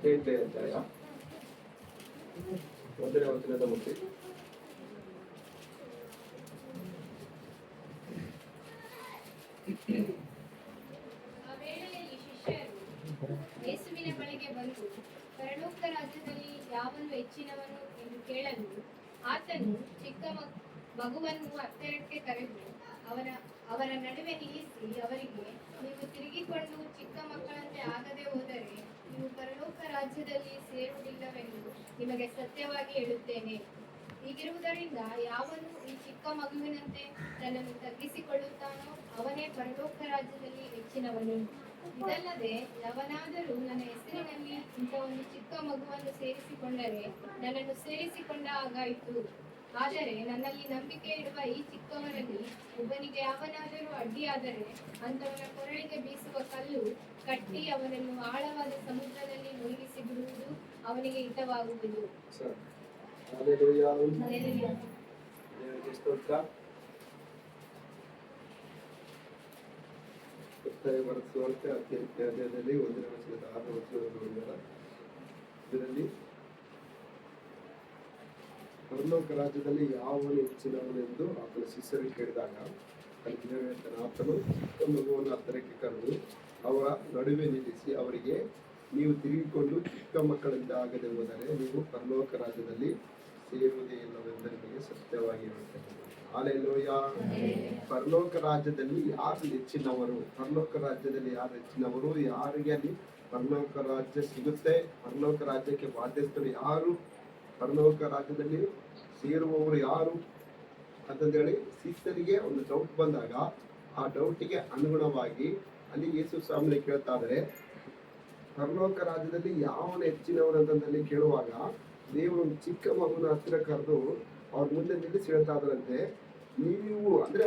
8ನೇ ಅಧ್ಯಾಯ 1ನೇ ವಚನದ ಮುಂದೆ. ಆ ವೇಳೆಯಲ್ಲಿ ಶಿಷ್ಯರು ಯೇಸುವಿನ ಬಳಿಗೆ ಬಂದು, ಪರಲೋಕ ರಾಜ್ಯದಲ್ಲಿ ಯಾವನು ಹೆಚ್ಚಿನವನು ಎಂದು ಕೇಳಲು, ಆತನು ಚಿಕ್ಕ ಮಗುವನ್ನು ಹತ್ತಿರಕ್ಕೆ ಕರೆದು ಅವರ ನಡುವೆ ನಿಲ್ಲಿಸಿ ಅವರಿಗೆ, ನೀವು ತಿರುಗಿಕೊಂಡು ಚಿಕ್ಕ ಮಕ್ಕಳಂತೆ ಆಗದೆ ಹೋದರೆ ನೀವು ಪರಲೋಕ ರಾಜ್ಯದಲ್ಲಿ ಸೇರುವುದಿಲ್ಲವೆಂದು ನಿಮಗೆ ಸತ್ಯವಾಗಿ ಹೇಳುತ್ತೇನೆ. ಹೀಗಿರುವುದರಿಂದ ಯಾವನು ಈ ಚಿಕ್ಕ ಮಗುವಿನಂತೆ ತನ್ನನ್ನು ತಗ್ಗಿಸಿಕೊಳ್ಳುತ್ತಾನೋ ಅವನೇ ಪರಲೋಕ ರಾಜ್ಯದಲ್ಲಿ ಹೆಚ್ಚಿನವನು. ಇದಲ್ಲದೆ ಯಾವನಾದರೂ ನನ್ನ ಹೆಸರಿನಲ್ಲಿ ಇಂಥ ಒಂದು ಚಿಕ್ಕ ಮಗುವನ್ನು ಸೇರಿಸಿಕೊಂಡರೆ ನನ್ನನ್ನು ಸೇರಿಸಿಕೊಂಡ ಹಾಗಾಯಿತು. ಆದರೆ ನನ್ನಲ್ಲಿ ನಂಬಿಕೆ ಇಡುವ ಈ ಚಿಕ್ಕವರಲ್ಲಿ ಒಬ್ಬನಿಗೆ ಯಾವನಾದರೂ ಅಡ್ಡಿಯಾದರೆ ಅಂಥವನ ಕೊರಳಿಗೆ ಬೀಸುವ ಕಲ್ಲು ಕಟ್ಟಿ ಅವನನ್ನು ಆಳವಾದ ಸಮುದ್ರದಲ್ಲಿ ಮುಳುಗಿಸಿ ಬಿಡುವುದು ಅವನಿಗೆ ಹಿತವಾಗುವುದು. ಇದರಲ್ಲಿ ಪರಲೋಕ ರಾಜ್ಯದಲ್ಲಿ ಯಾವನು ಹೆಚ್ಚಿನವನೆಂದು ಆತನ ಶಿಷ್ಯರಿಗೆ ಕೇಳಿದಾಗ ಆತನು ಚಿಕ್ಕ ಮಗುವನ್ನು ಹತ್ತಿರಕ್ಕೆ ಕರೆದು ಅವರ ನಡುವೆ ನಿಲ್ಲಿಸಿ ಅವರಿಗೆ, ನೀವು ತಿರುಗಿಕೊಂಡು ಚಿಕ್ಕ ಮಕ್ಕಳಂತೆ ಆಗದೆ ಹೋದರೆ ನೀವು ಪರಲೋಕ ರಾಜ್ಯದಲ್ಲಿ ಸೇರುವುದೇ ಇಲ್ಲವೆಂದು ನಿಮಗೆ ಸತ್ಯವಾಗಿ ಹೇಳುತ್ತೇನೆ. ಹಲ್ಲೆಲೂಯಾ. ಪರಲೋಕ ರಾಜ್ಯದಲ್ಲಿ ಯಾರು ಹೆಚ್ಚಿನವರು? ಪರಲೋಕ ರಾಜ್ಯದಲ್ಲಿ ಯಾರು ಹೆಚ್ಚಿನವರು? ಯಾರಿಗೆ ಅಲ್ಲಿ ಪರಲೋಕ ರಾಜ್ಯ ಸಿಗುತ್ತೆ? ಪರಲೋಕ ರಾಜ್ಯಕ್ಕೆ ಬಾಧ್ಯಸ್ಥರು ಯಾರು? ಪರಲೋಕ ರಾಜ್ಯದಲ್ಲಿ ಸೇರುವವರು ಯಾರು ಅಂತಂದೇಳಿ ಶಿಷ್ಯರಿಗೆ ಒಂದು ಡೌಟ್ ಬಂದಾಗ ಆ ಡೌಟಿಗೆ ಅನುಗುಣವಾಗಿ ಅಲ್ಲಿ ಯೇಸು ಸ್ವಾಮಿನ ಕೇಳ್ತಾ ಇದ್ದಾರೆ. ಪರಲೋಕ ರಾಜ್ಯದಲ್ಲಿ ಯಾವನ ಹೆಚ್ಚಿನವರು ಅಂತಂದಲ್ಲಿ ಕೇಳುವಾಗ ದೇವರು ಒಂದು ಚಿಕ್ಕ ಮಗುನ ಹತ್ತಿರ ಕರೆದು ಅವ್ರ ಮುಂದೆ ನಿಲ್ಲಿಸಿ ಹೇಳ್ತಾ ಇದ್ರಂತೆ, ನೀವು ಅಂದ್ರೆ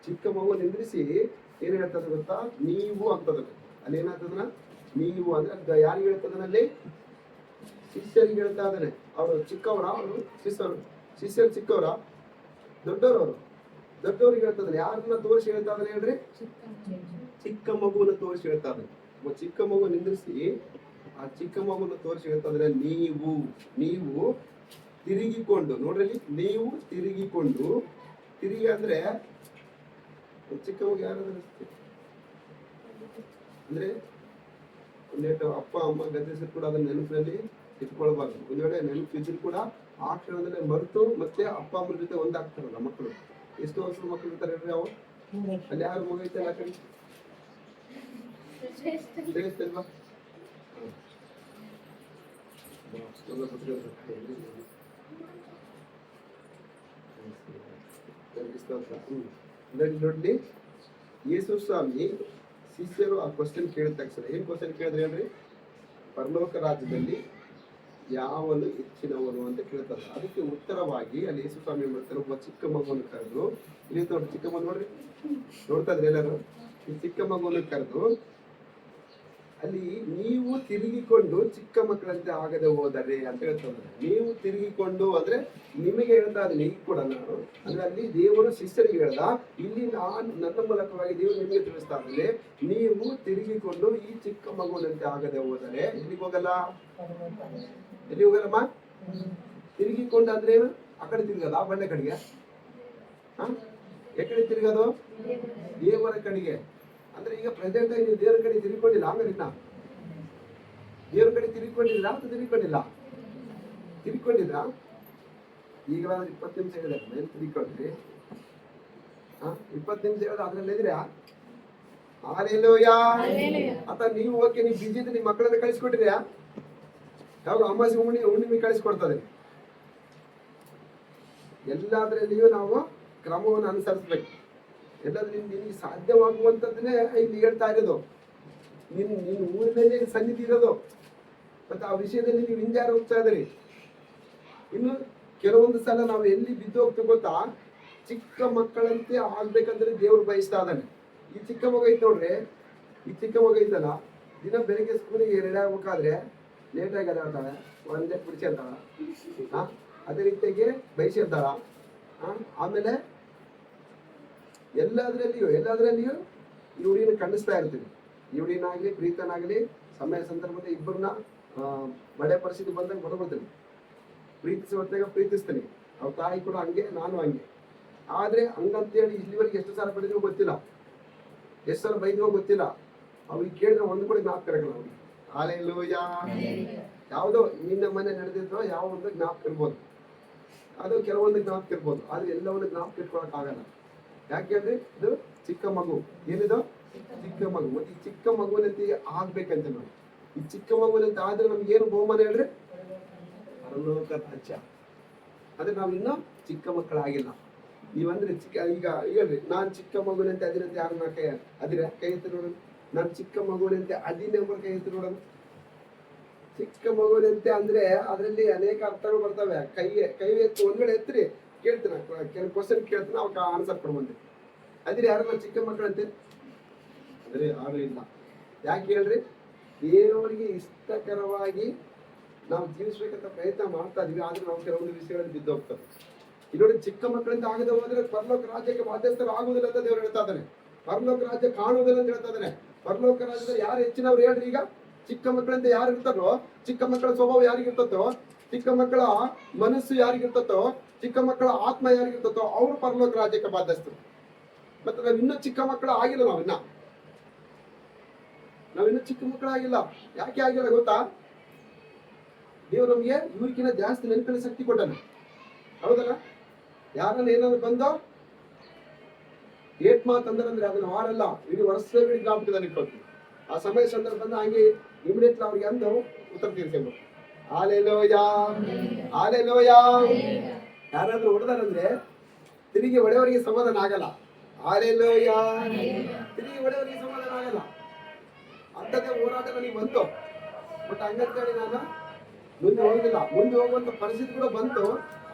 ಚಿಕ್ಕ ಮಗು ನಿಂದ್ರಿಸಿ ಏನ್ ಹೇಳ್ತದ ಗೊತ್ತಾ? ನೀವು ಅಂತದ. ಅಲ್ಲಿ ಏನಾಗ್ತದನ ನೀವು ಅಂದ್ರೆ ಯಾರಿಗೆ ಹೇಳ್ತದನಲ್ಲಿ? ಶಿಷ್ಯರಿಗೆ ಹೇಳ್ತಾ ಇದ್ದಾನೆ. ಅವರು ಚಿಕ್ಕವರ? ಅವರು ಶಿಷ್ಯರು ಚಿಕ್ಕವರ? ದೊಡ್ಡವರು? ದೊಡ್ಡವ್ರಿಗೆ ಹೇಳ್ತಾನೆ. ಯಾರನ್ನ ತೋರಿಸಿ ಹೇಳ್ತಾ ಇದ್ದಾನೆ ಹೇಳ್ರಿ? ಚಿಕ್ಕ ಮಗುವನ್ನ ತೋರಿಸಿ ಹೇಳ್ತಾ ಇದ್ದಾನೆ. ಚಿಕ್ಕ ಮಗು ನಿಂದ್ರಿಸಿ ಆ ಚಿಕ್ಕ ಮಗುವನ್ನ ತೋರಿಸಿ ಹೇಳ್ತಾ ಇದ್ರೆ, ನೀವು ತಿರುಗಿಕೊಂಡು ನೋಡ್ರಿ, ನೀವು ತಿರುಗಿಕೊಂಡು. ತಿರುಗಿ ಅಂದ್ರೆ ಚಿಕ್ಕ ಮಗು ಯಾರಾದ್ರೂ ಅಂದ್ರೆ ಒಂದೇಟು ಅಪ್ಪ ಅಮ್ಮ ಗತಿಸಿದ್ರು ಕೂಡ ಅದನ್ನ ನೆನಪಿನಲ್ಲಿ ಇಟ್ಕೊಳ್ಬಾರ್ದು. ಒಂದ್ ವೇಳೆ ನೆನಪು ಇದ್ರು ಕೂಡ ಆ ಕ್ಷಣದಲ್ಲಿ ಮರೆತು ಮತ್ತೆ ಅಪ್ಪ ಅಮ್ಮನ ಜೊತೆ ಒಂದಾಗ್ತಾರಲ್ಲ ಮಕ್ಕಳು. ಎಷ್ಟು ವರ್ಷದ ಮಕ್ಕಳು ಇರ್ತಾರೆ ಹೇಳ್ರಿ? ಅವು ಅಲ್ಲಿ ಯಾರು ಮಗು ಐತೆ ಆ ಕಡೆ ತಿಳಿಸ್ತಲ್ವಾ? ನೋಡಿ, ಯೇಸು ಸ್ವಾಮಿ ಶಿಷ್ಯರು ಆ ಕ್ವಶನ್ ಕೇಳಿದ ತಕ್ಷಣ ಏನ್ ಕ್ವಶನ್ ಕೇಳಿದ್ರಿ ಹೇಳ್ರಿ? ಪರಲೋಕ ರಾಜ್ಯದಲ್ಲಿ ಯಾವನು ಹೆಚ್ಚಿನವನು ಅಂತ ಕೇಳ್ತಾರೆ. ಅದಕ್ಕೆ ಉತ್ತರವಾಗಿ ಅಲ್ಲಿ ಯೇಸು ಸ್ವಾಮಿ ಏನ್ ಮಾಡ್ತಾರೆ? ಒಬ್ಬ ಚಿಕ್ಕ ಮಗುವನ್ನು ಕರೆದು, ಇಲ್ಲಿ ನೋಡ್ರಿ ಚಿಕ್ಕ ಮಗು ನೋಡ್ರಿ, ನೋಡ್ತಾ ಇದ್ರಿ ಎಲ್ಲರೂ? ಈ ಚಿಕ್ಕ ಮಗುವನ್ನು ಕರೆದು ಅಲ್ಲಿ ನೀವು ತಿರುಗಿಕೊಂಡು ಚಿಕ್ಕ ಮಕ್ಕಳಂತೆ ಆಗದೆ ಹೋದರೆ ಅಂತ ಹೇಳ್ತಾರೆ. ನೀವು ತಿರುಗಿಕೊಂಡು ಅಂದ್ರೆ ನಿಮಗೆ ಹೇಳ್ತಾ ಇದ್ದೀನಿ ಈಗ ಕೂಡ ನಾನು. ಅಂದ್ರೆ ಅಲ್ಲಿ ದೇವರು ಶಿಷ್ಯರಿಗೆ ಹೇಳ್ದ, ಇಲ್ಲಿ ನನ್ನ ಮೂಲಕವಾಗಿ ದೇವರು ನಿಮಗೆ ತಿಳಿಸ್ತಾ ಇದ್ದೀನಿ, ನೀವು ತಿರುಗಿಕೊಂಡು ಈ ಚಿಕ್ಕ ಮಗುವಿನಂತೆ ಆಗದೆ ಹೋದರೆ ಎಲ್ಲಿಗೆ ಹೋಗಲ್ಲ? ಎಲ್ಲಿ ಹೋಗಲ್ಲಮ್ಮ? ತಿರುಗಿಕೊಂಡು ಅಂದ್ರೆ ಏನು? ಆ ಕಡೆ ತಿರುಗದ? ಬಂಡೆ ಕಡೆಗೆ? ಎಕಡೆ ತಿರುಗೋದು? ದೇವರ ಕಡೆಗೆ. ಅಂದ್ರೆ ಈಗ ಪ್ರೆಸೆಂಟ್ ಆಗಿ ನೀವು ದೇವರ ಕಡೆ ತಿರುಗಿಕೊಂಡಿಲ್ಲ. ಆಮೇಲೆ ದೇವ್ರ ಕಡೆ ತಿರುಗಿಕೊಂಡಿಲ್ಲ ಅಂತ ತಿರುಗಿಕೊಂಡಿಲ್ಲ? ತಿರುಗಿಕೊಂಡಿಲ್ಲ. ಈಗಲಾದ್ರೆ 20 ನಿಮಿಷ ಹೇಳಿದ್ರೆ ಮೇಲೆ ತಿರುಗಿಕೊಂಡ್ರಿ. 20 ನಿಮಿಷ ಹೇಳಿದ್ರೆ ಅದ್ರಲ್ಲಿ ಇದ್ರ್ಯಾ? ಹಲ್ಲೆಲೂಯಾ. ಅಥವಾ ನೀವು ಓಕೆ ನೀವು ಬಿಜಿ ಇದ್ರೆ ನಿಮ್ಮ ಮಕ್ಕಳನ್ನ ಕಳಿಸ್ಕೊಟ್ಟಿರ್ಯಾ? ಯಾವಾಗ ಅಮಾವಾಸ್ಯೆ ಹುಣ್ಣಿಮೆ ಕಳಿಸ್ಕೊಡ್ತದೆ. ಎಲ್ಲಾದ್ರಲ್ಲಿಯೂ ನಾವು ಕ್ರಮವನ್ನು ಅನುಸರಿಸ್ಬೇಕು. ಎಲ್ಲಾದ್ರೂ ನಿನ್ಗೆ ಸಾಧ್ಯವಾಗುವಂಥದ್ದನ್ನೇ ಇಲ್ಲಿ ಹೇಳ್ತಾ ಇರೋದು. ನಿನ್ನ ಊರಿನಲ್ಲಿ ಸನ್ನಿಧಿ ಇರೋದು. ಮತ್ತೆ ಆ ವಿಷಯದಲ್ಲಿ ನೀವು ಹಿಂದೆ ಯಾರು ಹೋಗ್ತಾ ಇದ್ರಿ? ಇನ್ನು ಕೆಲವೊಂದು ಸಲ ನಾವು ಎಲ್ಲಿ ಬಿದ್ದು ಹೋಗ್ತೀವಿ ಗೊತ್ತಾ? ಚಿಕ್ಕ ಮಕ್ಕಳಂತೆ ಆಗ್ಬೇಕಂದ್ರೆ ದೇವ್ರು ಬಯಸ್ತಾ ಇದ್ದಾನೆ. ಈ ಚಿಕ್ಕ ಮಗ ಐತೆ ನೋಡ್ರಿ, ಈ ಚಿಕ್ಕ ಮಗ ಐತಲ್ಲ, ದಿನ ಬೆಳಿಗ್ಗೆ ಸ್ಕೂಲಿಗೆ ರೆಡಿ ಆಗ್ಬೇಕಾದ್ರೆ ಲೇಟಾಗಿ ಅದಾಡ್ತಾಳೆ, ಒಂದೇ ಬಿಡಿಸಿರ್ತಾಳ. ಅದೇ ರೀತಿಯಾಗಿ ಬಯಸಿರ್ತಾಳ. ಆಮೇಲೆ ಎಲ್ಲದರಲ್ಲಿಯೂ ಈ ಹುಡುಗಿನ ಖಂಡಿಸ್ತಾ ಇರ್ತೀವಿ. ಈ ಹುಡುಗಿನಾಗ್ಲಿ ಪ್ರೀತನಾಗ್ಲಿ ಸಮಯ ಸಂದರ್ಭದಲ್ಲಿ ಇಬ್ಬರನ್ನ ಬಡೆ ಪರಿಸ್ಥಿತಿ ಬಂದಾಗ ಹೊರಬರ್ತೀನಿ, ಪ್ರೀತಿಸಿ ಹೊತ್ತಾಗ ಪ್ರೀತಿಸ್ತೀನಿ. ಅವ್ರ ತಾಯಿ ಕೂಡ ಹಂಗೆ, ನಾನು ಹಂಗೆ. ಆದ್ರೆ ಹಂಗಂತೇಳಿ ಇಲ್ಲಿವರೆಗೆ ಎಷ್ಟು ಸಾಲ ಪಡೆದಿರೋ ಗೊತ್ತಿಲ್ಲ, ಎಷ್ಟು ಸಲ ಬೈದಿರೋ ಗೊತ್ತಿಲ್ಲ. ಅವ್ರಿಗೆ ಕೇಳಿದ್ರೆ ಒಂದು ಕೂಡ ಜ್ಞಾಪಕ ಇರಲ್ಲ ಅವ್ರಿಗೆ. ಹಾಲೆಲೂಯಾ. ಯಾವುದೋ ನಿನ್ನ ಮನೆ ನಡೆದಿದ್ದೋ ಯಾವ ಒಂದು ಜ್ಞಾಪಕ ಇರ್ಬೋದು, ಅದು ಕೆಲವೊಂದು ಜ್ಞಾಪಕ ಇರ್ಬೋದು, ಆದ್ರೆ ಎಲ್ಲವನ್ನು ಜ್ಞಾಪಕ ಇಟ್ಕೊಳಕ್ ಆಗಲ್ಲ. ಯಾಕೆಂದ್ರೆ ಇದು ಚಿಕ್ಕ ಮಗು. ಏನಿದು? ಚಿಕ್ಕ ಮಗು. ಮತ್ತೆ ಈ ಚಿಕ್ಕ ಮಗುವಿನಂತೆ ಆಗ್ಬೇಕಂತ ನಾವು. ಈ ಚಿಕ್ಕ ಮಗುವಿನಂತೆ ಆದ್ರೆ ನಮ್ಗೆ ಏನು ಬಹುಮಾನ ಹೇಳ್ರಿ? ಪರಲೋಕ ರಾಜ್ಯ. ಅಂದ್ರೆ ನಾವ್ ಇನ್ನೂ ಚಿಕ್ಕ ಮಕ್ಕಳಾಗಿಲ್ಲ. ನೀವಂದ್ರೆ ಚಿಕ್ಕ, ಈಗ ಹೇಳ್ರಿ, ನಾನ್ ಚಿಕ್ಕ ಮಗುವಿನಂತೆ ಅದಿನಂತೆ ಯಾರನ್ನ ಕೈ ಎತ್ತಿ ನೋಡೋಣ. ನಾನ್ ಚಿಕ್ಕ ಮಗುವಿನಂತೆ ಅದಿನ ಕೈ ಎತ್ತಿ ನೋಡೋಣ. ಚಿಕ್ಕ ಮಗುವಿನಂತೆ ಅಂದ್ರೆ ಅದರಲ್ಲಿ ಅನೇಕ ಅರ್ಥಗಳು ಬರ್ತವೆ. ಕೈ ಎತ್ತು ಒಂದ್ ವೇಳೆ ಎತ್ತಿರಿ, ಕೇಳ್ತೀನಿ, ಕೆಲವು ಕ್ವಶನ್ ಕೇಳ್ತೀನಿ, ಅವಕ್ಕೆ ಆನ್ಸರ್ ಕೊಡ್ಬಂದೆ. ಅದ್ರ ಯಾರನ್ನ ಚಿಕ್ಕ ಮಕ್ಕಳಂತೆ ಅಂದ್ರೆ ಯಾರು ಇಲ್ಲ. ಯಾಕೆ ಹೇಳ್ರಿ? ದೇವರಿಗೆ ಇಷ್ಟಕರವಾಗಿ ನಾವು ಜೀವಿಸ್ಬೇಕಂತ ಪ್ರಯತ್ನ ಮಾಡ್ತಾ ಇದೀವಿ, ಆದ್ರೆ ನಾವು ಕೆಲವೊಂದು ವಿಷಯಗಳಲ್ಲಿ ಬಿದ್ದು ಹೋಗ್ತದೆ. ಇಲ್ಲಿ ಚಿಕ್ಕ ಮಕ್ಕಳಿಂದ ಆಗದೆ ಹೋದ್ರೆ ಪರಲೋಕ ರಾಜ್ಯಕ್ಕೆ ಬಾಧ್ಯಸ್ಥರು ಆಗುವುದಿಲ್ಲ ಅಂತ ದೇವರು ಹೇಳ್ತಾ ಇದ್ದಾನೆ. ಪರಲೋಕ ರಾಜ್ಯ ಕಾಣುವುದಿಲ್ಲ ಅಂತ ಹೇಳ್ತಾ ಇದ್ದಾನೆ. ಪರಲೋಕ ರಾಜ್ಯದಲ್ಲಿ ಯಾರು ಹೆಚ್ಚಿನವ್ರು ಹೇಳ್ರಿ? ಈಗ ಚಿಕ್ಕ ಮಕ್ಕಳಿಂದ ಯಾರು ಇರ್ತಾರೋ, ಚಿಕ್ಕ ಮಕ್ಕಳ ಸ್ವಭಾವ ಯಾರಿಗಿರ್ತತೋ, ಚಿಕ್ಕ ಮಕ್ಕಳ ಮನಸ್ಸು ಯಾರಿಗಿರ್ತತೋ, ಚಿಕ್ಕ ಮಕ್ಕಳ ಆತ್ಮ ಯಾರಿಗಿರ್ತತೋ ಅವ್ರು ಪರಲೋಕ ರಾಜ್ಯಕ್ಕೆ ಬಾಧ್ಯಸ್ಥರು. ಮತ್ತೆ ನಾವ್ ಇನ್ನೂ ಚಿಕ್ಕ ಮಕ್ಕಳ ಆಗಿಲ್ಲ. ನಾವಿನ್ನೂ ಚಿಕ್ಕ ಮಕ್ಕಳಾಗಿಲ್ಲ. ಯಾಕೆ ಆಗಿಲ್ಲ ಗೊತ್ತಾ? ದೇವ್ರು ನಮ್ಗೆ ಇವ್ರಿಗಿನ್ನ ಜಾಸ್ತಿ ನೆನಪಿನ ಶಕ್ತಿ ಕೊಟ್ಟಾನೆ, ಹೌದಲ್ಲ? ಯಾರನ್ನ ಏನಾದ್ರು ಬಂದೋ ಏಟ್ ಮಾತಂದ್ರೆ ಅದನ್ನ ವಾರಲ್ಲ, ಇಡೀ ವರ್ಷ ಜ್ಞಾಪಕದಲ್ಲಿ ಇಟ್ಕೊಳ್ತೀವಿ. ಆ ಸಮಯ ಸಂದರ್ಭ ಬಂದ ಹಂಗೆ ಇಮಿಡಿಯೇಟ್ಲಿ ಅವ್ರಿಗೆ ಅಂದು ಉತ್ತರ ತೀರ್ಸ್ಕೊಂಡು ಹಾಲೆಲೂಯಾ, ಹಾಲೆಲೂಯಾ. ಯಾರಾದ್ರೂ ಹೊಡೆದಾರಂದ್ರೆ ತಿರುಗಿ ಒಡೆಯವರಿಗೆ ಸಮಾಧಾನ ಆಗಲ್ಲ. ಹಾಲೆಲೂಯಾ. ತಿರುಗಿ ಒಡೆಯವರಿಗೆ ಸಮಾಧಾನ ಆಗಲ್ಲ. ಅಂಥದ್ದೇ ಹೋರಾಟ ನನಗೆ ಬಂತು. ಬಟ್ ಹಂಗಂತೇಳಿ ನಾನು ಮುಂದೆ ಹೋಗಿಲ್ಲ. ಮುಂದೆ ಹೋಗುವಂತ ಪರಿಸ್ಥಿತಿ ಕೂಡ ಬಂತು.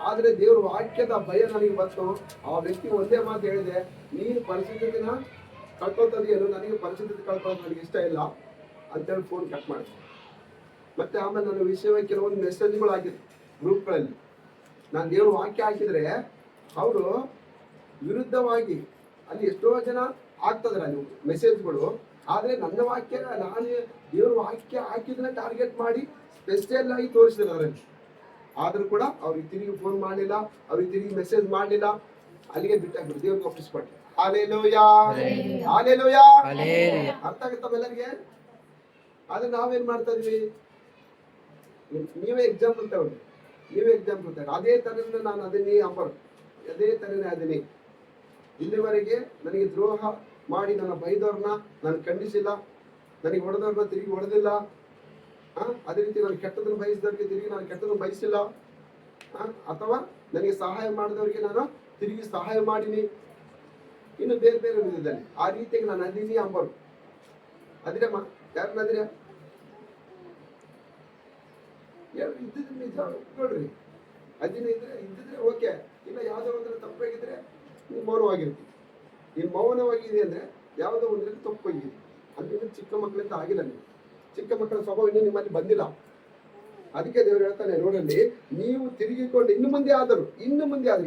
ಆದ್ರೆ ದೇವ್ರ ವಾಕ್ಯದ ಭಯ ನನಗೆ ಬಂತು. ಆ ವ್ಯಕ್ತಿ ಒಂದೇ ಮಾತು ಹೇಳಿದೆ, ನೀನು ಪರಿಸ್ಥಿತಿನ ಕಳ್ಕೊತದೇನು, ನನಗೆ ಪರಿಸ್ಥಿತಿ ಕಳ್ಕೊಳ್ಳೋದು ನನಗೆ ಇಷ್ಟ ಇಲ್ಲ ಅಂತೇಳಿ ಫೋನ್ ಕಟ್ ಮಾಡಿದೆ. ಮತ್ತೆ ಆಮೇಲೆ ನನ್ನ ವಿಷಯವಾಗಿ ಕೆಲವೊಂದು ಮೆಸೇಜ್ಗಳು ಹಾಕಿದ್ರು ಗ್ರೂಪ್ಗಳಲ್ಲಿ. ನಾನು ದೇವ್ರ ವಾಕ್ಯ ಹಾಕಿದ್ರೆ ಅವರು ವಿರುದ್ಧವಾಗಿ ಅಲ್ಲಿ ಎಷ್ಟೋ ಜನ ಆಗ್ತದ್ರ ಅಲ್ಲಿ ಮೆಸೇಜ್ಗಳು. ಆದ್ರೆ ನನ್ನ ವಾಕ್ಯ, ನಾನು ದೇವ್ರ ವಾಕ್ಯ ಹಾಕಿದ್ರೆ ಟಾರ್ಗೆಟ್ ಮಾಡಿ ಸ್ಪೆಷಲ್ ಆಗಿ ತೋರಿಸಿದ್ರು ಅದರಲ್ಲಿ. ಆದ್ರೂ ಕೂಡ ಅವ್ರಿಗೆ ತಿರುಗಿ ಫೋನ್ ಮಾಡಲಿಲ್ಲ, ಅವ್ರಿಗೆ ತಿರುಗಿ ಮೆಸೇಜ್ ಮಾಡಲಿಲ್ಲ, ಅಲ್ಲಿಗೆ ಬಿಟ್ಟಾಗ್ಬಿಟ್ಟು ದೇವ್ರಿಗೆ ಒಪ್ಪಿಸ್ಕೊಟ್ಟೆ. Hallelujah, hallelujah. ಅರ್ಥ ಆಗುತ್ತಮ್ಮ ಎಲ್ಲರಿಗೆ? ಆದ್ರೆ ನಾವೇನ್ ಮಾಡ್ತಾ ಇದೀವಿ? ನೀವೇ ಎಕ್ಸಾಂಪಲ್ ತಗೊಳ್ಳಿ, ನೀವೇ ಎಕ್ಸಾಂಪಲ್ ತಗೊಳ್ಳಿ. ಅದೇ ತರನೇ ನಾನು ಅದನ್ನೇ ಅದೇ ತರನೇ ಅದನ್ನೇ. ಇಲ್ಲಿವರೆಗೆ ನನಗೆ ದ್ರೋಹ ಮಾಡಿ ನನ್ನ ಬೈದವ್ರನ್ನ ನಾನು ಖಂಡಿಸಿಲ್ಲ, ನನಗೆ ಹೊಡೆದವ್ರನ್ನ ತಿರುಗಿ ಹೊಡೆದಿಲ್ಲ. ಅದೇ ರೀತಿ ನಾನು ಕೆಟ್ಟದನ್ನು ಬಯಸಿದವ್ರಿಗೆ ತಿರುಗಿ ನಾನು ಕೆಟ್ಟದನ್ನು ಬಯಸಿಲ್ಲ. ಅಥವಾ ನನಗೆ ಸಹಾಯ ಮಾಡಿದವ್ರಿಗೆ ನಾನು ತಿರುಗಿ ಸಹಾಯ ಮಾಡೀನಿ. ಇನ್ನು ಬೇರೆ ಬೇರೆ ವಿಧದಲ್ಲಿ ಆ ರೀತಿಯಾಗಿ ನಾನು ಅದೀನಿ ಅಂಬರು. ಅದಿರಮ್ಮ, ಯಾರನ್ನ ಅದಿರ ಇದ್ದಿದ್ರೆ ನಿಜ ನೋಡ್ರಿ. ಅದಿನ ಇದ್ದಿದ್ರೆ ಓಕೆ, ಇಲ್ಲ ಯಾವುದೋ ಒಂದ್ರಲ್ಲಿ ತಪ್ಪಾಗಿದ್ರೆ ನೀವು ಮೌನವಾಗಿರ್ತೀವಿ. ನೀವು ಮೌನವಾಗಿದೆ ಅಂದ್ರೆ ಯಾವುದೋ ಒಂದ್ರಲ್ಲಿ ತಪ್ಪಾಗಿದೆ. ಅಂದ್ರೆ ಚಿಕ್ಕ ಮಕ್ಕಳಿಂದ ಆಗಿಲ್ಲ. ನೀವು ಚಿಕ್ಕ ಮಕ್ಕಳ ಸ್ವಭಾವ ಇನ್ನೂ ನಿಮ್ಮಲ್ಲಿ ಬಂದಿಲ್ಲ. ಅದಕ್ಕೆ ದೇವರು ಹೇಳ್ತಾನೆ, ನೋಡಲ್ಲಿ ನೀವು ತಿರುಗಿಕೊಂಡು ಇನ್ನು ಮುಂದೆ ಆದರು.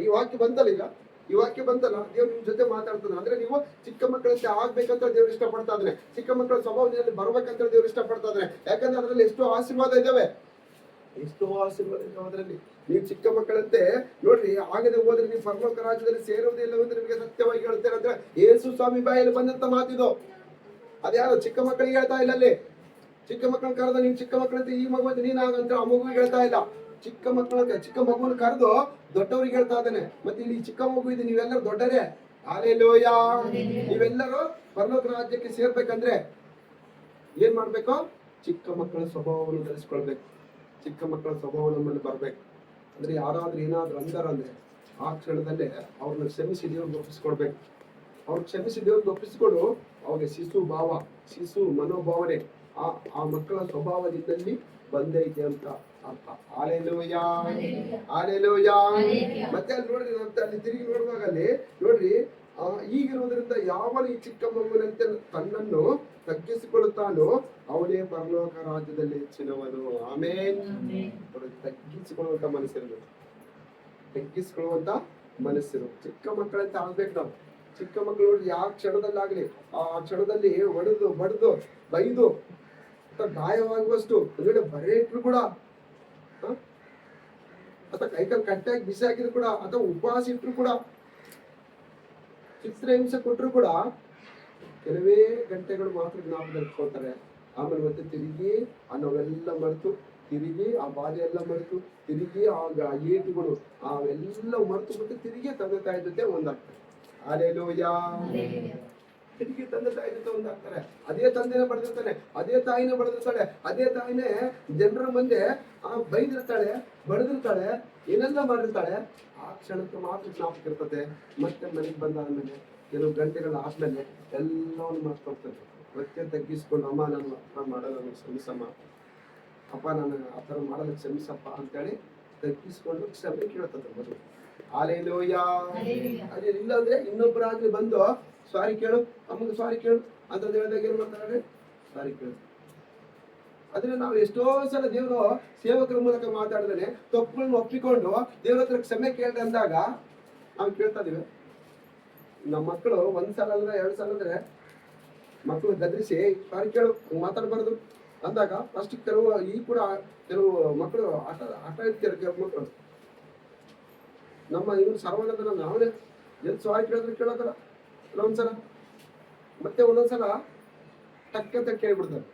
ಈ ವಾಕ್ಯ ಬಂತಲ್ಲ, ಈಗ ಈ ವಾಕ್ಯ ಬಂತಲ್ಲ, ದೇವ್ರು ನಿಮ್ ಜೊತೆ ಮಾತಾಡ್ತಾನೆ. ಅಂದ್ರೆ ನೀವು ಚಿಕ್ಕ ಮಕ್ಕಳಂತೆ ಆಗ್ಬೇಕಂತ ದೇವ್ರು ಇಷ್ಟಪಡ್ತಾ ಇದ್ದಾನೆ. ಚಿಕ್ಕ ಮಕ್ಕಳ ಸ್ವಭಾವದಲ್ಲಿ ಬರ್ಬೇಕಂತ ದೇವ್ರು ಇಷ್ಟಪಡ್ತಾ ಇದ್ದಾನೆ. ಯಾಕಂದ್ರೆ ಅದರಲ್ಲಿ ಎಷ್ಟೋ ಆಶೀರ್ವಾದ ಇದಾವೆ, ಅದರಲ್ಲಿ. ನೀವು ಚಿಕ್ಕ ಮಕ್ಕಳಂತೆ ನೋಡ್ರಿ ಆಗದೆ ಹೋದ್ರೆ ನೀವು ಪರಲೋಕ ರಾಜ್ಯದಲ್ಲಿ ಸೇರುವುದಿಲ್ಲವೆಂದು ನಿಮಗೆ ಸತ್ಯವಾಗಿ ಹೇಳ್ತೇನೆ ಅಂದ್ರೆ ಯೇಸು ಸ್ವಾಮಿ ಬಾಯಲ್ಲಿ ಬಂದಂತ ಮಾತಿದು. ಅದ್ಯಾರು ಚಿಕ್ಕ ಮಕ್ಕಳಿಗೆ ಹೇಳ್ತಾ ಇಲ್ಲ. ಅಲ್ಲಿ ಚಿಕ್ಕ ಮಕ್ಕಳನ್ನ ಕರೆದ ನೀವು ಚಿಕ್ಕ ಮಕ್ಕಳಂತೆ ಈ ಮಗು ನೀನಾಗಂತ ಆ ಮಗುವಿಗೆ ಹೇಳ್ತಾ ಇಲ್ಲ. ಚಿಕ್ಕ ಮಗುವನ್ನು ಕರೆದು ದೊಡ್ಡವರಿಗೆ ಹೇಳ್ತಾ ಇದ್ದಾನೆ. ಮತ್ತೆ ಇಲ್ಲಿ ಚಿಕ್ಕ ಮಗು ಇದೆ, ನೀವೆಲ್ಲರೂ ದೊಡ್ಡರೇ. ಹಾಲೆಲೂಯಾ. ನೀವೆಲ್ಲರೂ ಪರಲೋಕ ರಾಜ್ಯಕ್ಕೆ ಸೇರ್ಬೇಕಂದ್ರೆ ಏನ್ ಮಾಡ್ಬೇಕು? ಚಿಕ್ಕ ಮಕ್ಕಳ ಸ್ವಭಾವವನ್ನು ಧರಿಸ್ಕೊಳ್ಬೇಕು. ಚಿಕ್ಕ ಮಕ್ಕಳ ಸ್ವಭಾವ ನಮ್ಮಲ್ಲಿ ಬರ್ಬೇಕು. ಅಂದ್ರೆ ಯಾರಾದ್ರೂ ಏನಾದ್ರೂ ಅಂದಾರಂದ್ರೆ ಆ ಕ್ಷಣದಲ್ಲೇ ಅವ್ರನ್ನ ಕ್ಷಮಿಸಿ ದೇವ್ರಿಗೆ ಒಪ್ಪಿಸ್ಕೊಡ್ಬೇಕು. ಅವ್ರು ಕ್ಷಮಿಸಿ ದೇವ್ರಿಗೆ ಒಪ್ಪಿಸ್ಕೊಂಡು ಅವ್ರಿಗೆ ಶಿಶು ಮನೋಭಾವನೆ ಆ ಮಕ್ಕಳ ಸ್ವಭಾವದಿಂದಲ್ಲಿ ಬಂದೈತೆ ಅಂತ ಅರ್ಥ. Hallelujah, hallelujah. ಮತ್ತೆ ಅಲ್ಲಿ ನೋಡ್ರಿ, ಅಲ್ಲಿ ತಿರುಗಿ ನೋಡುವಾಗ ಅಲ್ಲಿ ನೋಡ್ರಿ, ಈಗಿರುವುದರಿಂದ ಯಾವನು ಈ ಚಿಕ್ಕ ಮಗುವಿನಂತೆ ತನ್ನನ್ನು ತಗ್ಗಿಸಿಕೊಳ್ಳುತ್ತಾನೋ ಅವನೇ ಪರಲೋಕ ರಾಜ್ಯದಲ್ಲಿ ಹೆಚ್ಚಿನವನು. ಆಮೇನ್. ತಗ್ಗಿಸಿಕೊಳ್ಳುವಂತ ಮನಸ್ಸಿರಬೇಕು, ತಗ್ಗಿಸಿಕೊಳ್ಳುವಂತ ಮನಸ್ಸಿರು. ಚಿಕ್ಕ ಮಕ್ಕಳಂತೆ ಆಗ್ಬೇಕು ನಾವು. ಚಿಕ್ಕ ಮಕ್ಕಳು ಯಾವ ಕ್ಷಣದಲ್ಲಾಗ್ಲಿ ಆ ಕ್ಷಣದಲ್ಲಿ ಹೊಡೆದು ಬಡ್ದು ಬೈದು ಅಥವಾ ಗಾಯವಾಗುವಷ್ಟು ಒಂದ್ ವೇಳೆ ಬರೆ ಇಟ್ರು ಕೂಡ, ಅಥವಾ ಕೈಕಾಲು ಕಟ್ಟಾಗಿ ಬಿಸಿ ಹಾಕಿದ್ರು ಕೂಡ, ಅಥವಾ ಉಪವಾಸ ಇಟ್ರು ಕೂಡ, ಚಿತ್ರಹಿಂಸೆ ಕೊಟ್ಟರು ಕೂಡ ಕೆಲವೇ ಗಂಟೆಗಳು ಮಾತ್ರ ಜ್ಞಾಪಕದಲ್ಲಿ ಇಟ್ಕೊಳ್ತಾರೆ. ಆಮೇಲೆ ಮತ್ತೆ ತಿರುಗಿ ಆ ನೋವೆಲ್ಲ ಮರೆತು, ತಿರುಗಿ ಆ ಬಾಧೆ ಎಲ್ಲ ಮರೆತು, ತಿರುಗಿ ಆ ಏಟುಗಳು ಅವೆಲ್ಲ ಮರೆತು ಮತ್ತೆ ತಿರುಗಿ ತಂದೆ ತಾಯಿ ಜೊತೆ ಒಂದಾಗ್ತಾರೆ. ಹಲ್ಲೆಲೂಯಾ. ತಿರುಗಿ ತಂದೆ ತಾಯಿ ಜೊತೆ ಒಂದಾಗ್ತಾರೆ. ಅದೇ ತಂದೆನೇ ಬಡ್ದಿರ್ತಾನೆ, ಅದೇ ತಾಯಿನೇ ಬಡ್ದಿರ್ತಾಳೆ, ಅದೇ ತಾಯಿನೇ ಜನರ ಮುಂದೆ ಬೈದಿರ್ತಾಳೆ, ಬಡ್ದಿರ್ತಾಳೆ, ಏನೆಲ್ಲ ಮಾಡಿರ್ತಾಳೆ. ಆ ಕ್ಷಣಕ್ಕೆ ಮಾತ್ರ ಜ್ಞಾಪಕ ಇರ್ತದೆ. ಮತ್ತೆ ಮನೆಗೆ ಬಂದಾದ್ಮೇಲೆ ಕೆಲವು ಗಂಟೆಗಳ ಆದ್ಮೇಲೆ ಎಲ್ಲವನ್ನು ಮರ್ತೋಗ್ತದೆ. ಮತ್ತೆ ತಗ್ಗಿಸ್ಕೊಂಡು, ಅಮ್ಮ ನಾನು ಆ ಥರ ಮಾಡಲ್ಲ, ನನಗೆ ಕ್ಷಮಿಸಮ್ಮ, ಅಪ್ಪ ನಾನು ಆ ಥರ ಮಾಡಲ್ಲ ಕ್ಷಮಿಸಪ್ಪ ಅಂತೇಳಿ ತಗ್ಗಿಸ್ಕೊಂಡು ಕ್ಷಮೆ ಕೇಳ್ತದೆ ಮದುವೆ. ಹಲ್ಲೆಲೂಯಾ. ಅದೇ ಇಲ್ಲ ಅಂದ್ರೆ ಇನ್ನೊಬ್ಬರಾಗ್ಲಿ ಬಂದು ಸಾರಿ ಕೇಳು, ಅಮ್ಮಗೆ ಸಾರಿ ಕೇಳು ಅಂತ ಹೇಳಿದಾಗ ಏನ್ ಮಾಡ್ತಾರೆ? ಸಾರಿ ಕೇಳು. ಆದ್ರೆ ನಾವು ಎಷ್ಟೋ ಸಲ ದೇವರು ಸೇವಕರ ಮೂಲಕ ಮಾತಾಡಿದ್ರೆ ತಪ್ಪುಗಳನ್ನ ಒಪ್ಪಿಕೊಂಡು ದೇವ್ರ ಹತ್ರ ಕ್ಷಮೆ ಕೇಳ್ರಿ ಅಂದಾಗ ನಾವು ಕೇಳ್ತಾ ಇದೀವಿ. ನಮ್ಮ ಮಕ್ಕಳು ಒಂದ್ಸಲ ಅಂದ್ರೆ 2 ಸಲ ಅಂದ್ರೆ ಮಕ್ಕಳು ಗದರಿಸಿ ಸಾರಿ ಕೇಳು ಮಾತಾಡಬಾರ್ದು ಅಂದಾಗ ಫಸ್ಟ್ ಕೆಲವು ಮಕ್ಕಳು ಆಟ ಇರ್ತಾರೆ. ಮಕ್ಕಳು ನಮ್ಮ ಇವ್ರು ಸರ್ವಾನಂದ ನಾವೇ ಎಲ್ಲಿ ಸಾರಿ ಕೇಳಿದ್ರೆ ಕೇಳೋಕಲ್ಲ ಒಂದ್ಸಲ, ಮತ್ತೆ ಒಂದೊಂದ್ಸಲ ಟಕ್ಕ ಕೇಳ್ಬಿಡ್ತಾರೆ.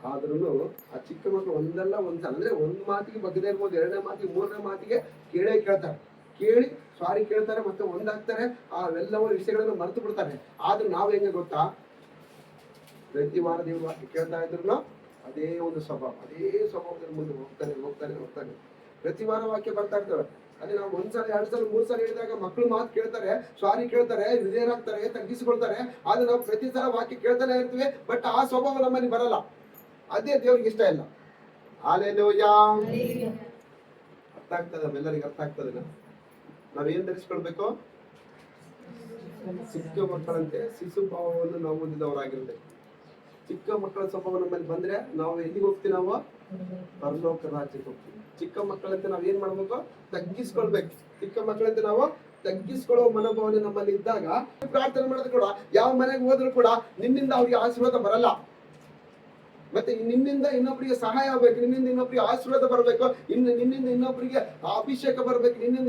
ಆದ್ರೂ ಆ ಚಿಕ್ಕ ಮಕ್ಕಳು ಒಂದ್ಸಲ ಅಂದ್ರೆ ಒಂದ್ ಮಾತಿಗೆ ಬಗ್ಗದೇ ಇರ್ಬೋದು, 2ನೇ ಮಾತಿಗೆ 3ನೇ ಮಾತಿಗೆ ಕೇಳ್ತಾರೆ. ಕೇಳಿ ಸಾರಿ ಕೇಳ್ತಾರೆ, ಮತ್ತೆ ಒಂದಾಗ್ತಾರೆ. ಅವೆಲ್ಲವೂ ವಿಷಯಗಳನ್ನು ಮರೆತು ಬಿಡ್ತಾರೆ. ಆದ್ರೂ ನಾವ್ ಹೆಂಗೆ ಗೊತ್ತಾ, ಪ್ರತಿ ವಾರ ದೇವ್ರ ವಾಕ್ಯ ಕೇಳ್ತಾ ಇದ್ರು ಅದೇ ಒಂದು ಸ್ವಭಾವ, ಅದೇ ಸ್ವಭಾವದಲ್ಲಿ ಮುಂದೆ ಹೋಗ್ತಾನೆ. ಪ್ರತಿ ವಾರ ವಾಕ್ಯ ಬರ್ತಾ ಇರ್ತವೆ. ಅದೇ ನಾವು 1 ಸಲ 2 ಸಲ 3 ಸಲ ಹೇಳಿದಾಗ ಮಕ್ಕಳು ಮಾತು ಕೇಳ್ತಾರೆ, ಸಾರಿ ಕೇಳ್ತಾರೆ, ವಿಧೇಯರಾಗ್ತಾರೆ, ತಗ್ಗಿಸಿಕೊಳ್ತಾರೆ. ಆದ್ರೆ ನಾವು ಪ್ರತಿ ಸಲ ವಾಕ್ಯ ಕೇಳ್ತಾನೆ ಇರ್ತೀವಿ, ಬಟ್ ಆ ಸ್ವಭಾವ ನಮ್ಮಲ್ಲಿ ಬರಲ್ಲ. ಅದೇ ದೇವ್ರಿಗೆ ಇಷ್ಟ ಇಲ್ಲ. ಹಲ್ಲೆಲೂಯಾ. ಅರ್ಥ ಆಗ್ತದೆ, ನಮ್ಮೆಲ್ಲರಿಗೆ ಅರ್ಥ ಆಗ್ತದೆ. ನಾವೇನ್ ಧರಿಸ್ಕೊಳ್ಬೇಕು? ಚಿಕ್ಕ ಮಕ್ಕಳಂತೆ ಶಿಶುಭಾವವನ್ನು ನಾವು ಹೊಂದಿದವರಾಗಿರ್ಬೇಕು. ಚಿಕ್ಕ ಮಕ್ಕಳ ಸ್ವಭಾವ ನಮ್ಮಲ್ಲಿ ಬಂದ್ರೆ ನಾವು ಎಲ್ಲಿಗೆ ಹೋಗ್ತೀವಿ? ನಾವು ಪರಲೋಕ ರಾಜ್ಯಕ್ಕೆ ಹೋಗ್ತೀವಿ. ಚಿಕ್ಕ ಮಕ್ಕಳಂತೆ ನಾವ್ ಏನ್ ಮಾಡ್ಬೇಕು? ತಗ್ಗಿಸ್ಕೊಳ್ಬೇಕು. ಚಿಕ್ಕ ಮಕ್ಕಳಂತೆ ನಾವು ತಗ್ಗಿಸ್ಕೊಳ್ಳೋ ಮನೋಭಾವನೆ ನಮ್ಮಲ್ಲಿ ಇದ್ದಾಗ ಪ್ರಾರ್ಥನೆ ಮಾಡೋದು ಕೂಡ, ಯಾವ ಮನೆಗೆ ಹೋದ್ರು ಕೂಡ ನಿನ್ನಿಂದ ಅವ್ರಿಗೆ ಆಶೀರ್ವಾದ ಬರಲ್ಲ. ಮತ್ತೆ ನಿನ್ನಿಂದ ಇನ್ನೊಬ್ಬರಿಗೆ ಸಹಾಯ ಆಗ್ಬೇಕು, ನಿನ್ನಿಂದ ಇನ್ನೊಬ್ಬರಿಗೆ ಆಶೀರ್ವಾದ ಬರಬೇಕು, ನಿನ್ನಿಂದ ಇನ್ನೊಬ್ಬರಿಗೆ ಅಭಿಷೇಕ ಬರಬೇಕು, ನಿನ್ನಿಂದ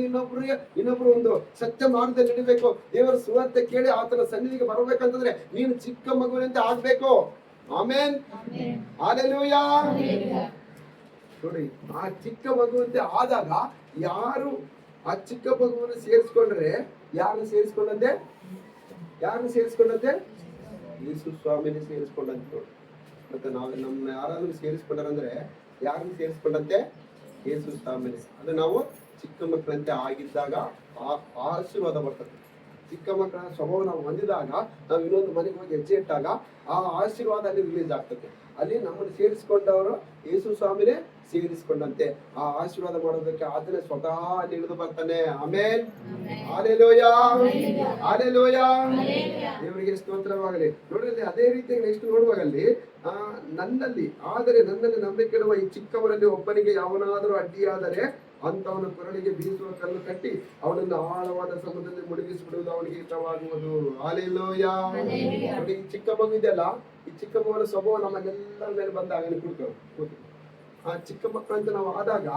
ಇನ್ನೊಬ್ರು ಒಂದು ಸತ್ಯ ಮಾರ್ಗದಲ್ಲಿ ನಡಿಬೇಕು, ದೇವರ ಸುವಾರ್ತೆ ಕೇಳಿ ಆತನ ಸನ್ನಿಧಿಗೆ ಬರ್ಬೇಕಂತಂದ್ರೆ ನೀನು ಚಿಕ್ಕ ಮಗುವಿನಂತೆ ಆಗ್ಬೇಕು. ಆಮೆನ್. ಹಲ್ಲೆಲೂಯಾ. ನೋಡಿ, ಆ ಚಿಕ್ಕ ಮಗುವಂತೆ ಆದಾಗ ಯಾರು ಆ ಚಿಕ್ಕ ಮಗುವನ್ನು ಸೇರಿಸ್ಕೊಂಡ್ರೆ ಯಾರನ್ನು ಸೇರಿಸ್ಕೊಂಡಂತೆ? ಯೇಸು ಸ್ವಾಮಿನೇ ಸೇರಿಸ್ಕೊಂಡಂತೆ. ನೋಡಿ, ಮತ್ತೆ ನಾವು ನಮ್ಮ ಯಾರಾದ್ರೂ ಸೇರಿಸ್ಕೊಂಡ್ರಂದ್ರೆ ಯಾರನ್ನು ಸೇರಿಸ್ಕೊಂಡಂತೆ? ಯೇಸು ಸ್ವಾಮಿನೇ. ಅದು ನಾವು ಚಿಕ್ಕ ಮಕ್ಕಳಂತೆ ಆಗಿದ್ದಾಗ ಆ ಆಶೀರ್ವಾದ ಬರ್ತದೆ. ಚಿಕ್ಕ ಮಕ್ಕಳ ಸ್ವಭಾವ ನಾವು ಹೊಂದಿದಾಗ, ನಾವು ಇನ್ನೊಂದು ಮನೆಗೆ ಹೋಗಿ ಹೆಜ್ಜೆ ಇಟ್ಟಾಗ ಆ ಆಶೀರ್ವಾದ ಅಲ್ಲಿ ರಿಲೀಸ್ ಆಗ್ತದೆ. ಅಲ್ಲಿ ನಮ್ಮನ್ನು ಸೇರಿಸ್ಕೊಂಡವರು ಯೇಸು ಸ್ವಾಮಿನೇ ಸೇರಿಸ್ಕೊಂಡಂತೆ. ಆ ಆಶೀರ್ವಾದ ಮಾಡೋದಕ್ಕೆ ಆತನೇ ಸ್ವತಃ ಅಲ್ಲಿ ಇಳಿದು ಬರ್ತಾನೆ. ಆಮೆನ್. ಹಲ್ಲೆಲೂಯಾ. ಹಲ್ಲೆಲೂಯಾ. ದೇವರಿಗೆ ಸ್ತೋತ್ರವಾಗಲಿ. ನೋಡ್ರಿ, ಅದೇ ರೀತಿ ನೆಕ್ಸ್ಟ್ ನೋಡುವಾಗಲ್ಲಿ ನನ್ನಲ್ಲಿ ನಂಬಿಕೆ ಇಡುವ ಈ ಚಿಕ್ಕವರಲ್ಲಿ ಒಬ್ಬನಿಗೆ ಯಾವನಾದರೂ ಅಡ್ಡಿಯಾದರೆ ಅಂತವನ ಕೊರಳಿಗೆ ಬೀಸುವ ಕಲ್ಲು ಕಟ್ಟಿ ಅವನನ್ನು ಆಳವಾದ ಸಮುದ್ರದಲ್ಲಿ ಮುಳುಗಿಸಿಬಿಡುವುದು ಅವನಿಗೆ ಇಷ್ಟವಾಗುವುದು. ಹಲ್ಲೆಲೂಯಾ. ನೋಡಿ, ಈ ಚಿಕ್ಕ ಮಗು ಇದೆಯಲ್ಲ, ಈ ಚಿಕ್ಕ ಮಗುವಿನ ಸ್ವಭಾವ ನಮ್ಮನ್ನೆಲ್ಲರ ಮೇಲೆ ಬಂದಾಗ ಕೂತ್ಕೊಂಡು ಆ ಚಿಕ್ಕ ಮಕ್ಕಳಂತ ನಾವು ಆದಾಗ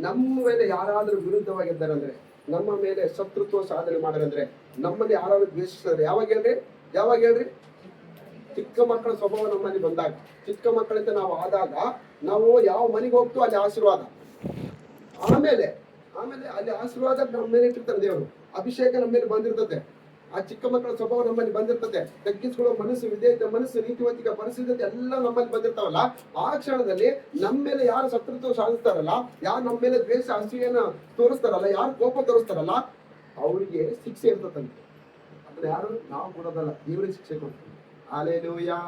ನಮ್ಮ ಮೇಲೆ ಯಾರಾದ್ರೂ ವಿರುದ್ಧವಾಗಿದ್ದಾರಂದ್ರೆ, ನಮ್ಮ ಮೇಲೆ ಶತ್ರುತ್ವ ಸಾಧನೆ ಮಾಡಿದ್ರೆ, ನಮ್ಮಲ್ಲಿ ಯಾರಾದ್ರೂ ದ್ವೇಷಿಸಿದ್ರೆ, ಯಾವಾಗ ಹೇಳ್ರಿ? ಚಿಕ್ಕ ಮಕ್ಕಳ ಸ್ವಭಾವ ನಮ್ಮಲ್ಲಿ ಬಂದಾಗ, ಚಿಕ್ಕ ಮಕ್ಕಳಂತೆ ನಾವು ಆದಾಗ, ನಾವು ಯಾವ ಮನೆಗೆ ಹೋಗ್ತೀವೋ ಅಲ್ಲಿ ಆಶೀರ್ವಾದ. ಆಮೇಲೆ ಅಲ್ಲಿ ಆಶೀರ್ವಾದ ನಮ್ಮ ಮೇಲೆ ಇಟ್ಟಿರ್ತಾರೆ ದೇವರು. ಅಭಿಷೇಕ ನಮ್ಮ ಮೇಲೆ ಬಂದಿರ್ತದೆ. ಆ ಚಿಕ್ಕ ಮಕ್ಕಳ ಸ್ವಭಾವ ನಮ್ಮಲ್ಲಿ ಬಂದಿರ್ತದೆ. ತಗ್ಗಿಸ್ಕೊಳ್ಳೋ ಮನಸ್ಸು, ವಿಧೇಯತೆ ಮನಸ್ಸು, ನೀತಿವಂತಿಕೆ ಪರಿಸ್ಥಿತಿ ಎಲ್ಲ ನಮ್ಮಲ್ಲಿ ಬಂದಿರ್ತಾವಲ್ಲ, ಆ ಕ್ಷಣದಲ್ಲಿ ನಮ್ಮ ಮೇಲೆ ಯಾರು ಶತ್ರುತ್ವ ಸಾಧಿಸ್ತಾರಲ್ಲ, ಯಾರು ನಮ್ಮ ಮೇಲೆ ದ್ವೇಷ ಅಸೂಯೆಯನ್ನ ತೋರಿಸ್ತಾರಲ್ಲ, ಯಾರು ಕೋಪ ತೋರಿಸ್ತಾರಲ್ಲ, ಅವರಿಗೆ ಶಿಕ್ಷೆ ಇರ್ತದಂತೆ. ಅದನ್ನ ಯಾರು ನಾವು ಕೊಡೋದಲ್ಲ, ದೇವರಿಗೆ ಶಿಕ್ಷೆ ಕೊಡ್ತೀವಿ. ಹಲ್ಲೆಲೂಯಾ.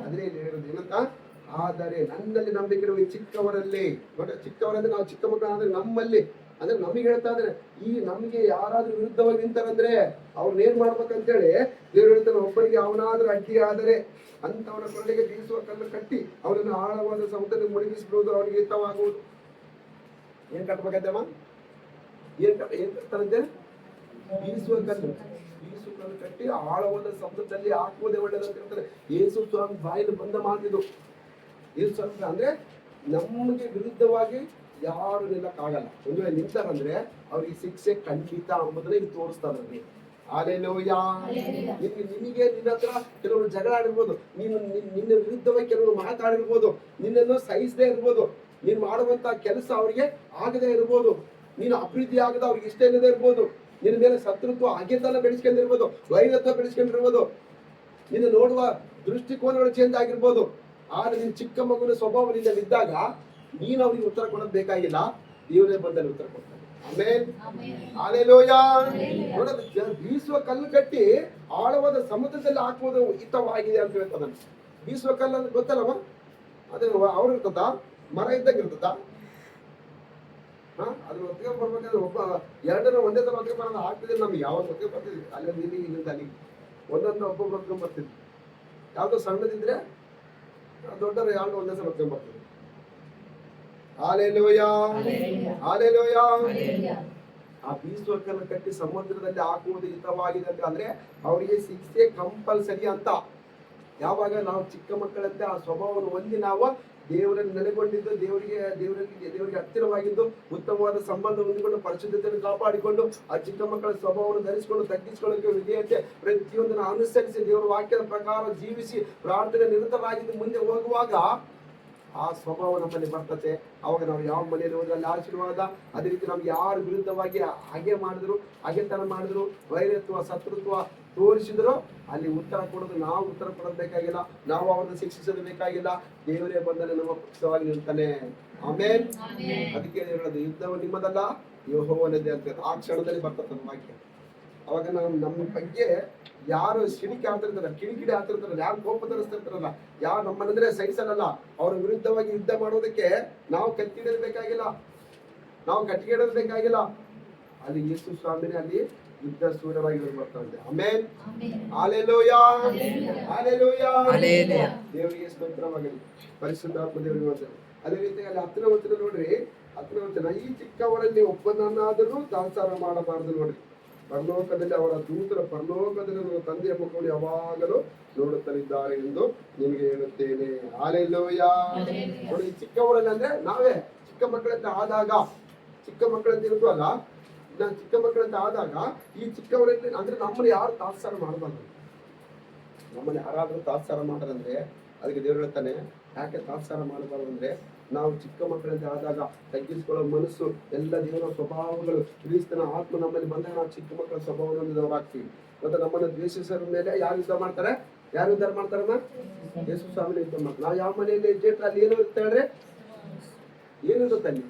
ಅದೇ ಹೇಳೋದು ಏನಂತ? ಆದರೆ ನನ್ನಲ್ಲಿ ನಂಬಿಕೆ ಇರುವ ಈ ಚಿಕ್ಕವರಲ್ಲಿ, ಚಿಕ್ಕವರಂದ್ರೆ ನಾವು ಚಿಕ್ಕ ಮಕ್ಕಳಾದ್ರೆ ನಮ್ಮಲ್ಲಿ, ಅಂದ್ರೆ ನಮಗೆ ಹೇಳ್ತಾ ಇದ್ರೆ, ಈ ನಮ್ಗೆ ಯಾರಾದ್ರೂ ವಿರುದ್ಧವಾಗಿ ನಿಂತಾರಂದ್ರೆ ಅವ್ರನ್ನ ಏನ್ ಮಾಡ್ಬೇಕಂತೇಳಿ ದೇವ್ರು ಹೇಳ್ತಾನೆ, ಒಬ್ಬರಿಗೆ ಅವನಾದ್ರೂ ಅಡ್ಡಿ ಆದರೆ ಅಂತವನ ಕೊರಳಿಗೆ ಬೀಸುವ ಕಲ್ಲು ಕಟ್ಟಿ ಅವನನ್ನು ಆಳವಾದ ಸಮುದ್ರದಲ್ಲಿ ಮುಳುಗಿಸಿಬಿಡುವುದು ಅವನಿಗೆ ಹಿತವಾಗುವುದು. ಏನ್ ಕಟ್ಬೇಕಂತಮ್ಮ? ಏನ್ ಕಟ್ತಾರಂತೆ? ಬೀಸುವ ಕಲ್ಲು. ಬೀಸುಗಳನ್ನು ಕಟ್ಟಿ ಆಳವಾದ ಸಮುದ್ರದಲ್ಲಿ ಹಾಕುವುದೇ ಒಳ್ಳೆಯದಂತ ಹೇಳ್ತಾರೆ. ಯೇಸು ಸ್ವಾಮಿ ಬಾಯಲ್ಲಿ ಬಂದ ಮಾತಿದು. ಯೇಸು ಸ್ವಾಮಿ ಅಂದ್ರೆ ನಮಗೆ ವಿರುದ್ಧವಾಗಿ ಯಾರು ನಿಲ್ಲಕ್ಕಾಗಲ್ಲ. ಒಂದು ವೇಳೆ ನಿಂತಾರಂದ್ರೆ ಅವ್ರಿಗೆ ಶಿಕ್ಷೆ ಖಂಡಿತ ಅಂಬುದನ್ನ ಇದು ತೋರಿಸ್ತಾರೆ. ಹಾಲೆಲೂಯಾ. ನಿನಗೆ ನಿನ್ನ ಹತ್ರ ಕೆಲವರು ಜಗಳ ಆಡಿರ್ಬೋದು, ನಿನ್ನ ವಿರುದ್ಧವಾಗಿ ಕೆಲವರು ಮಾತಾಡಿರ್ಬೋದು, ನಿನ್ನನ್ನು ಸಹಿಸದೇ ಇರ್ಬೋದು, ನೀನು ಮಾಡುವಂತ ಕೆಲಸ ಅವರಿಗೆ ಆಗದೆ ಇರ್ಬೋದು, ನೀನು ಅಭಿವೃದ್ಧಿ ಆಗದ ಅವ್ರಿಗೆ ಇಷ್ಟ ಇಲ್ಲದೆ ಇರ್ಬೋದು, ನಿನ್ನ ಮೇಲೆ ಶತ್ರುತ್ವ ಅಗೆತನ ಬೆಳೆಸ್ಕೊಂಡಿರ್ಬೋದು, ವೈರತ್ವ ಬೆಳೆಸ್ಕೊಂಡಿರ್ಬೋದು, ನಿನ್ನ ನೋಡುವ ದೃಷ್ಟಿಕೋನಗಳು ಚೇಂಜ್ ಆಗಿರ್ಬೋದು. ಆದ್ರೆ ನಿನ್ನ ಚಿಕ್ಕ ಮಗುವಿನ ಸ್ವಭಾವದಿಂದ ಇದ್ದಾಗ ನೀನು ಅವ್ರಿಗೆ ಉತ್ತರ ಕೊಡೋದು ಬೇಕಾಗಿಲ್ಲ, ದೇವರೇ ಬಂದಲ್ಲಿ ಉತ್ತರ ಕೊಡ್ತಾನೆ. ಆಮೆನ್. ಹಾಲೆಲೂಯಾ. ನೋಡೋದು ಬೀಸುವ ಕಲ್ಲು ಕಟ್ಟಿ ಆಳವಾದ ಸಮುದ್ರದಲ್ಲಿ ಹಾಕುವುದು ಹಿತವಾಗಿದೆ ಅಂತ ಹೇಳ್ತಾನೆ. ಬೀಸುವ ಕಲ್ಲು ಅಂದ್ರೆ ಗೊತ್ತಲ್ಲವ, ಅದೇ ಅವ್ರು ಇರ್ತದ, ಮರ ಇದ್ದಂಗೆ ಇರ್ತದ. ಅದ್ರ ಒತ್ತಿಗೆ ಬರ್ಬೇಕಾದ್ರೆ ಒಬ್ಬ ಎರಡನ್ನ ಒಂದೇ ತರ ಒತ್ತಿಗೆ ಬರೋದು ಆಗ್ತಿದ್ರೆ ನಮ್ಗೆ ಯಾವಾಗ ಒತ್ತಿಗೆ ಬರ್ತಿದ್ವಿ, ಅಲ್ಲಿಂದ ಇಲ್ಲಿ ಇಲ್ಲಿಂದ ಅಲ್ಲಿಗೆ ಒಂದೊಂದು ಒಬ್ಬೊಬ್ರು ಒತ್ಕೊಂಡ್ ಬರ್ತಿದ್ವಿ. ಯಾವ್ದೋ ಸಣ್ಣದಿದ್ರೆ ದೊಡ್ಡವರು ಯಾರು ಒಂದೇ ಸಲ ಒತ್ಕೊಂಡ್ ಬರ್ತಿದ್ವಿ. ಹಾಲೆಲೂಯಾ. ಹಾಲೆಲೂಯಾ. ಆ ಬೀಸುವ ಕಲ್ಲು ಕಟ್ಟಿ ಸಮುದ್ರದಲ್ಲಿ ಹಾಕುವುದು ಹಿತವಾಗಿದೆ ಅಂತ ಅಂದ್ರೆ ಅವರಿಗೆ ಶಿಕ್ಷೆ ಕಂಪಲ್ಸರಿ ಅಂತ. ಯಾವಾಗ ನಾವು ಚಿಕ್ಕ ಮಕ್ಕಳಂತೆ ಆ ಸ್ವಭಾವವನ್ನು ಹೊಂದಿ ನಾವು ದೇವರಲ್ಲಿ ನೆಲೆಗೊಂಡಿದ್ದು, ದೇವರಿಗೆ ಹತ್ತಿರವಾಗಿದ್ದು, ಉತ್ತಮವಾದ ಸಂಬಂಧ ಹೊಂದಿಕೊಂಡು ಪರಿಶುದ್ಧತೆಯನ್ನು ಕಾಪಾಡಿಕೊಂಡು ಆ ಚಿಕ್ಕ ಮಕ್ಕಳ ಸ್ವಭಾವವನ್ನು ಧರಿಸಿಕೊಂಡು ತಗ್ಗಿಸಿಕೊಳ್ಳಕ್ಕೆ ವಿಧೇಯತೆ ಪ್ರತಿಯೊಂದನ್ನು ಅನುಸರಿಸಿ ದೇವರ ವಾಕ್ಯದ ಪ್ರಕಾರ ಜೀವಿಸಿ ಪ್ರಾರ್ಥನೆ ನಿರತರಾಗಿದ್ದು ಮುಂದೆ ಹೋಗುವಾಗ ಆ ಸ್ವಭಾವ ನಮ್ಮಲ್ಲಿ ಬರ್ತತೆ. ಅವಾಗ ನಾವು ಯಾವ ಮನೆಯಲ್ಲಿ ಹೋದ್ರೆ ಅಲ್ಲಿ ಆಶೀರ್ವಾದ. ಅದೇ ರೀತಿ ನಮ್ಗೆ ಯಾರು ವಿರುದ್ಧವಾಗಿ ಹಗೆತನ ಮಾಡಿದ್ರು, ವೈರತ್ವ ಶತ್ರುತ್ವ ತೋರಿಸಿದ್ರು, ಅಲ್ಲಿ ಉತ್ತರ ಕೊಡೋದು ನಾವು ಉತ್ತರ ಕೊಡೋದು ಬೇಕಾಗಿಲ್ಲ, ನಾವು ಅವ್ರನ್ನ ಶಿಕ್ಷಿಸೋದು ಬೇಕಾಗಿಲ್ಲ. ದೇವರೇ ಬಂದರೆ ನಮ್ಮ ಪಕ್ಷವಾಗಿ ನಿಲ್ತಾನೆ. ಆಮೇಲೆ ಅದಕ್ಕೆ ಹೇಳೋದು ಯುದ್ಧವು ನಿಮ್ಮದಲ್ಲ ಯೆಹೋವನದೇ ಅಂತ ಆ ಕ್ಷಣದಲ್ಲಿ ಬರ್ತದೆ ವಾಕ್ಯ. ಅವಾಗ ನಾವು ನಮ್ಮ ಬಗ್ಗೆ ಯಾರು ಸಿಡಿಕೆ ಆಗ್ತಿರ್ತಾರ, ಕಿಡಿಕಿಡಿ ಆಗ್ತಿರ್ತಾರಲ್ಲ, ಯಾರು ಕೋಪ ತರಿಸ್ತಿರ್ತಾರಲ್ಲ, ಯಾರು ನಮ್ಮನ್ನಂದ್ರೆ ಸಹಿಸಲ್ಲ, ಅವ್ರ ವಿರುದ್ಧವಾಗಿ ಯುದ್ಧ ಮಾಡೋದಕ್ಕೆ ನಾವು ಕತ್ತಿಡೋದು ಬೇಕಾಗಿಲ್ಲ, ನಾವು ಕಟ್ಟಿಗೆಡೋದು ಬೇಕಾಗಿಲ್ಲ. ಅಲ್ಲಿ ಯೇಸು ಸ್ವಾಮಿನೇ ಅಲ್ಲಿ ಯುದ್ಧ ಸೂರ್ಯರಾಗಿ ಬರ್ತಾರಂತೆ. ಆಮೆನ್. ಹಾಲೆಲೂಯಾ. ಹಾಲೆಲೂಯಾ. ದೇವರಿಗೆ ಸ್ತೋತ್ರವಾಗಲಿ, ಪರಿಶುದ್ಧಾತ್ಮ ದೇವರಿಗೆ ವಂದನೆ. ಅದೇ ರೀತಿ ಅಲ್ಲಿ 10ನೇ ವಚನ ನೋಡ್ರಿ, 10ನೇ ವಚನ, ಈ ಚಿಕ್ಕವರಲ್ಲಿ ಒಬ್ಬನನ್ನಾದರೂ ತಾತ್ಸಾರ ಮಾಡಬಾರದು ನೋಡ್ರಿ. ಪರಲೋಕದಲ್ಲಿ ಅವರ ದೂತರ ಪರಲೋಕದಲ್ಲಿ ನನ್ನ ತಂದೆಯ ಮುಖವನ್ನು ಯಾವಾಗಲೂ ನೋಡುತ್ತಲಿದ್ದಾರೆ ಎಂದು ನಿಮಗೆ ಹೇಳುತ್ತೇನೆ. ಹಾಲೆಲೂಯಾ. ನೋಡಿ, ಈ ಚಿಕ್ಕವರಲ್ಲಿ ಅಂದ್ರೆ ನಾವೇ ಚಿಕ್ಕ ಮಕ್ಕಳಂತ ಆದಾಗ, ಚಿಕ್ಕ ಮಕ್ಕಳಂತ ಇರುತ್ತಲ್ಲ, ನಾನು ಚಿಕ್ಕ ಮಕ್ಕಳಂತ ಆದಾಗ ಈ ಚಿಕ್ಕವರಲ್ಲಿ ಅಂದ್ರೆ ನಮ್ಮನ್ನು ಯಾರು ತಾತ್ಸಾರ ಮಾಡಬಾರ್ದು. ನಮ್ಮನ್ನು ಯಾರಾದ್ರೂ ತಾತ್ಸಾರ ಮಾಡದಂದ್ರೆ ಅದಕ್ಕೆ ದೇವರು ಹೇಳ್ತಾನೆ, ಯಾಕೆ ತಾತ್ಸಾರ ಮಾಡಬಾರ್ದು ಅಂದ್ರೆ ನಾವು ಚಿಕ್ಕ ಮಕ್ಕಳಂತೆ ಆದಾಗ ತಗ್ಗಿಸಿಕೊಳ್ಳೋ ಮನಸ್ಸು, ಎಲ್ಲ ದೇವರ ಸ್ವಭಾವಗಳು, ಕ್ರಿಸ್ತನ ಆತ್ಮ ನಮ್ಮಲ್ಲಿ ಬಂದಾಗ ನಾವು ಚಿಕ್ಕ ಮಕ್ಕಳ ಸ್ವಭಾವವನ್ನು ಹೊಂದಿದವರಾಗ್ತೀವಿ. ಮತ್ತೆ ನಮ್ಮನ್ನು ದ್ವೇಷಿಸರ ಮೇಲೆ ಯಾರು ಯುದ್ಧ ಮಾಡ್ತಾರೆ? ಯಾರು ಯುದ್ಧ ಮಾಡ್ತಾರಮ್ಮ? ಯೇಸು ಸ್ವಾಮಿನ ಯುದ್ಧ ಮಾಡ್ತಾರೆ. ನಾವು ಯಾವ ಮನೆಯಲ್ಲಿ ಜೇಟ್ರ ಅಲ್ಲಿ ಏನು ಇರುತ್ತೆ ಹೇಳ್ರಿ? ಏನಿರುತ್ತೆ ಅಲ್ಲಿ?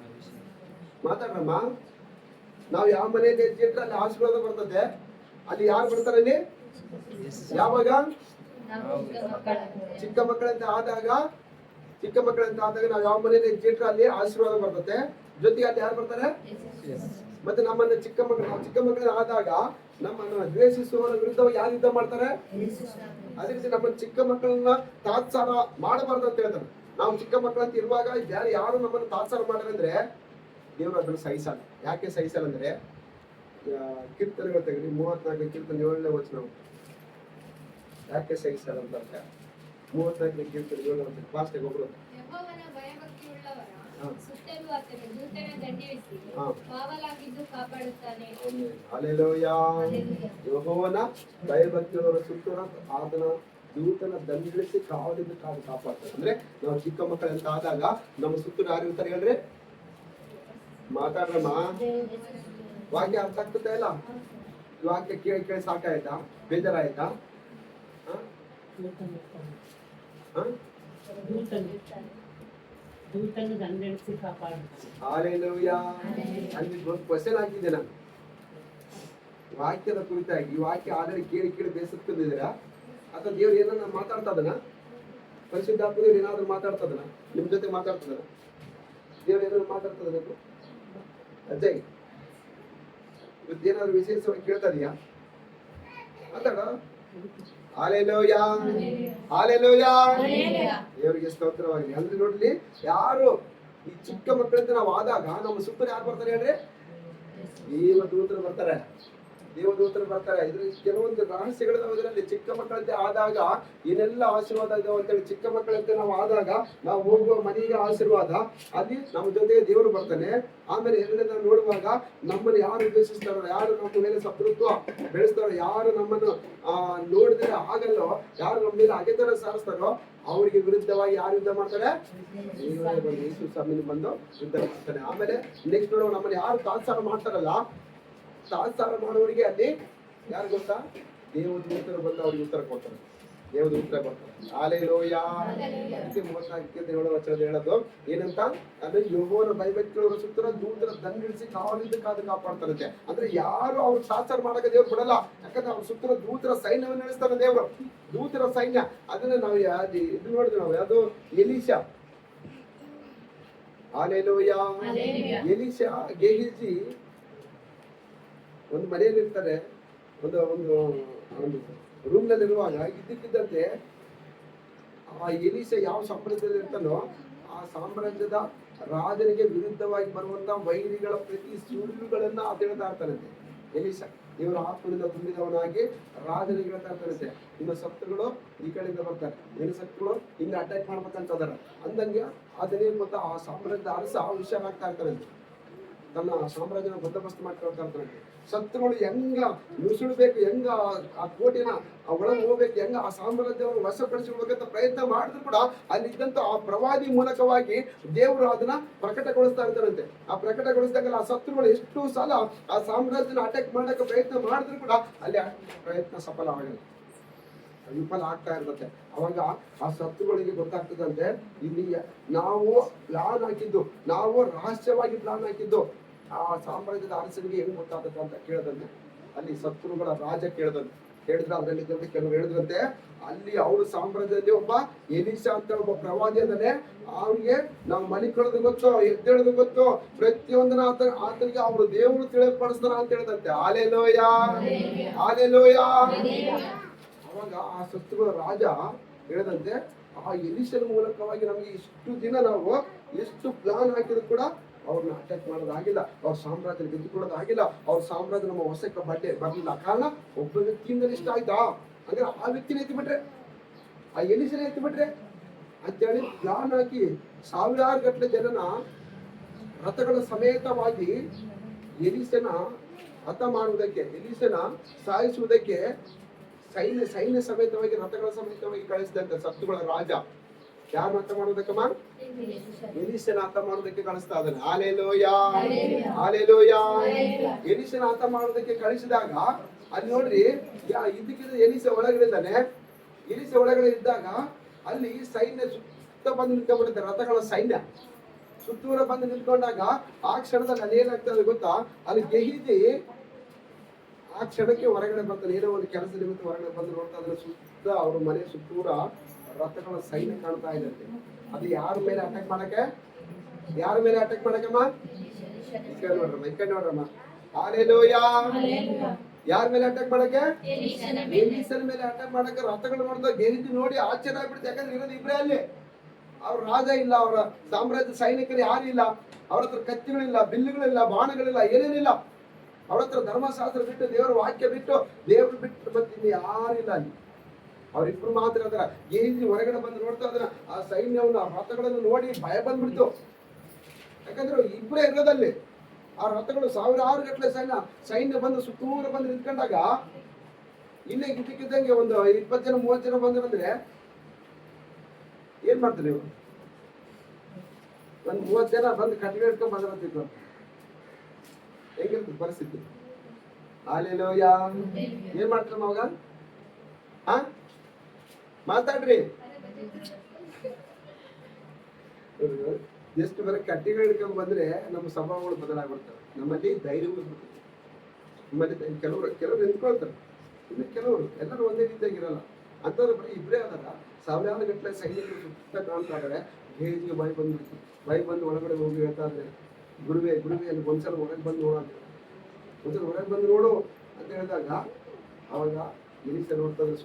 ಮಾತಾಡ್ರಮ್ಮ. ನಾವು ಯಾವ ಮನೆಯಲ್ಲಿ ಜೇಟ್ರ ಅಲ್ಲಿ ಆಶೀರ್ವಾದ ಬರ್ತದೆ. ಅಲ್ಲಿ ಯಾರು ಬರ್ತಾರೆ ಅಲ್ಲಿ? ಯಾವಾಗ? ಚಿಕ್ಕ ಮಕ್ಕಳಂತೆ ಆದಾಗ ನಾವು ಯಾವ ಮನೆಯಲ್ಲಿ ಜೇಟ್ರ ಅಲ್ಲಿ ಆಶೀರ್ವಾದ ಬರ್ತದೆ. ಜೊತೆಗೆ ಅಲ್ಲಿ ಯಾರು ಬರ್ತಾರೆ? ಮತ್ತೆ ನಮ್ಮನ್ನ ಚಿಕ್ಕ ಮಕ್ಕಳು ಆದಾಗ ನಮ್ಮನ್ನ ದ್ವೇಷಿಸುವವರ ವಿರುದ್ಧ ಯಾರು ಯುದ್ಧ ಮಾಡ್ತಾರೆ? ಅದೇ ರೀತಿ ನಮ್ಮ ಚಿಕ್ಕ ಮಕ್ಕಳನ್ನ ತಾತ್ಸಾರ ಮಾಡಬಾರ್ದು ಅಂತ ಹೇಳ್ತಾರೆ. ನಾವು ಚಿಕ್ಕ ಮಕ್ಕಳಂತ ಇರುವಾಗ ಯಾರು ನಮ್ಮನ್ನು ತಾತ್ಸಾರ ಮಾಡಿದ್ರೆ ದೇವರು ಅದನ್ನು ಸಹಿಸಲ್ಲ. ಯಾಕೆ ಸಹಿಸಲ್ಲ ಅಂದ್ರೆ, ಕೀರ್ತನೆಗಳು ತೆಗೆದು 34 ಕೀರ್ತನೆ 7ನೇ ವಚನ. ಯಾಕೆ ಸಹಿಸಲ್ಲ ಅಂತ 34 ಕೀರ್ತನೆ 7ನೇ ವಚನ ಫಾಸ್ಟ್ ಒಬ್ರು. ಯೆಹೋವನ ಭಯಭಕ್ತಿಯುಳ್ಳವರ ಸುತ್ತಲೂ ಆತನು ದೂತನ ದಂಡಿಸಿ ಕಾವಲಾಗಿದ್ದು ಕಾಪಾಡುತ್ತಾನೆ. ಹಲ್ಲೆಲೂಯಾ. ಯೆಹೋವನ ಭಯಭಕ್ತಿಯುಳ್ಳವರ ಸುತ್ತಲೂ ಆತನ ದೂತನ ದಂಡಿಸಿ ಕಾವಲಿದ್ದು ಕಾಪಾಡ್ತಾರೆ. ಅಂದ್ರೆ ನಾವು ಚಿಕ್ಕ ಮಕ್ಕಳಂತ ಆದಾಗ ನಮ್ಮ ಸುತ್ತಲೂ ಯಾರು ಇರ್ತಾರೆ ಹೇಳ್ರಿ? ಮಾತಾಡ್ರಮ್ಮ. ವಾಕ್ಯ ಅರ್ಥ ಆಗ್ತದೆ ಇಲ್ಲ? ವಾಕ್ಯ ಕೇಳಿ ಸಾಕಾಯ್ತಾ? ಬೇಜಾರಾಯ್ತಾ? ಹಾಲೆಲೂಯಾ. ಅಲ್ಲಿ ಒಂದು ಕ್ವಶನ್ ಹಾಕಿದ್ದೆ ನಾನು ವಾಕ್ಯದ ಕುರಿತಾಗಿ. ಈ ವಾಕ್ಯ ಆಲ್ರೆಡಿ ಕೇಳಿ ಬೇಸತ್ತಿದ್ದೀರಾ ಅಥವಾ ದೇವ್ರು ಏನನ್ನ ಮಾತಾಡ್ತಾ ಇದನ? ಪರಿಶುದ್ಧಾತ್ಮ ದೇವ್ರು ಏನಾದ್ರು ಮಾತಾಡ್ತದನ? ನಿಮ್ ಜೊತೆ ಮಾತಾಡ್ತದನ? ದೇವ್ರು ಏನಾದ್ರು ಮಾತಾಡ್ತದ? ಅಜಯ್ ಇವತ್ತೇನಾದ್ರು ವಿಶೇಷವಾಗಿ ಕೇಳ್ತಾ ಇದೀಯಾ? ಮಾತಾಡ. ಹಾಲೆಲೂಯಾ. ಹಾಲೆಲೂಯಾ. ದೇವರಿಗೆ ಸ್ತೋತ್ರವಾಗಲಿ. ಅಂದ್ರೆ ನೋಡ್ಲಿ, ಯಾರು ಈ ಚಿಕ್ಕ ಮಕ್ಕಳಂತ ನಾವು ಆದಾಗ ನಮ್ಮ ಸುತ್ತಲೂ ಯಾರು ಬರ್ತಾರೆ ಹೇಳ್ರಿ? ದೇವದೂತರು ಬರ್ತಾರೆ. ದೇವದೂತರು ಬರ್ತಾರೆ. ಇದ್ರಲ್ಲಿ ಕೆಲವೊಂದು ರಹಸ್ಯಗಳಿದಾವೆ. ಇದರಲ್ಲಿ ಚಿಕ್ಕ ಮಕ್ಕಳಂತೆ ಆದಾಗ ಏನೆಲ್ಲ ಆಶೀರ್ವಾದ ಇದಾವೆ ಅಂತೇಳಿ, ಚಿಕ್ಕ ಮಕ್ಕಳಂತೆ ನಾವು ಆದಾಗ ನಾವು ಹೋಗುವ ಮನೆಗೆ ಆಶೀರ್ವಾದ, ಅಲ್ಲಿ ನಮ್ಮ ಜೊತೆಗೆ ದೇವರು ಬರ್ತಾನೆ. ಆಮೇಲೆ ಎರಡನೇದ ನೋಡುವಾಗ ನಮ್ಮನ್ನು ಯಾರು ಉದ್ದೇಶಿಸ್ತಾರೋ, ಯಾರು ನಮ್ಮ ಮೇಲೆ ಶತ್ರುತ್ವ ಬೆಳೆಸ್ತಾರೋ, ಯಾರು ನಮ್ಮನ್ನು ನೋಡಿದ್ರೆ ಆಗಲ್ಲೋ, ಯಾರು ನಮ್ಮ ಮೇಲೆ ಅಗೆತನ ಸಾರಿಸ್ತಾರೋ ಅವರಿಗೆ ವಿರುದ್ಧವಾಗಿ ಯಾರು ಯುದ್ಧ ಮಾಡ್ತಾರೆ? ಯೇಸು ಸ್ವಾಮಿನ ಬಂದು ಯುದ್ಧ ಮಾಡ್ತಾನೆ. ಆಮೇಲೆ ನೆಕ್ಸ್ಟ್ ನೋಡುವ, ನಮ್ಮನ್ನು ಯಾರು ತಾತ್ಸಾರ ಮಾಡ್ತಾರಲ್ಲ, ತಾತ್ಸಾರ ಮಾಡೋರಿಗೆ ಅಲ್ಲಿ ಯಾರು ಗೊತ್ತಾ? ದೇವದೂತರು ಬಂದು ಅವ್ರಿಗೆ ಉತ್ತರ ಕೊಡ್ತಾರೆ. ದೇವದೂತರ ಬರ್ತಾರೆ. ಹಲ್ಲೆಲೂಯ. ಅದಕ್ಕೆ 34 ವಚನದಲ್ಲಿ ಹೇಳೋದು ಏನಂತ ಅಂದ್ರೆ, ಯೆಹೋವನ ಭಯಭಕ್ತಿಯುಳ್ಳವರ ಸುತ್ತಲ ದೂತರ ದಂಡಿಸಿ ಕಾವಲಿಂದ ಕಾದು ಕಾಪಾಡ್ತಾರಂತೆ. ಅಂದ್ರೆ ಯಾರು ಅವ್ರು ತಾತ್ಸಾರ ಮಾಡಕ್ಕೆ ದೇವ್ರು ಬಿಡಲ್ಲ. ಯಾಕಂದ್ರೆ ಅವ್ರ ಸುತ್ತಲ ದೂತರ ಸೈನ್ಯವನ್ನು ನಡೆಸ್ತಾನೆ ದೇವರು. ದೂತರ ಸೈನ್ಯ. ಅದನ್ನ ನಾವು ಇದು ನೋಡಿದ್ವಿ ನಾವು, ಯಾವುದು? ಎಲೀಷಾ. ಹಲ್ಲೆಲೂಯ. ಎಲೀಷಾ ಗೇಹಜಿ ಒಂದು ಮನೆಯಲ್ಲಿ ಇರ್ತಾರೆ. ಒಂದು ರೂಮ್ ನಲ್ಲಿ ಇರುವಾಗ ಇದ್ದಕ್ಕಿದ್ದಂತೆ ಆ ಎಲೀಷಾ ಯಾವ ಸಾಮ್ರಾಜ್ಯದಲ್ಲಿ ಇರ್ತಾನೋ ಆ ಸಾಮ್ರಾಜ್ಯದ ರಾಜನಿಗೆ ವಿರುದ್ಧವಾಗಿ ಬರುವಂತ ವೈರಿಗಳ ಪ್ರತಿ ಸುಳ್ಳುಗಳನ್ನ ಹೇಳ್ತಾ ಇರ್ತಾನಂತೆ ಎಲೀಷಾ. ಇವರು ಆತ್ಮನಿಂದ ತುಂಬಿದವನಾಗಿ ರಾಜನಿಗೆ ಹೇಳ್ತಾ ಇರ್ತಾನಂತೆ, ನಿಮ್ಮ ಶತ್ರುಗಳು ಈ ಕಡೆಯಿಂದ ಬರ್ತಾರೆ, ನಿನ್ನ ಶತ್ರುಗಳು ಹಿಂಗ ಅಟ್ಯಾಕ್ ಮಾಡ್ಬೇಕಂತ ಅದಾರ ಅಂದಂಗೆ. ಅದನ್ನೇನ್ ಗೊತ್ತಾ, ಆ ಸಾಮ್ರಾಜ್ಯದ ಅರಸ ಹುಷಾರಾಗ್ತಾ ಇರ್ತಾನಂತೆ, ತನ್ನ ಸಾಮ್ರಾಜ್ಯನ ಬಂದೋಬಸ್ತ್ ಮಾಡ್ಕೊಳ್ತಾ ಇರ್ತಾನಂತೆ. ಶತ್ರುಗಳು ಹೆಂಗ ನುಸುಳ್ಬೇಕು, ಹೆಂಗ ಆ ಕೋಟೆನ ಒಳಗೆ ಹೋಗ್ಬೇಕು, ಹೆಂಗ ಆ ಸಾಮ್ರಾಜ್ಯವನ್ನು ವಶಪಡಿಸಿಕೊಳ್ಬೇಕಂತ ಪ್ರಯತ್ನ ಮಾಡಿದ್ರು ಕೂಡ ಅಲ್ಲಿದ್ದಂತ ಆ ಪ್ರವಾದಿ ಮೂಲಕವಾಗಿ ದೇವರು ಅದನ್ನ ಪ್ರಕಟಗೊಳಿಸ್ತಾ ಇರ್ತಾರಂತೆ. ಆ ಪ್ರಕಟಗೊಳಿಸಿದಾಗ ಆ ಶತ್ರುಗಳು ಎಷ್ಟು ಸಲ ಆ ಸಾಮ್ರಾಜ್ಯನ ಅಟ್ಯಾಕ್ ಮಾಡಕ್ಕೆ ಪ್ರಯತ್ನ ಮಾಡಿದ್ರು ಕೂಡ ಅಲ್ಲಿ ಪ್ರಯತ್ನ ಸಫಲ ಆಗಲ್ಲ, ವಿಫಲ ಆಗ್ತಾ ಇರ್ತದೆ. ಅವಾಗ ಆ ಶತ್ರುಗಳಿಗೆ ಗೊತ್ತಾಗ್ತದಂತೆ, ಇಲ್ಲಿ ನಾವು ಪ್ಲಾನ್ ಹಾಕಿದ್ದು, ನಾವು ರಹಸ್ಯವಾಗಿ ಪ್ಲಾನ್ ಹಾಕಿದ್ದು ಆ ಸಾಮ್ರಾಜ್ಯದ ಅರಸನಿಗೆ ಹೆಂಗ್ ಗೊತ್ತಾಗುತ್ತೆ ಅಂತ ಕೇಳದಂತೆ. ಅಲ್ಲಿ ಶತ್ರುಗಳ ರಾಜ ಕೇಳಿದ್ರೆ ಅದರಲ್ಲಿ ಕೆಲವರು ಹೇಳಿದ್ರಂತೆ, ಅಲ್ಲಿ ಅವ್ರ ಸಾಮ್ರಾಜ್ಯದಲ್ಲಿ ಒಬ್ಬ ಎಲೀಷಾ ಅಂತ ಒಬ್ಬ ಪ್ರವಾದಿ ಅದನ್ನೇ, ಅವ್ರಿಗೆ ನಾವು ಮಲಿಕೊಳ್ಳೋದು ಗೊತ್ತು, ಎದ್ದೇಳೋದು ಗೊತ್ತು, ಪ್ರತಿಯೊಂದನ್ನ ಆತನಿಗೆ ಅವರು ದೇವರು ತಿಳಿಪಡಿಸ್ತಾನ ಅಂತ ಹೇಳಿದಂತೆ. Hallelujah, hallelujah. ಅವಾಗ ಆ ಶತ್ರುಗಳ ರಾಜ ಹೇಳದಂತೆ, ಆ ಎಲೀಷನ ಮೂಲಕವಾಗಿ ನಮಗೆ ಇಷ್ಟು ದಿನ ನಾವು ಎಷ್ಟು ಪ್ಲಾನ್ ಹಾಕಿದ್ರು ಕೂಡ ಅವ್ರನ್ನ ಅಟ್ಯಾಕ್ ಮಾಡೋದಾಗಿಲ್ಲ, ಅವ್ರ ಸಾಮ್ರಾಜ್ಯ ಗೆದ್ದುಕೊಳ್ಳೋದಾಗಿಲ್ಲ, ಅವ್ರ ಸಾಮ್ರಾಜ್ಯ ನಮ್ಮ ಹೊಸಕ್ಕೆ ಬರ್ಲಿಲ್ಲ. ಕಾರಣ ಒಬ್ಬ ವ್ಯಕ್ತಿಯಿಂದ ಇಷ್ಟ ಆಯ್ತಾ, ಅಂದ್ರೆ ಆ ವ್ಯಕ್ತಿನ ಎತ್ತಿಬಿಟ್ರೆ, ಆ ಎಲೀಷನ ಎತ್ತಿಬಿಟ್ರೆ ಅಂತೇಳಿ ಪ್ಲಾನ್ ಹಾಕಿ ಸಾವಿರಾರು ಗಟ್ಟಲೆ ಜನನ ರಥಗಳ ಸಮೇತವಾಗಿ ಎಲೀಷನ ಹತ ಮಾಡುವುದಕ್ಕೆ, ಎಲೀಷನ ಸಾಯಿಸುವುದಕ್ಕೆ ಸೈನ್ಯ ಸಮೇತವಾಗಿ ರಥಗಳ ಸಮೇತವಾಗಿ ಕಳಿಸಿದಂತೆ ಶತ್ರುಗಳ ರಾಜ ಯಾರು ಹತ ಮಾಡೋದಕ್ಕಮ್ಮ? ಎಲೀಷನ ಹತ ಮಾಡೋದಕ್ಕೆ ಕಳಿಸ್ತಾ ಇದ್ದಾನೆ. Hallelujah, hallelujah. ಎಲೀಷನ ಹತ ಮಾಡೋದಕ್ಕೆ ಕಳಿಸಿದಾಗ ಅಲ್ಲಿ ನೋಡ್ರಿ, ಇದಕ್ಕಿಂತ ಎಲೀಷ ಒಳಗಡೆ ಇದ್ದಾನೆ. ಎಲೀಷ ಒಳಗಡೆ ಇದ್ದಾಗ ಅಲ್ಲಿ ಸೈನ್ಯ ಸುತ್ತ ಬಂದು ನಿಂತ್ಕೊಂಡ್ಬಿಡುತ್ತೆ, ರಥಗಳ ಸೈನ್ಯ ಸುತ್ತೂರ ಬಂದು ನಿಂತ್ಕೊಂಡಾಗ ಆ ಕ್ಷಣದಲ್ಲಿ ಅಲ್ಲಿ ಏನಾಗ್ತದೆ ಗೊತ್ತಾ, ಅಲ್ಲಿ ಗೆಹಿಜಿ ಆ ಕ್ಷಣಕ್ಕೆ ಹೊರಗಡೆ ಬರ್ತಾನೆ. ಏನೋ ಒಂದು ಕೆಲಸ ನಿಮಿತ್ತ ಹೊರಗಡೆ ಬಂದು ನೋಡ್ತಾ ಇದ್ರೆ ಸುತ್ತ ಅವ್ರ ಮನೆ ಸುತ್ತೂರ ರಥಗಳ ಸೈನ್ಯ ಕಾಣ್ತಾ ಇದಂತೆ. ಅದು ಯಾರ ಮೇಲೆ ಅಟ್ಯಾಕ್ ಮಾಡಕ್ಕೆ? ಯಾರ ಮೇಲೆ ಅಟ್ಯಾಕ್ ಮಾಡಕ್ಕಮ್ಮ? ಈ ಕಡೆ ನೋಡ್ರಮ್ಮ. ಹಲ್ಲೆಲೂಯ. ಯಾರ ಮೇಲೆ ಅಟ್ಯಾಕ್ ಮಾಡಕ್ಕೆ? ಎಲೀಷನ ಮೇಲೆ ಅಟ್ಯಾಕ್ ಮಾಡಕ್ಕೆ ರಥಗಳು ನೋಡಿದ ಗೆಹಿಜಿ ನೋಡಿ ಆಶ್ಚರ್ಯ ಆಗ್ಬಿಡುತ್ತೆ. ಯಾಕಂದ್ರೆ ಇರೋದು ಇಬ್ರೇ ಅಲ್ಲಿ, ಅವ್ರ ರಾಜ ಇಲ್ಲ, ಅವರ ಸಾಮ್ರಾಜ್ಯ ಸೈನಿಕರು ಯಾರು ಇಲ್ಲ, ಅವ್ರ ಹತ್ರ ಕತ್ತಿಗಳಿಲ್ಲ, ಬಿಲ್ಲುಗಳಿಲ್ಲ, ಬಾಣಗಳಿಲ್ಲ, ಏನೇನಿಲ್ಲ. ಅವ್ರ ಹತ್ರ ಧರ್ಮಶಾಸ್ತ್ರ ಬಿಟ್ಟು, ದೇವರ ವಾಕ್ಯ ಬಿಟ್ಟು, ದೇವ್ರು ಬಿಟ್ಟು ಮತ್ತೆ ಯಾರಿಲ್ಲ ಅಲ್ಲಿ. ಅವ್ರಿಬ್ರು ಮಾತ್ರ ಅದರ. ಗೆಹಿಜಿ ಹೊರಗಡೆ ಬಂದು ನೋಡ್ತಾ ಇದ್ರ ಆ ಸೈನ್ಯವನ್ನು, ಆ ರಥಗಳನ್ನು ನೋಡಿ ಭಯ ಬಂದ್ಬಿಡ್ತು. ಯಾಕಂದ್ರೆ ಇಬ್ಬರೇ ಇರೋದಲ್ಲಿ, ಆ ರಥಗಳು ಸಾವಿರಾರು ಗಟ್ಟಲೆ ಸೈನ್ಯ ಬಂದು ಸುತ್ತೂರ ಬಂದು ನಿಂತ್ಕೊಂಡಾಗ ಇಲ್ಲೇ ಗಿಟ್ಟಿಕ್ಕಿದ್ದಂಗೆ ಒಂದು 20 ಜನ 30 ಜನ ಬಂದ್ರಂದ್ರೆ ಏನ್ ಮಾಡ್ತಾರೆ ನೀವು? ಒಂದು 30 ಜನ ಬಂದು ಕಟ್ಟಿಗೆ ಇಟ್ಕೊಂಡ್ ಬಂದಿರ್ತಿದ್ರು, ಹೇಗಿರ್ತದೆ ಪರಿಸ್ಥಿತಿ? ಹಲ್ಲೆಲೂಯ. ಏನ್ ಮಾಡ್ತಾರೆ ಅವಾಗ? ಮಾತಾಡ್ರಿ. ಎಷ್ಟು ಬರ ಕಟ್ಟಿಗೆ ಹಿಡ್ಕೊಂಡ್ ಬಂದ್ರೆ ನಮ್ಮ ಸ್ವಭಾವಗಳು ಬದಲಾಗ್ಬಿಡ್ತವೆ. ನಮ್ಮಲ್ಲಿ ಧೈರ್ಯ ನಮ್ಮಲ್ಲಿ ಕೆಲವರು ನಿಂತ್ಕೊಳ್ತಾರೆ, ಇನ್ನು ಕೆಲವರು ಎಲ್ಲರೂ ಒಂದೇ ರೀತಿಯಾಗಿರಲ್ಲ. ಅಂತವ್ರು ಬರೀ ಇಬ್ಬರೇ ಅದಾರ, ಸಾವಿರಾರು ಗಟ್ಟಲೆ ಸೈನಿಕರು ಸುತ್ತ ಕಾಣ್ತಾ ಇದಾರೆ. ಗೆಹಿಜಿಗೆ ಬಾಯಿ ಬಂದ್ಬಿಡ್ತು. ಬಾಯಿ ಬಂದು ಒಳಗಡೆ ಹೋಗಿ ಹೇಳ್ತಾ ಇದ್ರೆ, ಗುರುವೆ ಅಲ್ಲಿ ಒಂದ್ಸಲ ಹೊರಗೆ ಬಂದು ನೋಡೋದು, ಒಂದ್ಸಲ ಹೊರಗೆ ಬಂದು ನೋಡು ಅಂತ ಹೇಳಿದಾಗ ಅವಾಗ ಎಲೀಷ ನೋಡ್ತಾ ಇದ್ರೆ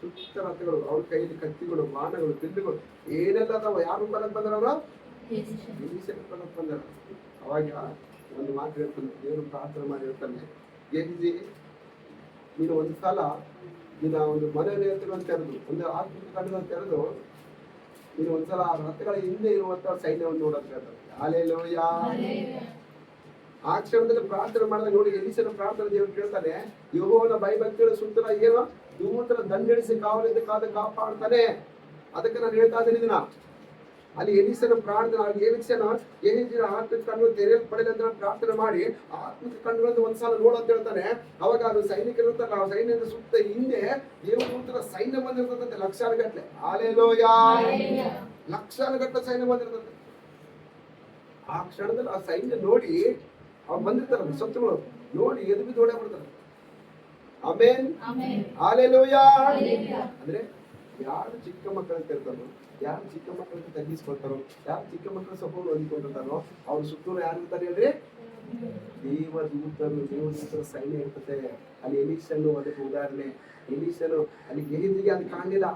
ಸುತ್ತ ರಥಗಳು, ಅವ್ರ ಕೈಯಲ್ಲಿ ಕತ್ತಿಗಳು, ಬಾಣಗಳು, ಬಿಲ್ಲುಗಳು ಏನೆಲ್ಲ ಅದಾವ. ಯಾರು ಬಲಕ್ ಬಂದಾರ? ಎಲೀಷನ ಬಲಕ್ ಬಂದಾರ. ಅವಾಗ ಒಂದು ಮಾತು ಹೇಳ್ತಾನೆ, ದೇವರು ಪ್ರಾರ್ಥನೆ ಮಾಡಿ ಹೇಳ್ತಾನೆ, ಗೆಹಿಜಿ, ನೀನು ಒಂದು ಸಲ ನಿನ್ನ ಒಂದು ಮನೋನೇತ್ರಗಳನ್ನು ತೆರೆದು, ಒಂದು ಆತ್ಮಿಕ ಕಣ್ಣುಗಳನ್ನು ತೆರೆದು ನೀನು ಒಂದ್ಸಲ ಆ ರಥಗಳ ಹಿಂದೆ ಇರುವಂತಹ ಸೈನ್ಯವನ್ನು ನೋಡೋದು ಹೇಳ್ತಾರೆ. ಹಲ್ಲೆಲೂಯಾ. ಆ ಕ್ಷಣದಲ್ಲಿ ಪ್ರಾರ್ಥನೆ ಮಾಡಿದಾಗ ನೋಡಿ, ಎಲೀಷನ ಪ್ರಾರ್ಥನೆ ದೇವರು ಕೇಳ್ತಾನೆ, ಯೆಹೋವನ ಭಯಭಕ್ತಿಗಳ ಸುತ್ತಲ ಏನೋ ದೂತರ ದಂಡೆಡಿಸಿ ಕಾವಲಿಂದ ಕಾಪಾಡ್ತಾನೆ. ಅದಕ್ಕೆ ನಾನು ಹೇಳ್ತಾ ಇದ್ದೀನಿ ಇದನ್ನ. ಅಲ್ಲಿ ಎಲೀಷನ ಪ್ರಾರ್ಥನೆ, ಅಲ್ಲಿ ಎಲೀಷನ ಆತ್ಮಿಕ ಕಣ್ಣು ತೆರೆಯಲ್ಪಡಲಿ ಅಂತ ಪ್ರಾರ್ಥನೆ ಮಾಡಿ ಆತ್ಮಿಕ ಕಣ್ಣುಗಳನ್ನು ಒಂದ್ಸಲ ನೋಡಂತ ಹೇಳ್ತಾನೆ. ಅವಾಗ ಅದು ಸೈನಿಕರು ಇರ್ತಾರಲ್ಲ, ಆ ಸೈನ್ಯದ ಸುತ್ತ ಹಿಂದೆ ದೇವದೂತರ ಸೈನ್ಯ ಬಂದಿರ್ತದಂತೆ, ಲಕ್ಷಾನ ಗಟ್ಟಲೆ. ಹಲ್ಲೆಲೂಯಾ. ಲಕ್ಷಾನ ಗಟ್ಟಲೆ ಸೈನ್ಯ ಬಂದಿರ್ತದೆ. ಆ ಕ್ಷಣದಲ್ಲಿ ಆ ಸೈನ್ಯ ನೋಡಿ ಅವ್ರು ಬಂದಿರ್ತಾರಲ್ಲ ಶತ್ರುಗಳು ನೋಡಿ ಎದು ಬಿದ್ದು ಓಡೇ ಬಿಡ್ತಾರೆ. ಆಮೆನ್. ಹಲ್ಲೆಲೂಯಾ. ಅಂದ್ರೆ ಯಾರು ಚಿಕ್ಕ ಮಕ್ಕಳಂತ ಇರ್ತಾರೋ, ಯಾರು ಚಿಕ್ಕ ಮಕ್ಕಳಂತ ತಗ್ಗಿಸ್ಕೊಳ್ತಾರೋ, ಯಾರು ಚಿಕ್ಕ ಮಕ್ಕಳ ಸ್ವಭಾವ ಹೊಂದಿಕೊಂಡಿರ್ತಾರೋ ಅವ್ರ ಸುತ್ತೂರು ಯಾರು ಇರ್ತಾರೆ ಹೇಳ್ರಿ? ದೇವದೂತರ ಸೈನ್ಯ ಇರ್ತದೆ. ಅಲ್ಲಿ ಎಲೀಷನು ಅದಕ್ಕೆ ಉದಾಹರಣೆ. ಎಲೀಷನು ಅಲ್ಲಿ ಗೆಹಿಜಿಗೆ ಅದು ಕಾಣಲಿಲ್ಲ,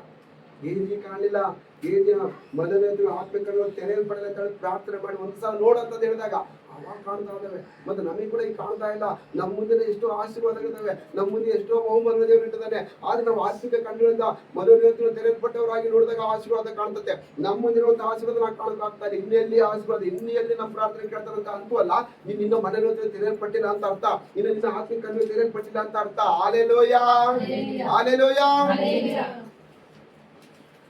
ಗೆಹಿಜಿಗೆ ಕಾಣಲಿಲ್ಲ. ಗೆಹಿಜಿಯ ಮನೋನೇತ್ರ ಆತ್ಮಿಕ ತೆರೆಯಲ್ಪಡಲಿ ಅಂತ ಹೇಳಿ ಪ್ರಾರ್ಥನೆ ಮಾಡಿ ಒಂದ್ಸಲ ನೋಡಂತಂದು ಹೇಳಿದಾಗ ಅವಾಗ ಕಾಣ್ತಾ ಇದ್ದಾವೆ. ಮತ್ತೆ ನಮಗೆ ಕೂಡ ಈಗ ಕಾಣ್ತಾ ಇಲ್ಲ. ನಮ್ಮ ಮುಂದೆ ಎಷ್ಟೋ ಆಶೀರ್ವಾದಗಳಿದ್ದಾವೆ, ನಮ್ಮ ಮುಂದೆ ಎಷ್ಟೋ ಬಹುಮಾನ ದೇವರು ಇಟ್ಟಿದ್ದಾನೆ. ಆದ್ರೆ ನಾವು ಆತ್ಮಿಕ ಕಣ್ಣುಗಳಿಂದ ಮನೋನೇತ್ರ ತೆರೆಯಲ್ಪಟ್ಟವರಾಗಿ ನೋಡಿದಾಗ ಆಶೀರ್ವಾದ ಕಾಣ್ತದೆ. ನಮ್ಮ ಮುಂದಿರುವಂತಹ ಆಶೀರ್ವಾದ ನಾವು ಕಾಣಕ್ಕಾಗ್ತಾ ಇಲ್ಲ. ಇನ್ನೆಲ್ಲಿ ಆಶೀರ್ವಾದ, ಇನ್ನೆಲ್ಲಿ ನಮ್ಮ ಪ್ರಾರ್ಥನೆ ಕೇಳ್ತಾರಂತ ಅಂತವಲ್ಲ. ನೀನ್ ನಿನ್ನ ಮನೋನೇತ್ರ ತೆರೆಯಲ್ಪಟ್ಟಿಲ್ಲ ಅಂತ ಅರ್ಥ, ಇನ್ನು ನಿನ್ನ ಆತ್ಮಿಕ ಕಣ್ಣು ತೆರೆಯಲ್ಪಟ್ಟಿಲ್ಲ ಅಂತ ಅರ್ಥ. ಹಲ್ಲೆಲೂಯಾ. ಹಲ್ಲೆಲೂಯಾ.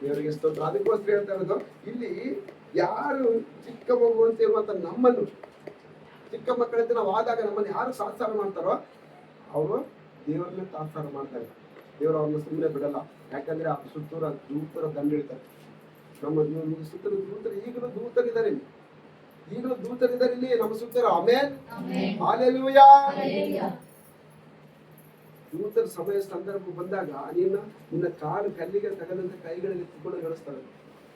ದೇವರಿಗೆ ಸ್ತೋತ್ರ. ಅದಕ್ಕೋಸ್ಕರ ಹೇಳ್ತಾ ಇರೋದು ಇಲ್ಲಿ, ಯಾರು ಚಿಕ್ಕ ಮಗು ಅಂತ ಇರುವಂತ ನಮ್ಮನ್ನು, ಚಿಕ್ಕ ಮಕ್ಕಳಂತೆ ನಾವು ಆದಾಗ ನಮ್ಮನ್ನು ಯಾರು ತಾತ್ಸಾರ ಮಾಡ್ತಾರೋ ಅವರು ದೇವರನ್ನ ತಾತ್ಸಾರ ಮಾಡ್ತಾರೆ. ದೇವರು ಅವ್ರನ್ನ ಸುಮ್ಮನೆ ಬಿಡಲ್ಲ. ಯಾಕಂದ್ರೆ ಆ ಸುತ್ತೂರ ದೂತರ ದಂಡಿಡ್ತಾರೆ. ನಮ್ಮ ಸುತ್ತಲೂ ದೂತರು, ಈಗಲೂ ದೂತರಿದ್ದಾರೆ, ಈಗಲೂ ದೂತರಿದ್ದಾರೆ ಇಲ್ಲಿ ನಮ್ಮ ಸುತ್ತರು. ಆಮೆನ್. ಹಲ್ಲೆಲೂಯಾ. ದೂತರ ಸಮಯ ಸಂದರ್ಭ ಬಂದಾಗ ನಿನ್ನ ಕಾಲು ಕಲ್ಲಿಗೆ ತಗದಂತ ಕೈಗಳಲ್ಲಿ ಎತ್ತಿಕೊಂಡು ನಡೆಸ್ತಾರೆ.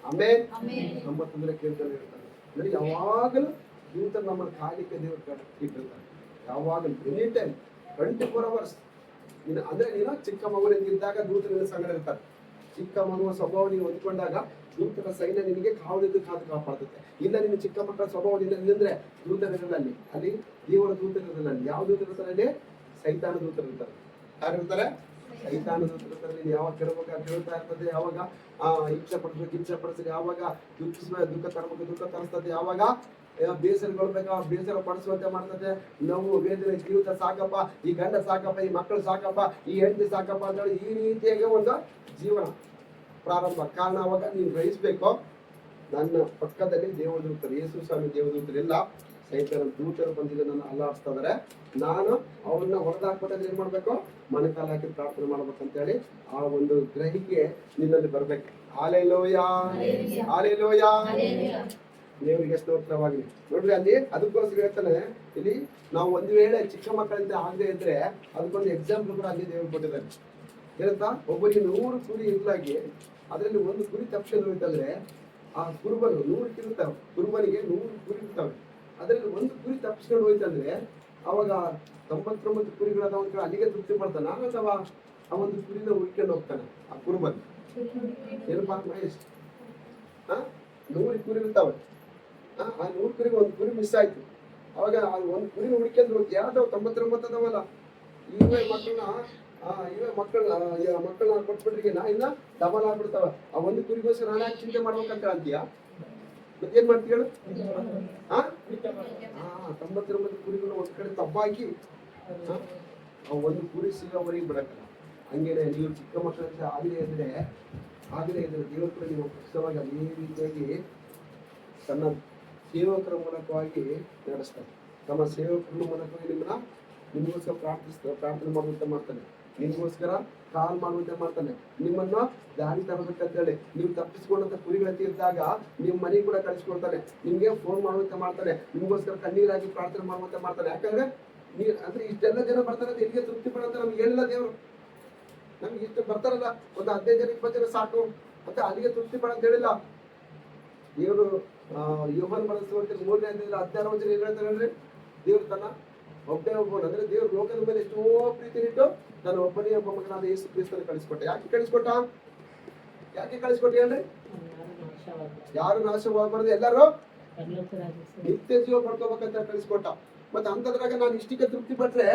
ಆಮೆನ್. ನಮ್ಮ ತೊಂದರೆ ಕೇಳ್ತಾನೆ ಇರ್ತಾರೆ. ಅಂದ್ರೆ ಯಾವಾಗಲೂ ದೂತರು ನಮ್ಮನ್ನು ಕಾಲಿಕ್ಕೆ ದೇವರು ಇಟ್ಟಿರ್ತಾರೆ. ಯಾವಾಗಲೂ ಎನಿ ಟೈಮ್ 24 hours. ಅಂದ್ರೆ ನೀನು ಚಿಕ್ಕ ಮಗುವಿನಿಂದ ಇದ್ದಾಗ ದೂತರಿನ ಸಂಗಡ ಇರ್ತಾರೆ. ಚಿಕ್ಕ ಮಗುವ ಸ್ವಭಾವ ನೀನು ಹೊಂದ್ಕೊಂಡಾಗ ದೂತರ ಸೈನ್ಯ ನಿನಗೆ ಕಾವಲಿದ್ದು ಕಾಪಾಡ್ತದೆ. ಇಲ್ಲ ನಿನ್ನ ಚಿಕ್ಕ ಮಕ್ಕಳ ಸ್ವಭಾವ ನಿನ್ನಂದ್ರೆ ದೂತರಿರಲ್ಲ. ಅಲ್ಲಿ ದೇವರ ದೂತರಿರಲ್ಲ. ಅಲ್ಲಿ ಯಾವ ದೂತರು ಇರ್ತಾರೆ? ಅಲ್ಲಿ ಸೈತಾನ ದೂತರು ಇರ್ತಾರೆ. ಯಾರು ಇರ್ತಾರೆ? ಸೈತಾನ ದೂತರು. ನೀನು ಯಾವಾಗ ಕೇಳ್ತಾ ಇರ್ತದೆ, ಯಾವಾಗ ಇಚ್ಛೆ ಪಡಿಸ್ಬೇಕು, ಯಾವಾಗ ದುಃಖ ತರಿಸ್ತದೆ, ಯಾವಾಗ ಬೇಸರಗೊಳ್ಬೇಕು, ಬೇಸರ ಪಡಿಸುವಂತೆ ಮಾಡ್ತದೆ. ನೋವು ವೇದನೆ ಜೀವಿತ ಸಾಕಪ್ಪ, ಈ ಗಂಡ ಸಾಕಪ್ಪ, ಈ ಮಕ್ಕಳು ಸಾಕಪ್ಪ, ಈ ಹೆಂಡತಿ ಸಾಕಪ್ಪ ಅಂತ ಹೇಳಿ ಈ ರೀತಿಯಾಗಿ ಒಂದು ಜೀವನ ಪ್ರಾರಂಭ. ಕಾರಣ ಅವಾಗ ನೀನು ಗ್ರಹಿಸ್ಬೇಕು, ನನ್ನ ಪಕ್ಕದಲ್ಲಿ ದೇವದೂತರು, ಯೇಸು ಸ್ವಾಮಿ ದೇವದೂತರಿಲ್ಲ, ಸೈತಾನ ದೂತರು ಬಂದಿದ್ದು ನನ್ನ ಅಲ್ಲಾಡಿಸ್ತಾ ಇದಾರೆ. ನಾನು ಅವ್ರನ್ನ ಹೊರದಾಕ್ಬಿಟ್ಟಲ್ಲಿ ಏನ್ ಮಾಡ್ಬೇಕು? ಮನಕಾಲ ಹಾಕಿ ಪ್ರಾರ್ಥನೆ ಮಾಡ್ಬೇಕಂತ ಹೇಳಿ ಆ ಒಂದು ಗ್ರಹಿಕೆ ನಿನ್ನಲ್ಲಿ ಬರ್ಬೇಕು. ಹಲ್ಲೆಲೂಯಾ. ಹಲ್ಲೆಲೂಯಾ. ದೇವರಿಗೆ ಸ್ತೋತ್ರವಾಗಲಿ. ನೋಡ್ರಿ, ಅಲ್ಲಿ ಅದಕ್ಕೋಸ್ಕರ ಹೇಳ್ತಾನೆ ಇಲ್ಲಿ, ನಾವು ಒಂದು ವೇಳೆ ಚಿಕ್ಕ ಮಕ್ಕಳಿಂದ ಆಗದೆ ಇದ್ರೆ ಅದಕ್ಕೊಂದು ಎಕ್ಸಾಂಪಲ್ ಕೂಡ ಅಲ್ಲಿ ದೇವರು ಕೊಟ್ಟಿದ್ದಾರೆ. ಏನಂತ? ಒಬ್ಬರಿಗೆ 100 ಕುರಿ ಇರ್ಲಾಗಿ ಅದರಲ್ಲಿ ಒಂದು ಕುರಿ ತಪ್ಪಿಸ್ಕೊಂಡು ಹೋಯ್ತಂದ್ರೆ ಆ ಕುರುಬನು 100 ಇರ್ತಾವೆ, ಕುರುಬನಿಗೆ 100 ಕುರಿ ಇರ್ತಾವೆ. ಅದರಲ್ಲಿ ಒಂದು ಕುರಿ ತಪ್ಪಿಸ್ಕೊಂಡು ಹೋಯ್ತಂದ್ರೆ ಅವಾಗ 99 ಕುರಿಗಳಾದ ಅಲ್ಲಿಗೆ ತೃಪ್ತಿ ಮಾಡ್ತಾನ ಅಥವಾ ಆ ಒಂದು ಕುರಿನ ಹುಡ್ಕೊಂಡು ಹೋಗ್ತಾನೆ ಆ ಕುರುಬನ್? ಏನಪ್ಪಾ ಮಹೇಶ್, 100 ಕುರಿ ಇರ್ತಾವೆ. ಆ 100 ಕುರಿಗೆ ಒಂದು ಕುರಿ ಮಿಸ್ ಆಯ್ತು. ಅವಾಗ ಒಂದು ಕುರಿನ ಹುಡ್ಕೊಂಡು ಯಾವ್ದಾವ್ 99 ಅದಾವಲ್ಲ, ಇವೇ ಮಕ್ಕಳನ್ನ ಕೊಟ್ಬಿಟ್ರಿಗೆ ಇನ್ನ ಡಬಲ್ ಆಗ್ಬಿಡ್ತಾವ. ಆ ಒಂದು ಕುರಿಗೋಸ್ಕರ ನಾನು ಯಾಕೆ ಚಿಂತೆ ಮಾಡ್ಬೇಕಂತ ಅಂತೀಯ? ಮತ್ತೇನ್ ಮಾಡ್ತೀಯ ಹೇಳು? 99 ಕುರಿಗಳನ್ನ ಒಂದ್ ಕಡೆ ತಬ್ಬಾಕಿ ಆ ಒಂದು ಕುರಿ ಸಿಗೋವರೆಗೆ ಬಿಡಕ್ಕಲ್ಲ. ಹಂಗೇನೆ ನೀವು ಚಿಕ್ಕ ಮಕ್ಕಳಿಂದ ಆಗಲೇ ಇದ್ರೆ ದೇವರ ಕೂಡ ನೀವು ಪುಸ್ತಕವಾಗಿ ಅದೇ ರೀತಿಯಾಗಿ ತನ್ನ ಸೇವಕರ ಮೂಲಕವಾಗಿ ನಡೆಸ್ತಾರೆ. ತಮ್ಮ ಸೇವಕರ ಮೂಲಕವಾಗಿ ನಿಮಗೋಸ್ಕರ ಪ್ರಾರ್ಥನೆ ಮಾಡುವಂತೆ ಮಾಡ್ತಾನೆ, ನಿಮಗೋಸ್ಕರ ಕಾಲ್ ಮಾಡುವಂತೆ ಮಾಡ್ತಾನೆ, ನಿಮ್ಮನ್ನ ದಾರಿ ತರಬೇಕಂತೇಳಿ. ನೀವು ತಪ್ಪಿಸ್ಕೊಂಡಂತ ಕುರಿಗಳಂತೆ ಇದ್ದಾಗ ನಿಮ್ಮ ಮನೆಗೆ ಕೂಡ ಕಳಿಸ್ಕೊಳ್ತಾನೆ, ನಿಮ್ಗೆ ಫೋನ್ ಮಾಡುವಂತೆ ಮಾಡ್ತಾನೆ, ನಿಮಗೋಸ್ಕರ ಕಣ್ಣೀರಾಗಿ ಪ್ರಾರ್ಥನೆ ಮಾಡುವಂತೆ ಮಾಡ್ತಾನೆ. ಯಾಕಂದ್ರೆ ಅಂದ್ರೆ ಇಷ್ಟೆಲ್ಲ ಜನ ಬರ್ತಾರೆ ಅಂತ ಎಲ್ಲಿಗೆ ತೃಪ್ತಿ ಪಡಂತ ನಮ್ಗೆ ಹೇಳಿಲ್ಲ ದೇವರು. ನಮ್ಗೆ ಇಷ್ಟು ಬರ್ತಾರಲ್ಲ, ಒಂದು 15 ಜನ 20 ಜನ ಸಾಕು ಮತ್ತೆ ಅಲ್ಲಿಗೆ ತೃಪ್ತಿ ಪಡ ಅಂತ ಹೇಳಿಲ್ಲ ದೇವರು. ಯೋಹಾನ ಬಳಸುವಂತೆ 3ನೇ ಅಧ್ಯಾಯದಲ್ಲಿ 16 ವಚನ ಏನ್ ಹೇಳ್ತಾರೆ ಅಂದ್ರೆ, ದೇವರು ತನ್ನ ಒಬ್ಬನೇ ಒಬ್ಬನು, ಅಂದ್ರೆ ದೇವರು ಲೋಕದ ಮೇಲೆ ಎಷ್ಟೋ ಪ್ರೀತಿ ಇಟ್ಟು ತನ್ನ ಒಬ್ಬನೇ ಒಬ್ಬ ಮಗನಾದ ಯೇಸು ಕ್ರಿಸ್ತನ ಕಳಿಸ್ಕೊಟ್ಟ. ಯಾಕೆ ಕಳಿಸ್ಕೊಟ್ಟ ಹೇಳ್ರಿ? ಯಾರು ನಾಶವಾಗಬಾರ್ದು, ಎಲ್ಲರೂ ನಿತ್ಯ ಜೀವ ಪಡ್ಕೋಬೇಕಂತ ಕಳಿಸ್ಕೊಟ್ಟ. ಮತ್ತೆ ಅಂತದ್ರಾಗ ನಾನು ಇಷ್ಟಕ್ಕೆ ತೃಪ್ತಿ ಪಟ್ರೆ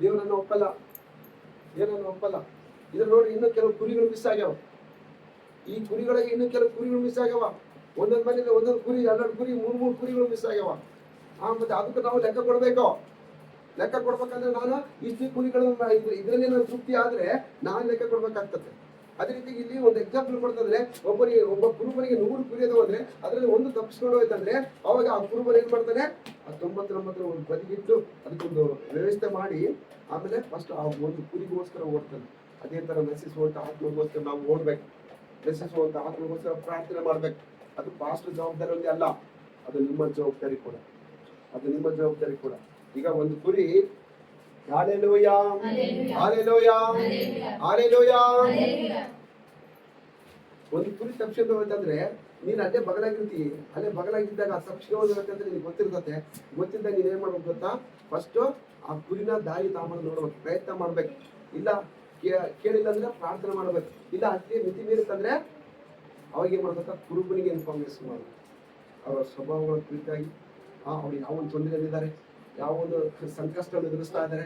ದೇವರನ್ನು ಒಪ್ಪಲ್ಲ, ಏನನ್ನು ಒಪ್ಪಲ್ಲ. ಇದ್ರ ನೋಡಿ, ಇನ್ನು ಕೆಲವು ಕುರಿಗಳು ಮಿಸ್ ಆಗ್ಯಾವ. ಈ ಕುರಿಗಳಿಗೆ ಇನ್ನು ಕೆಲವು ಕುರಿಗಳು ಮಿಸ್ ಆಗ್ಯಾವ. ಒಂದೊಂದು ಮನೇಲಿ ಒಂದೊಂದು ಕುರಿ, 2 ಕುರಿ, 3 ಕುರಿಗಳು ಮಿಸ್ ಆಗ್ಯಾವ. ಮತ್ತೆ ಅದಕ್ಕೆ ನಾವು ಲೆಕ್ಕ ಕೊಡ್ಬೇಕು. ಲೆಕ್ಕ ಕೊಡ್ಬೇಕಂದ್ರೆ ನಾನು ಇಷ್ಟು ಕುರಿಗಳು ಇದರಲ್ಲಿ ನಾನು ತೃಪ್ತಿ ಆದ್ರೆ ನಾನು ಲೆಕ್ಕ ಕೊಡ್ಬೇಕಾಗ್ತದೆ. ಅದೇ ರೀತಿ ಇಲ್ಲಿ ಒಂದು ಎಕ್ಸಾಂಪಲ್ ಕೊಡ್ತಂದ್ರೆ, ಒಬ್ಬ ಕುರುಬನಿಗೆ 100 ಕುರಿ ಅದಾವ ಅಂದ್ರೆ ಅದರಲ್ಲಿ ಒಂದು ತಪ್ಪಿಸ್ಕೊಂಡು ಹೋಯ್ತಂದ್ರೆ ಅವಾಗ ಆ ಕುರುಬನ್ ಏನ್ ಮಾಡ್ತಾನೆ, ಆ 99 ಒಂದು ಬದಿಗಿಟ್ಟು ಅದಕ್ಕೊಂದು ವ್ಯವಸ್ಥೆ ಮಾಡಿ ಆಮೇಲೆ ಫಸ್ಟ್ ಆ ಒಂದು ಕುರಿಗೋಸ್ಕರ ಓಡ್ತಾನೆ. ಅದೇ ತರ ನಶಿಸುವಂತ ಆತ್ಮಗೋಸ್ಕರ ನಾವು ಓಡ್ಬೇಕು. ನಶಿಸುವಂತ ಆತ್ಮಗೋಸ್ಕರ ಪ್ರಾರ್ಥನೆ ಮಾಡ್ಬೇಕು. ಅದು ಪಾಸ್ಟ್ ಜವಾಬ್ದಾರಿ ಅಲ್ಲ, ಅದು ನಿಮ್ಮ ಜವಾಬ್ದಾರಿ ಕೂಡ. ಅದು ನಿಮ್ಮ ಜವಾಬ್ದಾರಿ ಕೂಡ. ಈಗ ಒಂದು ಕುರಿ, ಹಾಲೆಲೂಯಾ ಹಾಲೆಲೂಯಾ ಹಾಲೆಲೂಯಾ, ಒಂದು ಕುರಿ ತಪ್ಪಿಸ್ಕೊಂಡು ಹೋಯ್ತಂದ್ರೆ ನೀನ್ ಅಲ್ಲೇ ಬಗಲಾಗಿರ್ತಿ. ಅಲ್ಲೇ ಬಗಲಾಗಿದ್ದಾಗ ಆ ತಪ್ಪಿಸ್ಕೊಂಡು ಹೋಗ್ಬೇಕಂದ್ರೆ ನಿನ್ಗೆ ಗೊತ್ತಿರ್ತತೆ. ಗೊತ್ತಿದ್ದಾಗ ನೀನ್ ಏನ್ ಮಾಡ್ಬೇಕು ಗೊತ್ತಾ, ಫಸ್ಟ್ ಆ ಕುರಿನ ದಾರಿ ತಾಂಬ ನೋಡ್ಬೇಕು, ಪ್ರಯತ್ನ ಮಾಡ್ಬೇಕು. ಇಲ್ಲ ಕೇಳಿಲ್ಲ ಅಂದ್ರೆ ಪ್ರಾರ್ಥನೆ ಮಾಡ್ಬೇಕು. ಇಲ್ಲ ಅಷ್ಟೇ ಮಿತಿ ಮೀರುತ್ತಂದ್ರೆ ಅವಾಗ ಏನ್ ಮಾಡ್ಬೇಕ, ಕುರುಬನಿಗೆ ಇನ್ಫಾರ್ಮೇಶನ್ ಮಾಡ್ಬೇಕು. ಅವರ ಸ್ವಭಾವಗಳ ಕುರಿತಾಗಿ ಅವ್ರು ಯಾವ ಒಂದು ತೊಂದರೆಯಲ್ಲಿದ್ದಾರೆ, ಯಾವ ಒಂದು ಸಂಕಷ್ಟವನ್ನು ಎದುರಿಸ್ತಾ ಇದ್ದಾರೆ,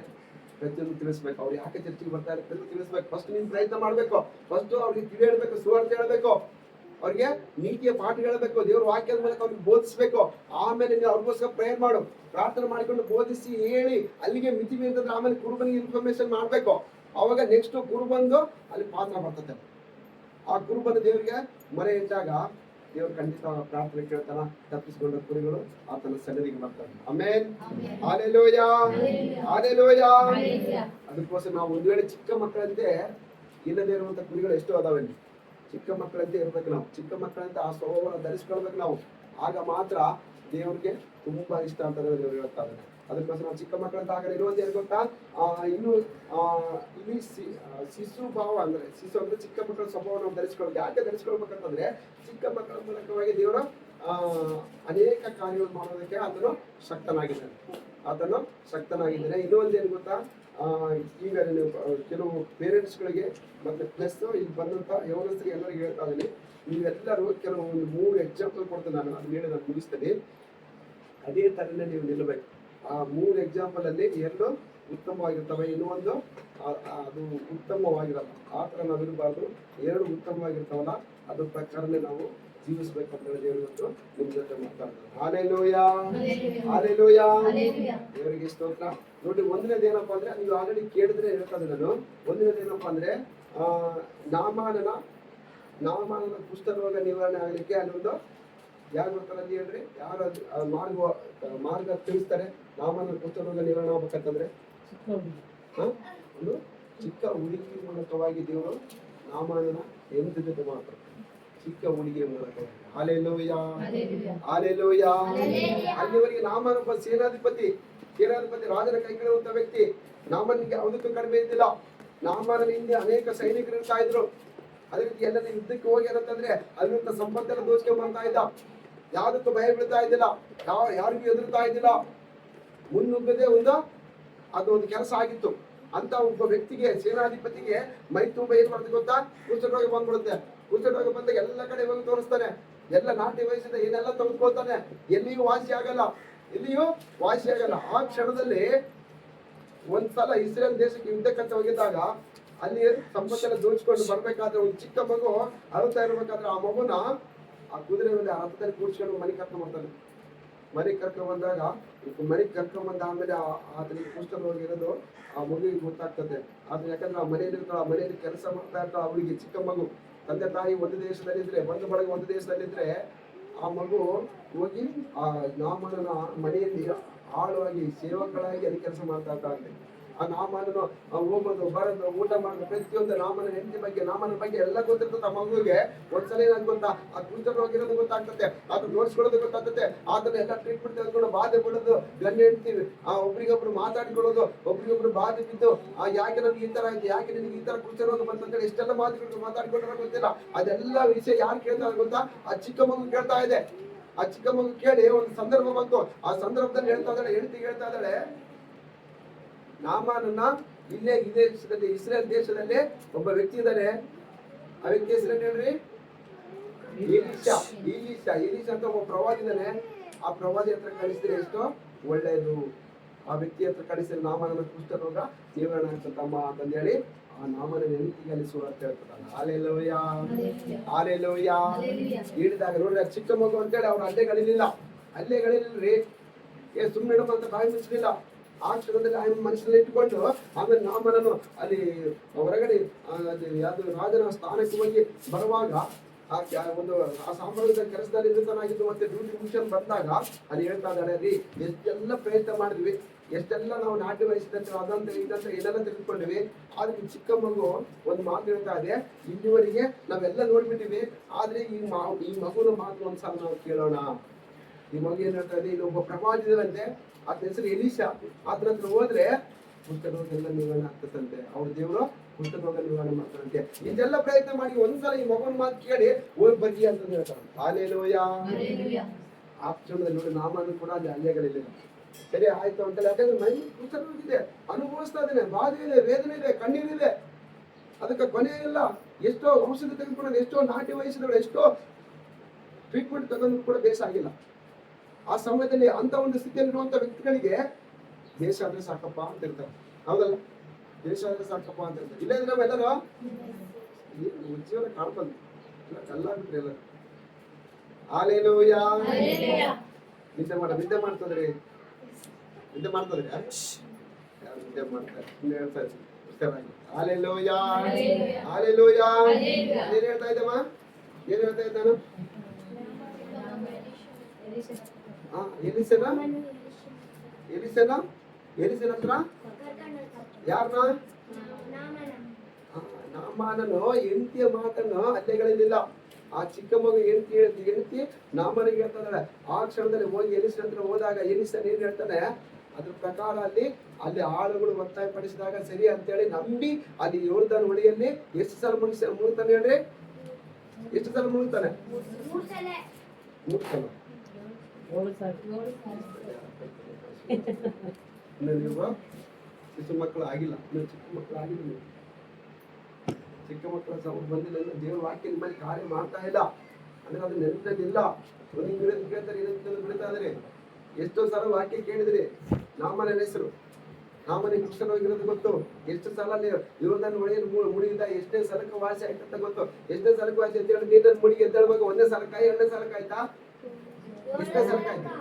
ಪ್ರತಿಯೊಂದು ತಿಳಿಸ್ಬೇಕು. ಅವ್ರು ಯಾಕೆ ಚರ್ಚೆಗೆ ಬರ್ತಾ ಇದ್ದಾರೆ ಪ್ರತಿ ತಿಳಿಸ್ಬೇಕು. ಫಸ್ಟ್ ನೀನ್ ಪ್ರಯತ್ನ ಮಾಡ್ಬೇಕು. ಫಸ್ಟ್ ಅವ್ರಿಗೆ ತಿಳಿ ಹೇಳ್ಬೇಕು, ಸುವಾರ್ತೆ ಹೇಳ್ಬೇಕು, ಅವ್ರಿಗೆ ನೀತಿಯ ಪಾಠ ಹೇಳ್ಬೇಕು, ದೇವ್ರ ವಾಕ್ಯದ ಮೂಲಕ ಅವ್ರಿಗೆ ಬೋಧಿಸ್ಬೇಕು. ಆಮೇಲೆ ನೀವು ಅವ್ರಿಗೋಸ್ಕರ ಪ್ರೇಯರ್ ಮಾಡು, ಪ್ರಾರ್ಥನೆ ಮಾಡಿಕೊಂಡು ಬೋಧಿಸಿ ಹೇಳಿ ಅಲ್ಲಿಗೆ ಮಿತಿ ಮೀರಿದ್ರೆ ಆಮೇಲೆ ಕುರುಬನಿಗೆ ಇನ್ಫಾರ್ಮೇಶನ್ ಮಾಡ್ಬೇಕು. ಅವಾಗ ನೆಕ್ಸ್ಟ್ ಕುರುಬಂದು ಅಲ್ಲಿ ಪಾತ್ರ ಬರ್ತದೆ. ಆ ಕುರುಬನ ದೇವರಿಗೆ ಮನೆ ಇಟ್ಟಾಗ ದೇವರು ಖಂಡಿತ ಪ್ರಾರ್ಥನೆ ಕೇಳ್ತಾನ. ತಪ್ಪಿಸಿಕೊಂಡ ಕುರಿಗಳು ಆತನ ಸನ್ನಿಧಿಗೆ ಬರ್ತಾನೆ. Amen, hallelujah hallelujah. ಅದಕ್ಕೋಸ್ಕರ ನಾವು ಒಂದು ವೇಳೆ ಚಿಕ್ಕ ಮಕ್ಕಳಂತೆ ಇಲ್ಲದೆ ಇರುವಂತ ಕುರಿಗಳು ಎಷ್ಟೋ ಅದಾವಲ್ಲಿ. ಚಿಕ್ಕ ಮಕ್ಕಳಂತೆ ಇರ್ಬೇಕು ನಾವು. ಚಿಕ್ಕ ಮಕ್ಕಳಂತೆ ಆ ಸ್ವಭಾವವನ್ನು ಧರಿಸ್ಕೊಳ್ಬೇಕು ನಾವು. ಆಗ ಮಾತ್ರ ದೇವ್ರಿಗೆ ತುಂಬಾ ಇಷ್ಟ ಅಂತ ದೇವ್ರು ಹೇಳ್ತಾ ಇದ್ದಾರೆ. ಅದಕ್ಕೋಸ್ಕರ ನಾವು ಚಿಕ್ಕ ಮಕ್ಕಳಂತ ಆಗಲಿ ಇರುವಂತ ಏನು ಗೊತ್ತಾ, ಇನ್ನು ಇಲ್ಲಿ ಶಿಶು ಭಾವ ಅಂದ್ರೆ, ಶಿಶು ಅಂದ್ರೆ ಚಿಕ್ಕ ಮಕ್ಕಳ ಸ್ವಭಾವ ನಾವು ಧರಿಸ್ಕೊಳ್ಬೇಕು. ಯಾಕೆ ಧರಿಸ್ಕೊಳ್ಬೇಕಂತಂದ್ರೆ ಚಿಕ್ಕ ಮಕ್ಕಳ ಮೂಲಕವಾಗಿ ದೇವರು ಅನೇಕ ಕಾರ್ಯಗಳು ಮಾಡೋದಕ್ಕೆ ಆತನು ಶಕ್ತನಾಗಿದ್ದಾನೆ. ಇನ್ನೊಂದು ಏನು ಗೊತ್ತಾ, ಈಗ ನೀವು ಕೆಲವು ಪೇರೆಂಟ್ಸ್ಗಳಿಗೆ ಮತ್ತೆ ಪ್ಲಸ್ ಇಲ್ಲಿ ಬಂದಂತ ಯೌವನಸ್ಥರಿಗೆ ಎಲ್ಲರಿಗೆ ಹೇಳ್ತಾ ಇದ್ದೀನಿ, ನೀವೆಲ್ಲರೂ ಕೆಲವು 3 ಎಕ್ಸಾಂಪಲ್ ಕೊಡ್ತೇನೆ ನಾನು, ಅದನ್ನ ಹೇಳಿ ನಾನು ಮುಗಿಸ್ತೇನೆ. ಅದೇ ತರನೇ ನೀವು ನಿಲ್ಲಬೇಕು. ಆ 3 ಎಕ್ಸಾಂಪಲ್ ಅಲ್ಲಿ ಎರಡು ಉತ್ತಮವಾಗಿರ್ತವೆ, ಇನ್ನೊಂದು ಅದು ಉತ್ತಮವಾಗಿರಲ್ಲ. ಆ ತರ ನಾವು ಇರಬಾರ್ದು. 2 ಉತ್ತಮವಾಗಿರ್ತಾವಲ್ಲ ಅದ್ರ ಪ್ರಕಾರನೇ ನಾವು ಜೀವಿಸ್ಬೇಕಂತ ಹೇಳಿ ದೇವರು ಇವತ್ತು ನಿಮ್ ಜೊತೆ ಮಾತಾಡ್ತಾರೆ. ಹಾಲೆಲೂಯಾ ಹಾಲೆಲೂಯಾ, ದೇವರಿಗೆ ಸ್ತೋತ್ರ. ನೋಡಿ, ಒಂದನೇದು ಏನಪ್ಪಾ ಅಂದ್ರೆ, ನೀವು ಆಲ್ರೆಡಿ ಕೇಳಿದ್ರೆ ಹೇಳ್ತಾರೆ ನಾನು. ಒಂದನೇದು ಏನಪ್ಪಾ ಅಂದ್ರೆ, ನಾಮಾನನ ಕುಷ್ಠರೋಗ ನಿವಾರಣೆ ಆಗ್ಲಿಕ್ಕೆ ಅಲ್ಲೊಂದು ಯಾರು ಬರ್ತಾರೆ ಅಲ್ಲಿ ಹೇಳ್ರಿ, ಯಾರು ಮಾರ್ಗ ತಿಳಿಸ್ತಾರೆ. ನಾಮಾನನ ಕುಷ್ಠರೋಗ ನಿವಾರಣೆ ಆಗ್ಬೇಕಂತಂದ್ರೆ ಒಂದು ಚಿಕ್ಕ ಹುಡುಗಿ ಮೂಲಕವಾಗಿ ದೇವರು ನಾಮಾನನ ಎಂತ ಜೊತೆ ಮಾಡ್ತಾರೆ, ಚಿಕ್ಕ ಹುಡುಗಿಯ ಮೂಲಕ. Hallelujah hallelujah. ಅಲ್ಲಿವರೆಗೆ ನಾಮಾನೊಬ್ಬ ಸೇನಾಧಿಪತಿ ರಾಜನ ಕೈ ಕೆಳಗುವಂತ ವ್ಯಕ್ತಿ. ನಾಮನಿಗೆ ಯಾವುದಕ್ಕೂ ಕಡಿಮೆ ಇದ್ದಿಲ್ಲ. ನಾಮನ ಹಿಂದೆ ಅನೇಕ ಸೈನಿಕರು ಇರ್ತಾ ಇದ್ರು. ಅದೇ ರೀತಿ ಎಲ್ಲ ಯುದ್ಧಕ್ಕೆ ಹೋಗಿ ಏನಂತಂದ್ರೆ ಅಲ್ಲಿಂದ ಸಂಪತ್ತೆಲ್ಲ ದೋಚ್ಕೊಂಡ್ ಬರ್ತಾ ಇದ್ದ. ಯಾವುದಕ್ಕೂ ಭಯ ಬೀಳ್ತಾ ಇದ್ದಿಲ್ಲ, ಯಾರಿಗೂ ಎದುರ್ತಾ ಇದ್ದಿಲ್ಲ. ಮುನ್ನುಗ್ಗದೆ ಅದೊಂದು ಕೆಲಸ ಆಗಿತ್ತು. ಅಂತ ಒಬ್ಬ ವ್ಯಕ್ತಿಗೆ, ಸೇನಾಧಿಪತಿಗೆ ಮೈ ತುಂಬ ಏನ್ ಮಾಡ್ತಾರೆ ಗೊತ್ತಾ, ಕುಷ್ಠರೋಗ ಬಂದ್ಬಿಡುತ್ತೆ. ಕುಷ್ಠರೋಗ ಬಂದಾಗ ಎಲ್ಲ ಕಡೆ ಹೋಗಿ ತೋರಿಸ್ತಾನೆ. ಎಲ್ಲ ನಾಟಿ ವಯಸ್ಸಿಂದ ಏನೆಲ್ಲ ತೆಗೆದುಕೊಳ್ತಾನೆ. ಎಲ್ಲಿಯೂ ವಾಸಿ ಆಗಲ್ಲ. ಆ ಕ್ಷಣದಲ್ಲಿ ಒಂದ್ಸಲ ಇಸ್ರೇಲ್ ದೇಶಕ್ಕೆ ಯುದ್ಧಕ್ಕಂತ ಹೋಗಿದ್ದಾಗ ಅಲ್ಲಿ ಸಂಪತ್ತೆಲ್ಲ ದೋಚ್ಕೊಂಡು ಬರ್ಬೇಕಾದ್ರೆ ಒಂದು ಚಿಕ್ಕ ಮಗು ಅಳುತ್ತಾ ಇರ್ಬೇಕಾದ್ರೆ ಆ ಮಗುನ ಆ ಕುದುರೆ ಮೇಲೆ ಆ ರಥದಲ್ಲಿ ಕೂರ್ಸ್ಕೊಂಡು ಮನೆಗೆ ಕರ್ಕೊಂಡ್ ಬರ್ತಾನೆ. ಮನೆಗೆ ಕರ್ಕೊಂಡ್ ಬಂದ ಆಮೇಲೆ ಆತನಿಗೆ ಕುಷ್ಠರೋಗ ಇರೋದು ಆ ಮಗುವಿಗೆ ಗೊತ್ತಾಗ್ತದೆ. ಆದ್ರೆ ಯಾಕಂದ್ರೆ ಆ ಮನೆಯಲ್ಲಿ ಕೆಲಸ ಮಾಡ್ತಾ ಇರ್ತಾಳ ಅವಳಿಗೆ ಚಿಕ್ಕ ಮಗು. ತಂದೆ ತಾಯಿ ಒಂದು ದೇಶದಲ್ಲಿದ್ರೆ, ಬಂಧು ಬಳಗ ಒಂದು ದೇಶದಲ್ಲಿದ್ರೆ, ಆ ಮಗು ಹೋಗಿ ಆ ನಾಮನ ಮನೆಯಲ್ಲಿ ಆಳವಾಗಿ ಸೇವಕಳಾಗಿ ಅಲ್ಲಿ ಕೆಲಸ ಮಾಡ್ತಾ ಇರ್ತಾಳೆ. ಆ ನಾಮನನ್ನು ಹೋಗೋದು ಬರೋದು ಊಟ ಮಾಡೋದು ಪ್ರತಿಯೊಂದು ನಾಮನ ಹೆಂಡತಿ ಬಗ್ಗೆ, ನಾಮನ ಬಗ್ಗೆ ಎಲ್ಲ ಗೊತ್ತಿರ್ತದೆ. ಆ ಮಗುವಿಗೆ ಒಂದ್ಸಲ ಏನಾಗ್ ಗೊತ್ತಾ, ಆ ಕುಷ್ಠರೋಗ ಇರೋದು ಗೊತ್ತಾಗ್ತದೆ, ಅದು ನೋಡ್ಸ್ಕೊಳ್ಳೋದು ಗೊತ್ತಾಗ್ತದೆ. ಅದನ್ನ ಎಲ್ಲ ಟ್ರೀಟ್ಮೆಂಟ್ ತೆಗೆದುಕೊಂಡು ಬಾಧೆ ಬಿಡೋದು, ಗಂಡ ಹೆಂಡ್ತೀವಿ ಒಬ್ರಿಗೊಬ್ರು ಮಾತಾಡ್ಕೊಳ್ಳೋದು, ಒಬ್ರಿಗೊಬ್ರು ಬಾಧೆ ಬಿದ್ದು ಯಾಕೆ ನಮ್ಗೆ ಈ ತರ ಆಯ್ತು, ಯಾಕೆ ನಿನಗೆ ಈ ತರ ಕುಷ್ಠರೋಗ ಬಂತಂತೇಳಿ ಎಷ್ಟೆಲ್ಲ ಮಾತಾಡ್ಕೊಂಡ್ರೆ ಗೊತ್ತಿಲ್ಲ. ಅದೆಲ್ಲ ವಿಷಯ ಯಾರು ಕೇಳ್ತಾರೆ ಗೊತ್ತಾ, ಆ ಚಿಕ್ಕ ಮಗು ಕೇಳ್ತಾ ಇದೆ. ಆ ಚಿಕ್ಕ ಮಗು ಕೇಳಿ ಒಂದು ಸಂದರ್ಭ ಬಂತು. ಆ ಸಂದರ್ಭದಲ್ಲಿ ಹೆಂಡತಿ ಹೇಳ್ತಾ ಇದ್ದಾಳೆ, ನಾಮಾನನ್ನ ಇಲ್ಲೇ ಈ ದೇಶದಲ್ಲಿ, ಇಸ್ರೇಲ್ ದೇಶದಲ್ಲಿ ಒಬ್ಬ ವ್ಯಕ್ತಿ ಇದ್ದಾನೆ. ಆ ವ್ಯಕ್ತಿ ಹೆಸರು ಹೇಳ್ರಿ, ಎಲೀಷಾ ಅಂತ ಒಬ್ಬ ಪ್ರವಾದಿ ಇದ್ದಾನೆ. ಆ ಪ್ರವಾದಿ ಹತ್ರ ಕಳಿಸಿದ್ರೆ ಎಷ್ಟೋ ಒಳ್ಳೇದು. ಆ ವ್ಯಕ್ತಿ ಹತ್ರ ಕಳಿಸಿ ನಾಮನ ಕುಷ್ಠರೋಗ ನಿವಾರಣೆ ಆಗ್ತದಮ್ಮ ಅಂತಂದೇಳಿ ಆ ನಾಮನ ನೆನಪಿಗೆ ಅಲ್ಲಿ ಸುವಾರ್ತೆ ಹೇಳ್ತದಲ್ಲ. Hallelujah hallelujah. ಹೇಳಿದಾಗ ನೋಡ್ರಿ ಚಿಕ್ಕ ಮಗು ಅಂತೇಳಿ ಅವ್ರು ಅಲ್ಲೇಗಳಿಲ್ರಿ. ಸುಮ್ಮನೆ ಇಡಮ್ಮ ಅಂತ ಬಾಯಿ ಮುಚ್ಚಲಿಲ್ಲ. ಆ ಕ್ಷಣದಲ್ಲಿ ಆ ಮನುಷ್ಯನಲ್ಲಿ ಇಟ್ಕೊಂಡು ಆಮೇಲೆ ನಾಮನನ್ನು ಅಲ್ಲಿ ಹೊರಗಡೆ ಯಾವ್ದು ರಾಜನ ಸ್ಥಾನಕ್ಕೆ ಹೋಗಿ ಬರುವಾಗ ಆ ಸಾಮ್ರಾಜ್ಯದ ಕೆಲಸದಲ್ಲಿ ನಿರತನಾಗಿದ್ದು ಮತ್ತೆ ಡ್ಯೂಟಿ ಮುಗಿಸ್ಕೊಂಡು ಬಂದಾಗ ಅಲ್ಲಿ ಹೇಳ್ತಾ ಇದ್ದಾಳೆ, ರೀ ಎಷ್ಟೆಲ್ಲ ಪ್ರಯತ್ನ ಮಾಡಿದ್ವಿ, ಎಷ್ಟೆಲ್ಲ ನಾವು ನಾಟ್ಯ ವಹಿಸಿದಂತೆ ಅದಂತ ಇದಂತ ಏನೆಲ್ಲ ತೆಗೆದುಕೊಂಡಿವಿ, ಆದ್ರೆ ಈ ಚಿಕ್ಕ ಮಗು ಒಂದು ಮಾತು ಹೇಳ್ತಾ ಇದೆ, ಇಲ್ಲಿವರೆಗೆ ನಾವೆಲ್ಲ ನೋಡ್ಬಿಟ್ಟಿವಿ, ಆದ್ರೆ ಈ ಮಗುನ ಮಾತು ಒಂದ್ಸಲ ನಾವು ಕೇಳೋಣ. ಈ ಮಗು ಏನ್ ಹೇಳ್ತಾ ಇದೆ, ಇಲ್ಲಿ ಒಬ್ಬ ಪ್ರವಾದಿದಂತೆ, ಆತನ ಹೆಸರು ಎಲೀಷಾ, ಆತನ ಹತ್ರ ಹೋದ್ರೆ ಕುಷ್ಠರೋಗೆಲ್ಲ ನಿವಾರಣೆ ಆಗ್ತದಂತೆ, ಅವ್ರ ದೇವರು ಕುಷ್ಠರೋಗ ನಿವಾರಣೆ ಮಾಡ್ತಾರಂತೆ. ಇದೆಲ್ಲ ಪ್ರಯತ್ನ ಮಾಡಿ ಒಂದ್ಸಲ ಈ ಮಗುನ ಮಾತು ಕೇಳಿ ಹೋಗಿ ಬಗ್ಗಿ ಅಂತ ಹೇಳ್ತಾರೆ. ಹಾಲೆಲೂಯಾ. ಆ ಕ್ಷಣದಲ್ಲಿ ನೋಡಿ ನಾಮನು ಕೂಡ ಅಲ್ಲಿ ಅಲ್ಲೆಗಳಿಲ್ಲ. ಸರಿ ಆಯ್ತು ಅಂತೇಳಿ, ಯಾಕಂದ್ರೆ ಮೈ ಕುಷ್ಠರೋಗ ಇದೆ, ಅನುಭವಿಸ್ತಾ ಇದ್ದೇನೆ, ಬಾಧೆ ಇದೆ, ವೇದನೆ ಇದೆ, ಕಣ್ಣೀರಿದೆ, ಅದಕ್ಕೆ ಕೊನೆ ಇಲ್ಲ. ಎಷ್ಟೋ ಔಷಧಿ ತೆಗೆದುಕೊಂಡು, ಎಷ್ಟೋ ನಾಟಿ ವಹಿಸಿದವರು, ಎಷ್ಟೋ ಟ್ರೀಟ್ಮೆಂಟ್ ತಗೊಂಡು ಕೂಡ ಬೇಸ ಆಗಿಲ್ಲ. ಆ ಸಮಯದಲ್ಲಿ ಅಂತ ಒಂದು ಸ್ಥಿತಿಯಲ್ಲಿರುವಂತ ವ್ಯಕ್ತಿಗಳಿಗೆ ದೇಶ ಆದ್ರೆ ಸಾಕಪ್ಪ ಅಂತ ಇರ್ತಾರೆ. ಹೌದಲ್ಲ, ದೇಶ ಆದ್ರೆ ಸಾಕಪ್ಪ ಅಂತ ಇರ್ತಾರೆ. ಇಲ್ಲದ್ರೆ ನಾವೆಲ್ಲರೂ ಜೀವನ ಕಾಣ್ಬಂದು ಎಲ್ಲ ಕಲ್ಲಾಗ್ಬಿಟ್ರಿ ಎಲ್ಲರೂ. ಹಾಲೆಲೂಯಾ. ನಿದ್ದೆ ಮಾಡ್ತದ್ರಿ, ನಿದ್ದೆ ಮಾಡ್ತಾರೆ, ಯಾರು ನಿದ್ದೆ ಮಾಡ್ತಾರೆ, ಹೇಳ್ತಾ ಇದ್ದಾರೆ. Hallelujah hallelujah. ಏನ್ ಹೇಳ್ತಾ ಇದ್ದಮ್ಮ, ಏನ್ ಹೇಳ್ತಾ ಇದ್ದಾನು? ಎಲಿಸನ ಹತ್ರ ಯಾರನ್ನ? ನಾಮನನು ಹೆಂಡತಿಯ ಮಾತನ್ನು ಅಲ್ಲೆಗಳಿಲ್ಲ. ಆ ಚಿಕ್ಕ ಮಗು ಹೆಂಡತಿ ನಾಮನಿಗೆ ಹೇಳ್ತಾನೆ. ಆ ಕ್ಷಣದಲ್ಲಿ ಹೋಗಿ ಎಲಿಸನ ಹತ್ರ ಹೋದಾಗ ಎಲಿಸನ್ ಏನ್ ಹೇಳ್ತಾನೆ, ಅದ್ರ ಪ್ರಕಾರ ಅಲ್ಲಿ ಆಳುಗಳು ಒತ್ತಾಯ ಪಡಿಸಿದಾಗ ಸರಿ ಅಂತೇಳಿ ನಂಬಿ ಅಲ್ಲಿ ಯೋರ್ದನ್ ಹೊಳೆಯಲ್ಲಿ ಎಷ್ಟು ಸಲ ಮುಳುಗ್ತಾನೆ ಹೇಳ್ರಿ? ಎಷ್ಟು ಸಲ ಮುಳುಗ್ತಾನೆ? 3 ಸಲ. ನೀವು ಶಿಶು ಮಕ್ಕಳು ಆಗಿಲ್ಲ, ನೀವು ಚಿಕ್ಕ ಮಕ್ಕಳು ಆಗಿಲ್ಲ, ನೀವು ಚಿಕ್ಕ ಮಕ್ಕಳ ಬಂದಿಲ್ಲ, ದೇವ್ರ ವಾಕ್ಯ ನಿಮ್ಮಲ್ಲಿ ಕಾರ್ಯ ಮಾಡ್ತಾ ಇಲ್ಲ ಅಂದ್ರೆ ಅದು ನೆನಪಿಲ್ಲ. ಒಂದು ಕೇಳ್ತಾರೆ, ಇನ್ನೊಂದು ಬಿಡ್ತಾ ಇದ್ರಿ. ಎಷ್ಟೋ ಸಲ ವಾಕ್ಯ ಕೇಳಿದ್ರಿ. ನಾಮನ ಹೆಸರು, ನಾಮನಿಗೆ ಕುಷ್ಠರೋಗಿರೋದು ಗೊತ್ತು. ಎಷ್ಟು ಸಲ ಇವ್ರನ್ನ ಹೊಳೆಯಲ್ಲಿ ಮುಳುಗಿದ, ಎಷ್ಟೇ ಸಲಕ್ಕೆ ವಾಸಿ ಆಯ್ತಂತ ಗೊತ್ತು. ಎಷ್ಟೇ ಸಲಕ್ಕೆ ವಾಸಿ ಅಂತ ಹೇಳಿ ನೀರಲ್ಲಿ ಮುಳುಗಿ ಎದ್ದೇಳ್ಬೇಕು. 1ನೇ ಸಲಕ್ಕ 2ನೇ ಸಲಕ್ಕ ಆಯ್ತಾ? ಎಷ್ಟೇ ಸಲಕ್ಕ ಆಯ್ತಾ?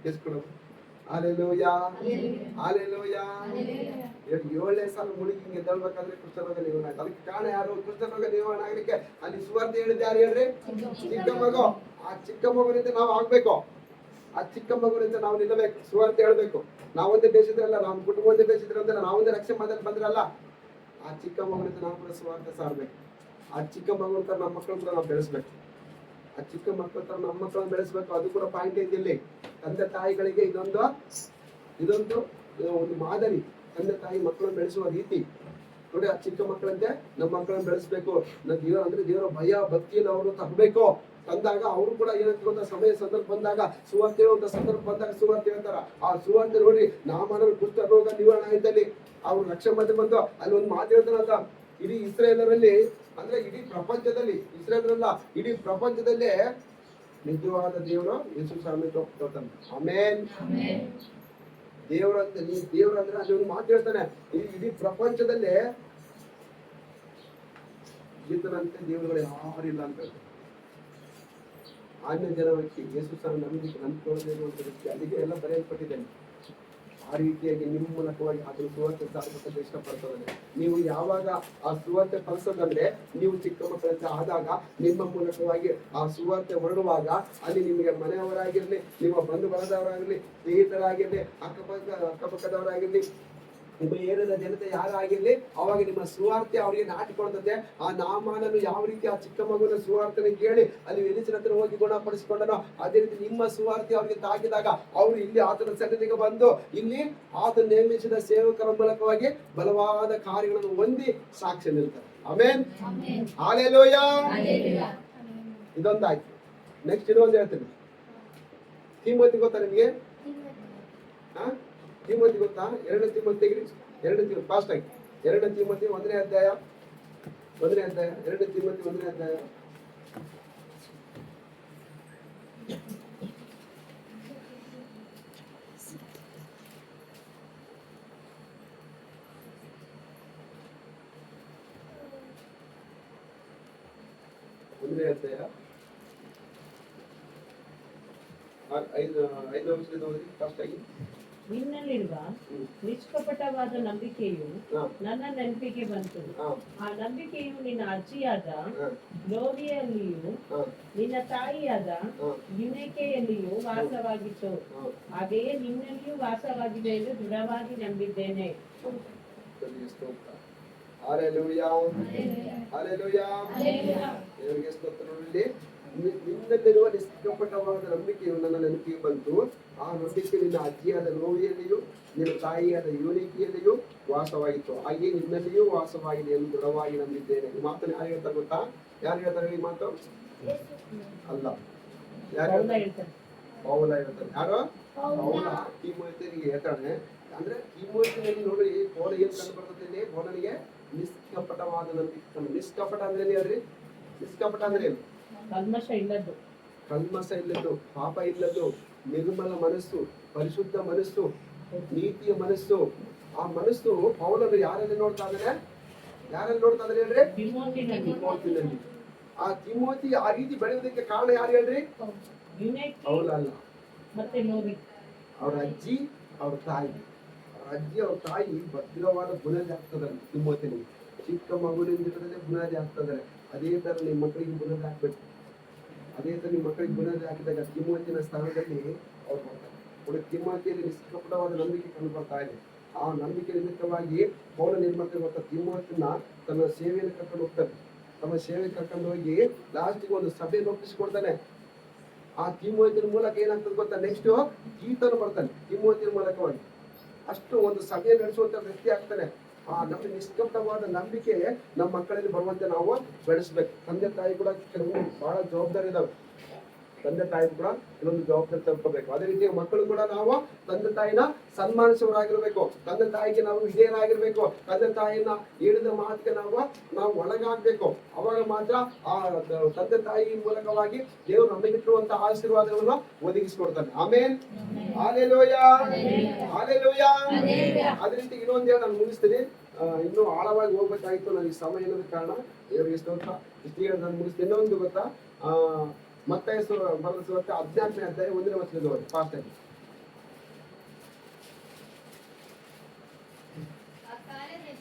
ಎಷ್ಟು ಕೊಡು? Hallelujah hallelujah. 7ನೇ ಸಲ ಮುಳುಗಿ ಹಿಂಗೆ ಎದ್ದೇಳ್ಬೇಕಾದ್ರೆ ಕುಷ್ಠರೋಗ ನಿವಾರಣೆ ಆಯ್ತು. ಅದಕ್ಕೆ ಕಾರಣ ಯಾರು? ಕುಷ್ಠರೋಗ ನಿವಾರಣೆ ಆಗ್ಲಿಕ್ಕೆ ಅಲ್ಲಿ ಸುವಾರ್ತೆ ಹೇಳಿದ್ದು ಯಾರು ಹೇಳ್ರಿ? ಚಿಕ್ಕ ಮಗು. ಆ ಚಿಕ್ಕ ಮಗುವಿನಿಂದ ನಾವು ಆಗ್ಬೇಕು, ಆ ಚಿಕ್ಕ ಮಗುವಿನಿಂದ ನಾವು ನಿಲ್ಲಬೇಕು, ಸುವಾರ್ತೆ ಹೇಳ್ಬೇಕು. ನಾವೊಂದೇ ಬೇಸಿದ್ರಲ್ಲ, ನಮ್ಮ ಕುಟುಂಬ ಒಂದೇ ಬೇಸಿದ್ರಂತ ನಾವೊಂದೇ ರಕ್ಷಣೆ ಮಾಡಲು ಬಂದ್ರಲ್ಲ, ಆ ಚಿಕ್ಕ ಮಗುವಿನಿಂದ ನಾವು ಕೂಡ ಸುವಾರ್ತೆ ಸಾರ್ಬೇಕು. ಆ ಚಿಕ್ಕ ಮಗು ಅಂತ ನಮ್ಮ ಮಕ್ಕಳು ಕೂಡ ನಾವು ಬೆಳೆಸ್ಬೇಕು. ಆ ಚಿಕ್ಕ ಮಕ್ಕಳ ತರ ನಮ್ಮ ಮಕ್ಕಳನ್ನ ಬೆಳೆಸ್ಬೇಕು. ಅದು ಕೂಡ ಪಾಯಿಂಟ್ ಐತಿ ಇಲ್ಲಿ. ತಂದೆ ತಾಯಿಗಳಿಗೆ ಇದೊಂದು ಒಂದು ಮಾದರಿ. ತಂದೆ ತಾಯಿ ಮಕ್ಕಳನ್ನ ಬೆಳೆಸುವ ರೀತಿ ನೋಡಿ. ಆ ಚಿಕ್ಕ ಮಕ್ಕಳಂತೆ ನಮ್ಮ ಮಕ್ಕಳನ್ನ ಬೆಳೆಸ್ಬೇಕು. ದೇವರ ಭಯ ಭಕ್ತಿಯನ್ನು ಅವರು ತರಬೇಕು. ತಂದಾಗ ಅವರು ಕೂಡ ಏನಂತ ಸಮಯ ಸಂದರ್ಭ ಬಂದಾಗ ಸುವಾರ್ತೆ ಹೇಳುವಂತ ಸಂದರ್ಭ ಬಂದಾಗ ಸುವಾರ್ತೆ ಹೇಳ್ತಾರ. ಆ ಸುವಾರ್ತೆ ನೋಡಿ ನಾಮನ ಕುಷ್ಠರೋಗ ನಿವಾರಣೆ ಆಯ್ತಲ್ಲಿ ಅವ್ರು ರಕ್ಷಣೆ ಮತ್ತೆ ಬಂದು ಅಲ್ಲಿ ಒಂದು ಮಾತು ಹೇಳ್ತಾರಂತ. ಇಡೀ ಇಸ್ರೇಲರಲ್ಲಿ ಅಂದ್ರೆ ಇಡೀ ಪ್ರಪಂಚದಲ್ಲಿ, ಇಸ್ರೇಲರಲ್ಲ ಇಡೀ ಪ್ರಪಂಚದಲ್ಲೇ ನಿಜವಾದ ದೇವರು ಯೇಸು ಸ್ವಾಮಿ ತೋರ್ತಾನೆ. ಆಮೇನ್. ದೇವರಂತೆ ದೇವರಂದ್ರೆ ಅಲ್ಲಿ ಒಂದು ಮಾತು ಹೇಳ್ತಾನೆ, ಇಡೀ ಪ್ರಪಂಚದಲ್ಲೇ ಈತನಂತೆ ದೇವರುಗಳು ಯಾರಿಲ್ಲ ಅಂತ ಹೇಳ್ತಾರೆ. ಅನ್ಯ ಜನವಕ್ಕೆ ಯೇಸು ಸ್ವಾಮಿ ನಂಬಿಕೊಳ್ಳದೆ ಇರುವಂತ ವ್ಯಕ್ತಿ ಅದಕ್ಕೆ ಎಲ್ಲ ಬರೆಯಲ್ಪಟ್ಟಿದ್ದೇನೆ. ಆ ರೀತಿಯಾಗಿ ನಿಮ್ಮ ಮೂಲಕವಾಗಿ ಅದನ್ನು ಸುವಾರ್ತೆ ಸಾರಬೇಕಂತ ಇಷ್ಟಪಡ್ತದೆ. ನೀವು ಯಾವಾಗ ಆ ಸುವಾರ್ತೆ ಕಲಿಸೋದಂದ್ರೆ ನೀವು ಚಿಕ್ಕ ಮಕ್ಕಳಂತೆ ಆದಾಗ ನಿಮ್ಮ ಮೂಲಕವಾಗಿ ಆ ಸುವಾರ್ತೆ ಹೊರಡುವಾಗ ಅಲ್ಲಿ ನಿಮಗೆ ಮನೆಯವರಾಗಿರ್ಲಿ, ನಿಮ್ಮ ಬಂಧು ಬಳಗದವರಾಗಿರ್ಲಿ, ಸ್ನೇಹಿತರಾಗಿರ್ಲಿ, ಅಕ್ಕಪಕ್ಕದವರಾಗಿರ್ಲಿ, ನಿಮ್ಮ ಏರಿಯಾದ ಜನತೆ ಯಾರಾಗಿರ್ಲಿ, ಅವಾಗ ನಿಮ್ಮ ಸುವಾರ್ತೆ ಅವರಿಗೆ ನಾಟಿಕೊಳ್ತದೆ. ಆ ನಾಮನನ್ನು ಯಾವ ರೀತಿ ಆ ಚಿಕ್ಕ ಮಗುವಿನ ಸುವಾರ್ತೆನ ಕೇಳಿ ಅಲ್ಲಿ ಎಲಿಸನ ಹತ್ರ ಹೋಗಿ ಗುಣಪಡಿಸಿಕೊಂಡನೋ ಅದೇ ರೀತಿ ನಿಮ್ಮ ಸುವಾರ್ತೆ ಅವರಿಗೆ ತಾಕಿದಾಗ ಅವರು ಇಲ್ಲಿ ಆತನ ಸನ್ನಿಧಿಗೆ ಬಂದು ಇಲ್ಲಿ ಆತ ನೇಮಿಸಿದ ಸೇವಕರ ಮೂಲಕವಾಗಿ ಬಲವಾದ ಕಾರ್ಯಗಳನ್ನು ಹೊಂದಿ ಸಾಕ್ಷ್ಯ ನಿಲ್ತಾರೆ. ಆಮೇನ್. ಹಾಲೆಲೂಯಾ. ಇದೊಂದಾಯ್ತು. ನೆಕ್ಸ್ಟ್ ಇನ್ನೊಂದು ಹೇಳ್ತೀನಿ. ತಿಮೋತಿ ಗೊತ್ತಾ ನಿಮಗೆ? ತಿಮೋತಿ ಗೊತ್ತಾ? 2ನೇ ತಿಮೋತಿ ಫಾಸ್ಟ್ ಆಗಿ 2ನೇ ತಿಮೋತಿ 1ನೇ ಅಧ್ಯಾಯ 2ನೇ ತಿಮೋತಿ 1ನೇ ಅಧ್ಯಾಯ. ಅಧ್ಯಾಯ 5ನೇ ವಚನದಿಂದ ಓದಿ ಫಸ್ಟ್ ಆಗಿ. ನಿನ್ನಲ್ಲಿರುವ ನಿಷ್ಕಪಟವಾದ ನಂಬಿಕೆಯು ನನ್ನ ನೆನಪಿಗೆ ಬಂತು. ಆ ನಂಬಿಕೆಯು ನಿನ್ನ ಅಜ್ಜಿಯಾದ ಲೋವಿಯಲ್ಲಿಯೂ ನಿನ್ನ ತಾಯಿಯಾದ ಯುನೇಕೆಯಲ್ಲಿಯೂ ವಾಸವಾಗಿತ್ತು. ಹಾಗೆಯೇ ನಿನ್ನಲ್ಲಿಯೂ ವಾಸವಾಗಿದೆ ಎಂದು ದೃಢವಾಗಿ ನಂಬಿದ್ದೇನೆ. Hallelujah, hallelujah. ದೇವರಿಗೆ ಸ್ತೋತ್ರ. ನೋಡಿ, ನಿನ್ನಲ್ಲಿರುವ ನಿಷ್ಕಪಟವಾದ ನಂಬಿಕೆಯು ನನ್ನ ನೆನಪಿಗೆ ಬಂತು. ಆ ನಂಬಿಕೆ ನಿನ್ನ ಅಜ್ಜಿಯಾದ ಲೋವಿಯಲ್ಲಿಯೂ ನಿನ್ನ ತಾಯಿಯಾದ ಯೂನಿಕಿಯಲ್ಲಿಯೂ ವಾಸವಾಗಿತ್ತು. ಹಾಗೆ ನಿನ್ನಲ್ಲಿಯೂ ವಾಸವಾಗಿದೆ ಎಂದು ದೃಢವಾಗಿ ನಂಬಿದ್ದೇನೆ. ಈ ಮಾತನ್ನು ಯಾರು ಹೇಳ್ತಾರೆ ಗೊತ್ತಾ? ಯಾರು ಹೇಳ್ತಾರೆ ಈ ಮಾತು? ಅಲ್ಲ, ಯಾರು ಹೇಳ್ತಾರೆ? ಪೌಲ ಹೇಳ್ತಾರೆ. ಯಾರು? ಪೌಲ ತಿಮೋಥಿಯನಿಗೆ ಹೇಳ್ತಾನೆ. ಅಂದ್ರೆ ತಿಮೋಥಿಯಲ್ಲಿ ನೋಡಿ, ಪೌಲ ಏನ್ ಕಂಡು ಬರ್ತದೆ? ಪೌಲನಿಗೆ ನಿಷ್ಕಪಟವಾದ ನಂಬಿಕೆ. ನಿಷ್ಕಪಟ ಅಂದ್ರೆ ಹೇಳ್ರಿ, ನಿಷ್ಕಪಟ ಅಂದ್ರೆ ಏನು? ಕಲ್ಮಶ ಇಲ್ಲದ್ದು, ಕಲ್ಮಶ ಇಲ್ಲದ್ದು, ಪಾಪ ಇಲ್ಲದ್ದು, ನಿರ್ಮಲ ಮನಸ್ಸು, ಪರಿಶುದ್ಧ ಮನಸ್ಸು, ನೀತಿಯ ಮನಸ್ಸು. ಆ ಮನಸ್ಸು ಪೌಲನು ಯಾರಲ್ಲಿ ನೋಡ್ತಾ ಇದ್ದಾನೆ? ಯಾರಲ್ಲಿ ನೋಡ್ತಾ ಇದ್ದಾರೆ ಹೇಳ್ರಿ? ತಿಮೋಥಿಯಲ್ಲಿ. ಆ ತಿಮೋಥಿ ಆ ರೀತಿ ಬೆಳೆಯೋದಕ್ಕೆ ಕಾರಣ ಯಾರು ಹೇಳ್ರಿ? ಪೌಲ ಅಲ್ಲ, ಮತ್ತೆ ಲೋವಿ. ಅವ್ರ ಅಜ್ಜಿ, ಅವ್ರ ತಾಯಿ. ಅವ್ರ ಅಜ್ಜಿ, ಅವ್ರ ತಾಯಿ ಭದ್ರವಾದ ಬುನಾದಿ ಆಗ್ತದಾರೆ ತಿಮೋಥಿನಿಗೆ. ಚಿಕ್ಕ ಮಗುವಿನಿಂದ ಬುನಾದಿ ಆಗ್ತದಾರೆ. ಅದೇ ತರ ನಿಮ್ಮ ಮಕ್ಕಳಿಗೆ ಬುನಾದಿ ಹಾಕ್ಬೇಕು. ಅದೇ ತರ ನಿಮ್ಮ ಮಕ್ಕಳಿಗೆ ಬುನಾದಿ ಹಾಕಿದಾಗ ತಿಮೋಥಿನ ಸ್ಥಾನದಲ್ಲಿ ಅವ್ರು ಬರ್ತಾರೆ. ತಿಮೋಥಿಯಲ್ಲಿ ನಿಷ್ಕಪಟವಾದ ನಂಬಿಕೆ ಕಂಡು ಬರ್ತಾ ಇದೆ. ಆ ನಂಬಿಕೆ ನಿಮಿತ್ತವಾಗಿ ಪೌಲ ಏನ್ ಮಾಡ್ತಾರೆ ಗೊತ್ತಾ? ತಿಮೋಥಿನ ತನ್ನ ಸೇವೆಯನ್ನು ಕರ್ಕೊಂಡು ಹೋಗ್ತಾನೆ. ತಮ್ಮ ಸೇವೆ ಕರ್ಕೊಂಡು ಹೋಗಿ ಲಾಸ್ಟಿಗೆ ಒಂದು ಸಭೆಯನ್ನು ಒಪ್ಪಿಸಿಕೊಡ್ತಾನೆ. ಆ ತಿಮೋಥಿನ ಮೂಲಕ ಏನಾಗ್ತದೆ ಗೊತ್ತಾ? ನೆಕ್ಸ್ಟ್ ತೀತನು ಬರ್ತಾನೆ ತಿಮೋಥಿನ ಮೂಲಕವಾಗಿ. ಅಷ್ಟು ಒಂದು ಸಭೆ ನಡೆಸುವಂತ ವ್ಯಕ್ತಿ ಆಗ್ತಾನೆ. ಆ ನಮ್ಮ ನಿಷ್ಕಪಟವಾದ ನಂಬಿಕೆ ನಮ್ಮ ಮಕ್ಕಳಲ್ಲಿ ಬರುವಂತೆ ನಾವು ಬೆಳೆಸ್ಬೇಕು. ತಂದೆ ತಾಯಿ ಕೂಡ ಕೆಲವೊಂದು ಬಹಳ ಜವಾಬ್ದಾರಿ ಇದಾವೆ. ತಂದೆ ತಾಯಿ ಕೂಡ ಕೆಲವೊಂದು ಜವಾಬ್ದಾರಿ ತಗೋಬೇಕು. ಅದೇ ರೀತಿ ಮಕ್ಕಳು ಕೂಡ ನಾವು ತಂದೆ ತಾಯಿನ ಸನ್ಮಾನಿಸುವವರಾಗಿರ್ಬೇಕು. ತಂದೆ ತಾಯಿಗೆ ನಾವು ವಿಧೇಯರಾಗಿರ್ಬೇಕು. ತಂದೆ ತಾಯಿನ ಹೇಳಿದ ಮಾತಿಗೆ ನಾವು ಒಳಗಾಗ್ಬೇಕು. ಅವಾಗ ಮಾತ್ರ ಆ ತಂದೆ ತಾಯಿ ಮೂಲಕವಾಗಿ ದೇವರು ನಮಗಿರುವಂತಹ ಆಶೀರ್ವಾದಗಳನ್ನು ಒದಗಿಸಿಕೊಡ್ತಾನೆ. ಆಮೇನ್, ಹಲ್ಲೆಲೂಯಾ, ಹಲ್ಲೆಲೂಯಾ. ಅದೇ ರೀತಿ ಇನ್ನೊಂದು ಹೇಳಿ ನಾನು ಮುಗಿಸ್ತೀನಿ. ಇನ್ನೂ ಆಳವಾಗಿ ಹೋಗ್ಬೇಕಾಗಿತ್ತು, ನನಗೆ ಸಮಯ ಇಲ್ಲದ ಕಾರಣ. ದೇವರಿಗೆ ಸ್ತೋತ್ರ. ಇಷ್ಟು ಹೇಳಿ ನಾನು ಮುಗಿಸ್ತೀನಿ. ಇನ್ನೊಂದು ಗೊತ್ತಾ? ಮತ್ತಾಯ ಬರೆದ ಸುವಾರ್ತೆ 14ನೇ ಅಧ್ಯಾಯ 1ನೇ ವಚನದವರೆಗೆ ಫಾಸ್ಟ್ ಆಗಿ. ಆ ಕಾಲದಲ್ಲಿ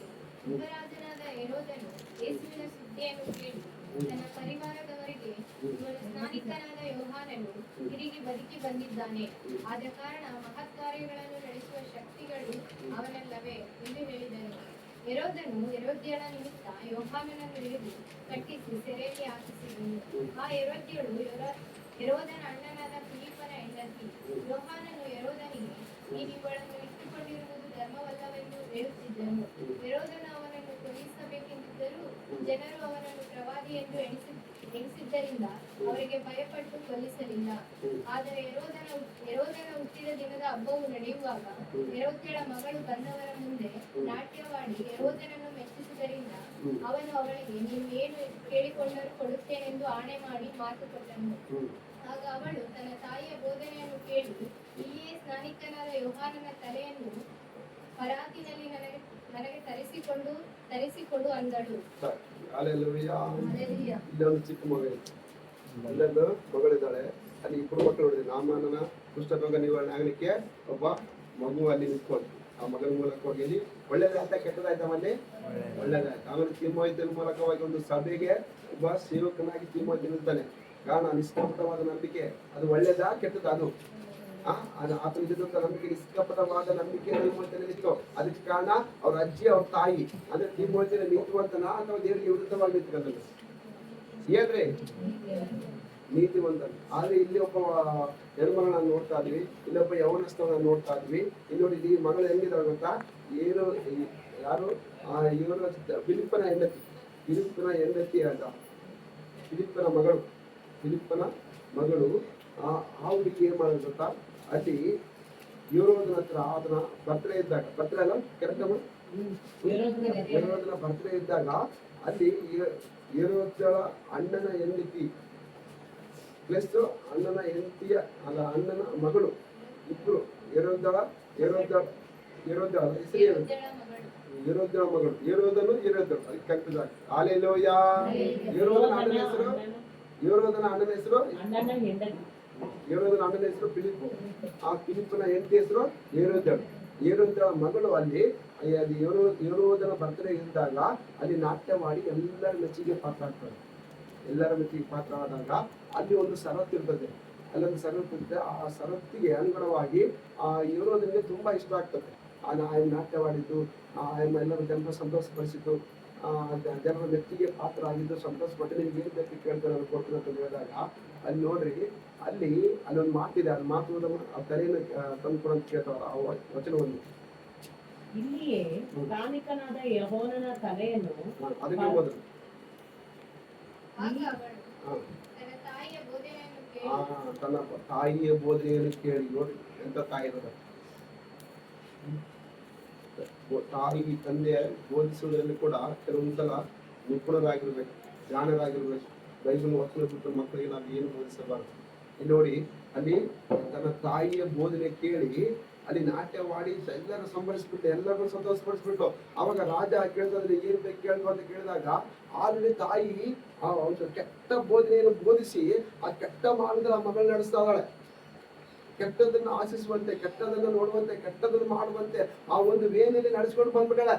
ಯುವರಾಜನಾದ ಹೆರೋದನು ಯೇಸುವಿನ ಸುದ್ದಿಯನ್ನು ಕೇಳಿ ತನ್ನ ಪರಿವಾರದವರಿಗೆ, ಇವನು ಸ್ನಾನಿಕನಾದ ಯೋಹಾನನು ತಿರುಗಿ ಬದುಕಿ ಬಂದಿದ್ದಾನೆ. ಆದ ಕಾರಣ ಮಹತ್ಕಾರ್ಯಗಳನ್ನು ನಡೆಸುವ ಶಕ್ತಿಗಳು ಅವನಲ್ಲವೇ ಎಂದು ಹೇಳಿದನು. ಹೆರೋದನು ಹೆರೋದ್ಯಳ ನಿಮಿತ್ತ ಯೋಹಾನನನ್ನು ಹಿಡಿದು ಕಟ್ಟಿಸಿ ಸೆರೆಯಲ್ಲಿ ಹಾಕಿಸಿದನು. ಆ ಹೆರೋದ್ಯಳು ಹೆರೋದನ ಅಣ್ಣನಾದ ಫಿಲಿಪ್ಪನ ಹೆಂಡತಿ. ಯೋಹಾನನು ಹೆರೋದನಿಗೆ, ನೀನು ಇವಳನ್ನು ಇಟ್ಟುಕೊಂಡಿರುವುದು ಧರ್ಮವಲ್ಲವೆಂದು ಹೇಳುತ್ತಿದ್ದನು. ಹೆರೋದನು ಅವನನ್ನು ಕೊಲ್ಲಿಸಬೇಕೆಂದಿದ್ದರೂ ಜನರು ಅವನನ್ನು ಪ್ರವಾದಿ ಎಂದು ಎಣಿಸಿದ್ದರಿಂದ ಅವರಿಗೆ ಭಯಪಟ್ಟು ಕೊಲ್ಲಿಸಲಿಲ್ಲ. ಆದರೆ ಹೆರೋದನ ಹುಟ್ಟಿದ ದಿನದ ಹಬ್ಬವು ನಡೆಯುವಾಗ ಹೆರೋದ್ಯಳ ಮಗಳು ಬಂದವರ ಮುಂದೆ ನಾಟ್ಯವಾಡಿ ಹೆರೋದನನ್ನು ಮೆಚ್ಚಿಸಿದ್ದರಿಂದ ಅವನು ಅವಳಿಗೆ, ನೀನು ಏನು ಕೇಳಿಕೊಂಡರೂ ಕೊಡುತ್ತೇನೆಂದು ಆಣೆ ಮಾಡಿ ಮಾತು ಕೊಟ್ಟನು. ಆಗ ಅವಳು ತನ್ನ ತಾಯಿಯ ಬೋಧನೆಯನ್ನು ಕೇಳಿ, ಇಲ್ಲಿಯೇ ಸ್ನಾನಿಕನಾದ ಯೋಹಾನನ ತಲೆಯನ್ನು ಪರಾತಿನಲ್ಲಿ ನನಗೆ ತರಿಸಿಕೊಡು ಅಂದಳು. ಇಲ್ಲೊಂದು ಚಿಕ್ಕ ಮಗಳು, ಇಲ್ಲೊಂದು ಮಗಳಿದ್ದಾಳೆ. ಅಲ್ಲಿ ಇಬ್ಬರು ಮಕ್ಕಳು ನೋಡಿದೆ. ನಾಮನ ಕುಷ್ಠರೋಗ ನಿವಾರಣೆ ಆಗ್ಲಿಕ್ಕೆ ಒಬ್ಬ ಮಗು ಅಲ್ಲಿ ನಿಂತ್ಕೊಂಡು ಆ ಮಗನ ಮೂಲಕವಾಗಿ ಒಳ್ಳೇದಾಯ್ತಾ ಕೆಟ್ಟದಾಯ್ತವಲ್ಲಿ? ಒಳ್ಳೇದಾಯ್ತು. ಆಮೇಲೆ ತಿಮೋಥಿಯನ ಮೂಲಕವಾಗಿ ಒಂದು ಸಭೆಗೆ ಒಬ್ಬ ಸೇವಕನಾಗಿ ತಿಮೋಥಿ ನಿಲ್ತಾನೆ. ಕಾರಣ ನಿಷ್ಕಪಟವಾದ ನಂಬಿಕೆ. ಅದು ಒಳ್ಳೇದಾ ಕೆಟ್ಟದ? ಅದು ಆತನ ಜೊತೆ ನಂಬಿಕೆ, ನಿಷ್ಕಪಟವಾದ ನಂಬಿಕೆ ತಿಮೋಥಿಯಲ್ಲಿತ್ತು. ಅದಕ್ಕೆ ಕಾರಣ ಅವ್ರ ಅಜ್ಜಿ, ಅವ್ರ ತಾಯಿ. ಅಂದ್ರೆ ತಿಮೋಥಿಯನ ನೀತಿವಂತನ ಅಥವಾ ದೇವರಿಗೆ ವಿರುದ್ಧವಾಗಿ ನಿಂತ್ಕೊಂಡ ಏನ್ರಿ? ನೀತಿವಂತ. ಆದ್ರೆ ಇಲ್ಲಿ ಒಬ್ಬ ಹೆಣ್ಮಗಳನ್ನ ನೋಡ್ತಾ ಇದ್ವಿ, ಇಲ್ಲೊಬ್ಬ ಯೌವನಸ್ಥವನ್ನ ನೋಡ್ತಾ ಇದ್ವಿ. ಇಲ್ಲಿ ನೋಡಿ, ಈ ಮಗಳು ಹೆಂಗಿದಾವೆ ಗೊತ್ತಾ? ಯಾರು ಇವರು ಫಿಲಿಪ್ಪನ ಹೆಂಡತಿ ಅಂತ. ಫಿಲಿಪ್ಪನ ಮಗಳು ಆ ಹುಡುಗಿ ಏನ್ ಮಾಡೋದು ಗೊತ್ತಾ? ಅಲ್ಲಿ ಯುರೋದನ ಹತ್ರ ಅದನ್ನ ಬರ್ತ್ಡೇ ಇದ್ದಾಗ, ಬರ್ತ್ಡೇ ಅಲ್ಲ ಕರೆಕ್ಟಮ್ಮ, ಯುರೋದನ ಬರ್ತ್ಡೇ ಇದ್ದಾಗ ಅಲ್ಲಿ ಯುರೋದಳ ಅಣ್ಣನ ಹೆಂಡತಿ ಪ್ಲಸ್ ಅಣ್ಣನ ಹೆಂಡತಿಯ ಅಣ್ಣನ ಮಗಳು ಇಬ್ರು ಹೆರೋದಳ ಹೆಸರು ಹೆರೋದಳ ಮಗಳು. ಹೆರೋದನು ಅದಕ್ಕೆ ಕಲ್ಪಿದಾಗ. ಹಲ್ಲೆಲೂಯಾ. ಹೆರೋದನ ಅಣ್ಣನ ಹೆಸರು ಯೋರೋದನ ಅಣ್ಣನ ಹೆಸರು ಅಣ್ಣನ ಹೆಂಡತಿ. ಯೋರೋದನ ಅಣ್ಣನ ಹೆಸರು ಫಿಲಿಪ್. ಆ ಫಿಲಿಪ್ಪನ ಹೆಂಡತಿ ಹೆಸರು ಹೇರೋದ್ಯಳು. ಹೇರೋದ್ಯಳ ಮಗಳು ಅಲ್ಲಿ ಅದು ಯೋರೋದನ ಬರ್ತಡೇ ಇದ್ದಾಗ ಅಲ್ಲಿ ನಾಟ್ಯ ಮಾಡಿ ಎಲ್ಲರ ಮೆಚ್ಚುಗೆ ಪಾತ್ರ ಆಗ್ತಾರೆ. ಎಲ್ಲರ ಮೆಚ್ಚುಗೆ ಪಾತ್ರ ಆದಾಗ ಅಲ್ಲಿ ಒಂದು ಷರತ್ತು ಇರ್ತದೆ. ಅಲ್ಲೊಂದು ಷರತ್ತು ಇರುತ್ತೆ. ಆ ಷರತ್ತಿಗೆ ಅನುಗುಣವಾಗಿ ಆ ಯೋರೋದನಿಗೆ ತುಂಬಾ ಇಷ್ಟ ಆಗ್ತದೆ. ಆ ನಾಟ್ಯವಾಡಿದ್ದು, ಎಲ್ಲರೂ ಜನರ ಸಂತೋಷಪಡಿಸಿದ್ದು, ಜನರ ಮೆಚ್ಚುಗೆ ಪಾತ್ರ ಆಗಿದ್ದು, ಸಂತೋಷಪಟ್ಟು ನಿಮ್ಗೆ ಏನ್ ಬೇಕು ಕೇಳ್ತಾರೆ ಅವ್ರು ಕೊಡ್ತೀನಿ ಅಂತ ಹೇಳಿದಾಗ ಅಲ್ಲಿ ನೋಡ್ರಿ, ಅಲ್ಲೊಂದು ಮಾತಿದೆ. ಅದು ಮಾತು ಆ ತಲೆಯನ್ನು ತಂದು ಕೊಡಂತ ಕೇಳ್ತಾವ ಆ ವಚನವನ್ನು. ಇಲ್ಲಿಯೇ ಕಾಣಿಕನಾದ ಯೆಹೋವನ ತಲೆಯನ್ನು ಅದಕ್ಕೆ ಹೋದ್ರು. ಆಗ ಅವಳು ತನ್ನ ತಾಯಿಯ ಬೋಧನೆಯನ್ನು ಕೇಳಿ ತನ್ನ ತಾಯಿಯ ಬೋಧನೆಯನ್ನು ಕೇಳಿ, ನೋಡಿ ಎಂತ ತಾಯಿ ಇರೋದು. ತಾಯಿ ತಂದೆ ಬೋಧಿಸುವುದರಲ್ಲಿ ಕೂಡ ಕೆಲವೊಂದ್ಸಲ ನಿಪುಣರಾಗಿರ್ಬೇಕು, ಜಾಣರಾಗಿರ್ಬೇಕು. ಬೈಬಲ್ ವಚನ ಬಿಟ್ಟು ಮಕ್ಕಳಿಗೆ ನಾವು ಏನು ಬೋಧಿಸಬಾರದು. ಇಲ್ಲಿ ನೋಡಿ, ಅಲ್ಲಿ ತನ್ನ ತಾಯಿಯ ಬೋಧನೆ ಕೇಳಿ ಅಲ್ಲಿ ನಾಟ್ಯವಾಡಿ ಎಲ್ಲರೂ ಸಂಭರಿಸ್ಬಿಟ್ಟು ಎಲ್ಲರೂ ಸಂತೋಷಪಡಿಸ್ಬಿಟ್ಟು ಅವಾಗ ರಾಜ ಕೇಳ್ತದ್ರೆ ಏನ್ ಬೇಕು ಕೇಳುವ ಅಂತ ಕೇಳಿದಾಗ ಆಲ್ರೆಡಿ ತಾಯಿ ಒಂದು ಕೆಟ್ಟ ಬೋಧನೆಯನ್ನು ಬೋಧಿಸಿ ಆ ಕೆಟ್ಟ ಮಾರ್ಗದಲ್ಲಿ ಆ ಮಗಳು ನಡೆಸ್ತಾ ಇದ್ದಾಳೆ. ಕೆಟ್ಟದನ್ನು ಆಶಿಸುವಂತೆ, ಕೆಟ್ಟದನ್ನು ನೋಡುವಂತೆ, ಕೆಟ್ಟದನ್ನು ಮಾಡುವಂತೆ ಆ ಒಂದು ವೇನಲ್ಲಿ ನಡೆಸ್ಕೊಂಡು ಬಂದ್ಬಿಟ್ಟಾಳೆ.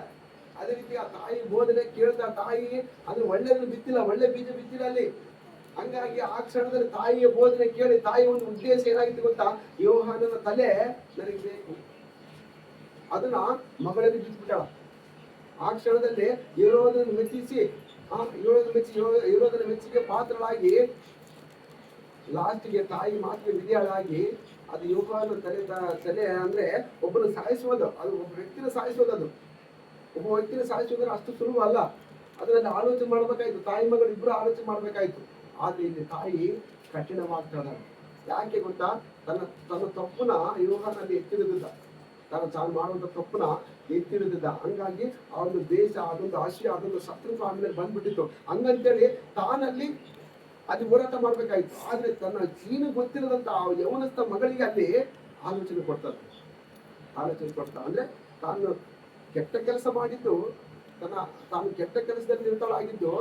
ಅದೇ ರೀತಿ ಆ ತಾಯಿ ಬೋಧನೆ ಕೇಳ್ತಾ ತಾಯಿ ಅಂದ್ರೆ ಒಳ್ಳೆದನ್ನು ಬಿತ್ತಿಲ್ಲ, ಒಳ್ಳೆ ಬೀಜ ಬಿತ್ತಿಲ್ಲ ಅಲ್ಲಿ. ಹಂಗಾಗಿ ಆ ಕ್ಷಣದಲ್ಲಿ ತಾಯಿಯ ಬೋಧನೆ ಕೇಳಿ ತಾಯಿ ಒಂದು ಉದ್ದೇಶ ಏನಾಗಿತ್ತು ಗೊತ್ತಾ? ಯೋಹಾನನ ತಲೆ ನನಗೆ ಬೇಕು, ಅದನ್ನ ಮಗಳಲ್ಲಿ ಬಿತ್ಬಿಟ್ಟಾಳ. ಆ ಕ್ಷಣದಲ್ಲಿ ಹೇರೋದನ್ನು ಮೆಚ್ಚಿಸಿ ಹೇರೋದನ ಮೆಚ್ಚಿಗೆ ಪಾತ್ರಳಾಗಿ ಲಾಸ್ಟ್ಗೆ ತಾಯಿ ಮಾತಿಗೆ ವಿಧಿಯಾಳಾಗಿ ಅದು ಯೋಹಾನನ ತಲೆ ಅಂದ್ರೆ ಒಬ್ಬನ ಸಾಯಿಸುವುದು, ಅದು ಒಬ್ಬ ವ್ಯಕ್ತಿನ ಸಾಯಿಸೋದು. ಅದು ಒಬ್ಬ ವ್ಯಕ್ತಿನ ಸಾಯಿಸೋದ್ರೆ ಅಷ್ಟು ಸುಲಭ ಅಲ್ಲ. ಅದರಲ್ಲಿ ಆಲೋಚನೆ ಮಾಡ್ಬೇಕಾಯ್ತು, ತಾಯಿ ಮಗಳು ಇಬ್ರು ಆಲೋಚನೆ ಮಾಡ್ಬೇಕಾಯ್ತು. ಆದ್ರೆ ಇಲ್ಲಿ ತಾಯಿ ಕಠಿಣವಾಗ್ತಾಳೆ. ಯಾಕೆ ಗೊತ್ತಾ? ತನ್ನ ತಪ್ಪುನ ಯೋಹಾನಲ್ಲಿ ಎತ್ತಿಡಿದ, ತಾನು ಮಾಡುವಂತ ತಪ್ಪುನ ಎತ್ತಿಡಿದ. ಹಂಗಾಗಿ ಆ ಒಂದು ದೇಶ, ಅದೊಂದು ಆಶಯ, ಅದೊಂದು ಶತ್ರುತ್ವ ಆಮೇಲೆ ಬಂದ್ಬಿಟ್ಟಿತ್ತು. ಹಂಗಂತೇಳಿ ತಾನಲ್ಲಿ ಅಲ್ಲಿ ಹೋರಾಟ ಮಾಡ್ಬೇಕಾಯ್ತು. ಆದ್ರೆ ತನ್ನ ಜೀನು ಗೊತ್ತಿರದಂತ ಆ ಯೌವನಸ್ಥ ಮಗಳಿಗೆ ಅಲ್ಲಿ ಆಲೋಚನೆ ಕೊಡ್ತಾರೆ. ಅಂದ್ರೆ ತಾನು ಕೆಟ್ಟ ಕೆಲಸ ಮಾಡಿದ್ದು, ತಾನು ಕೆಟ್ಟ ಕೆಲಸದಲ್ಲಿ ನಿರತಳಾಗಿದ್ದು,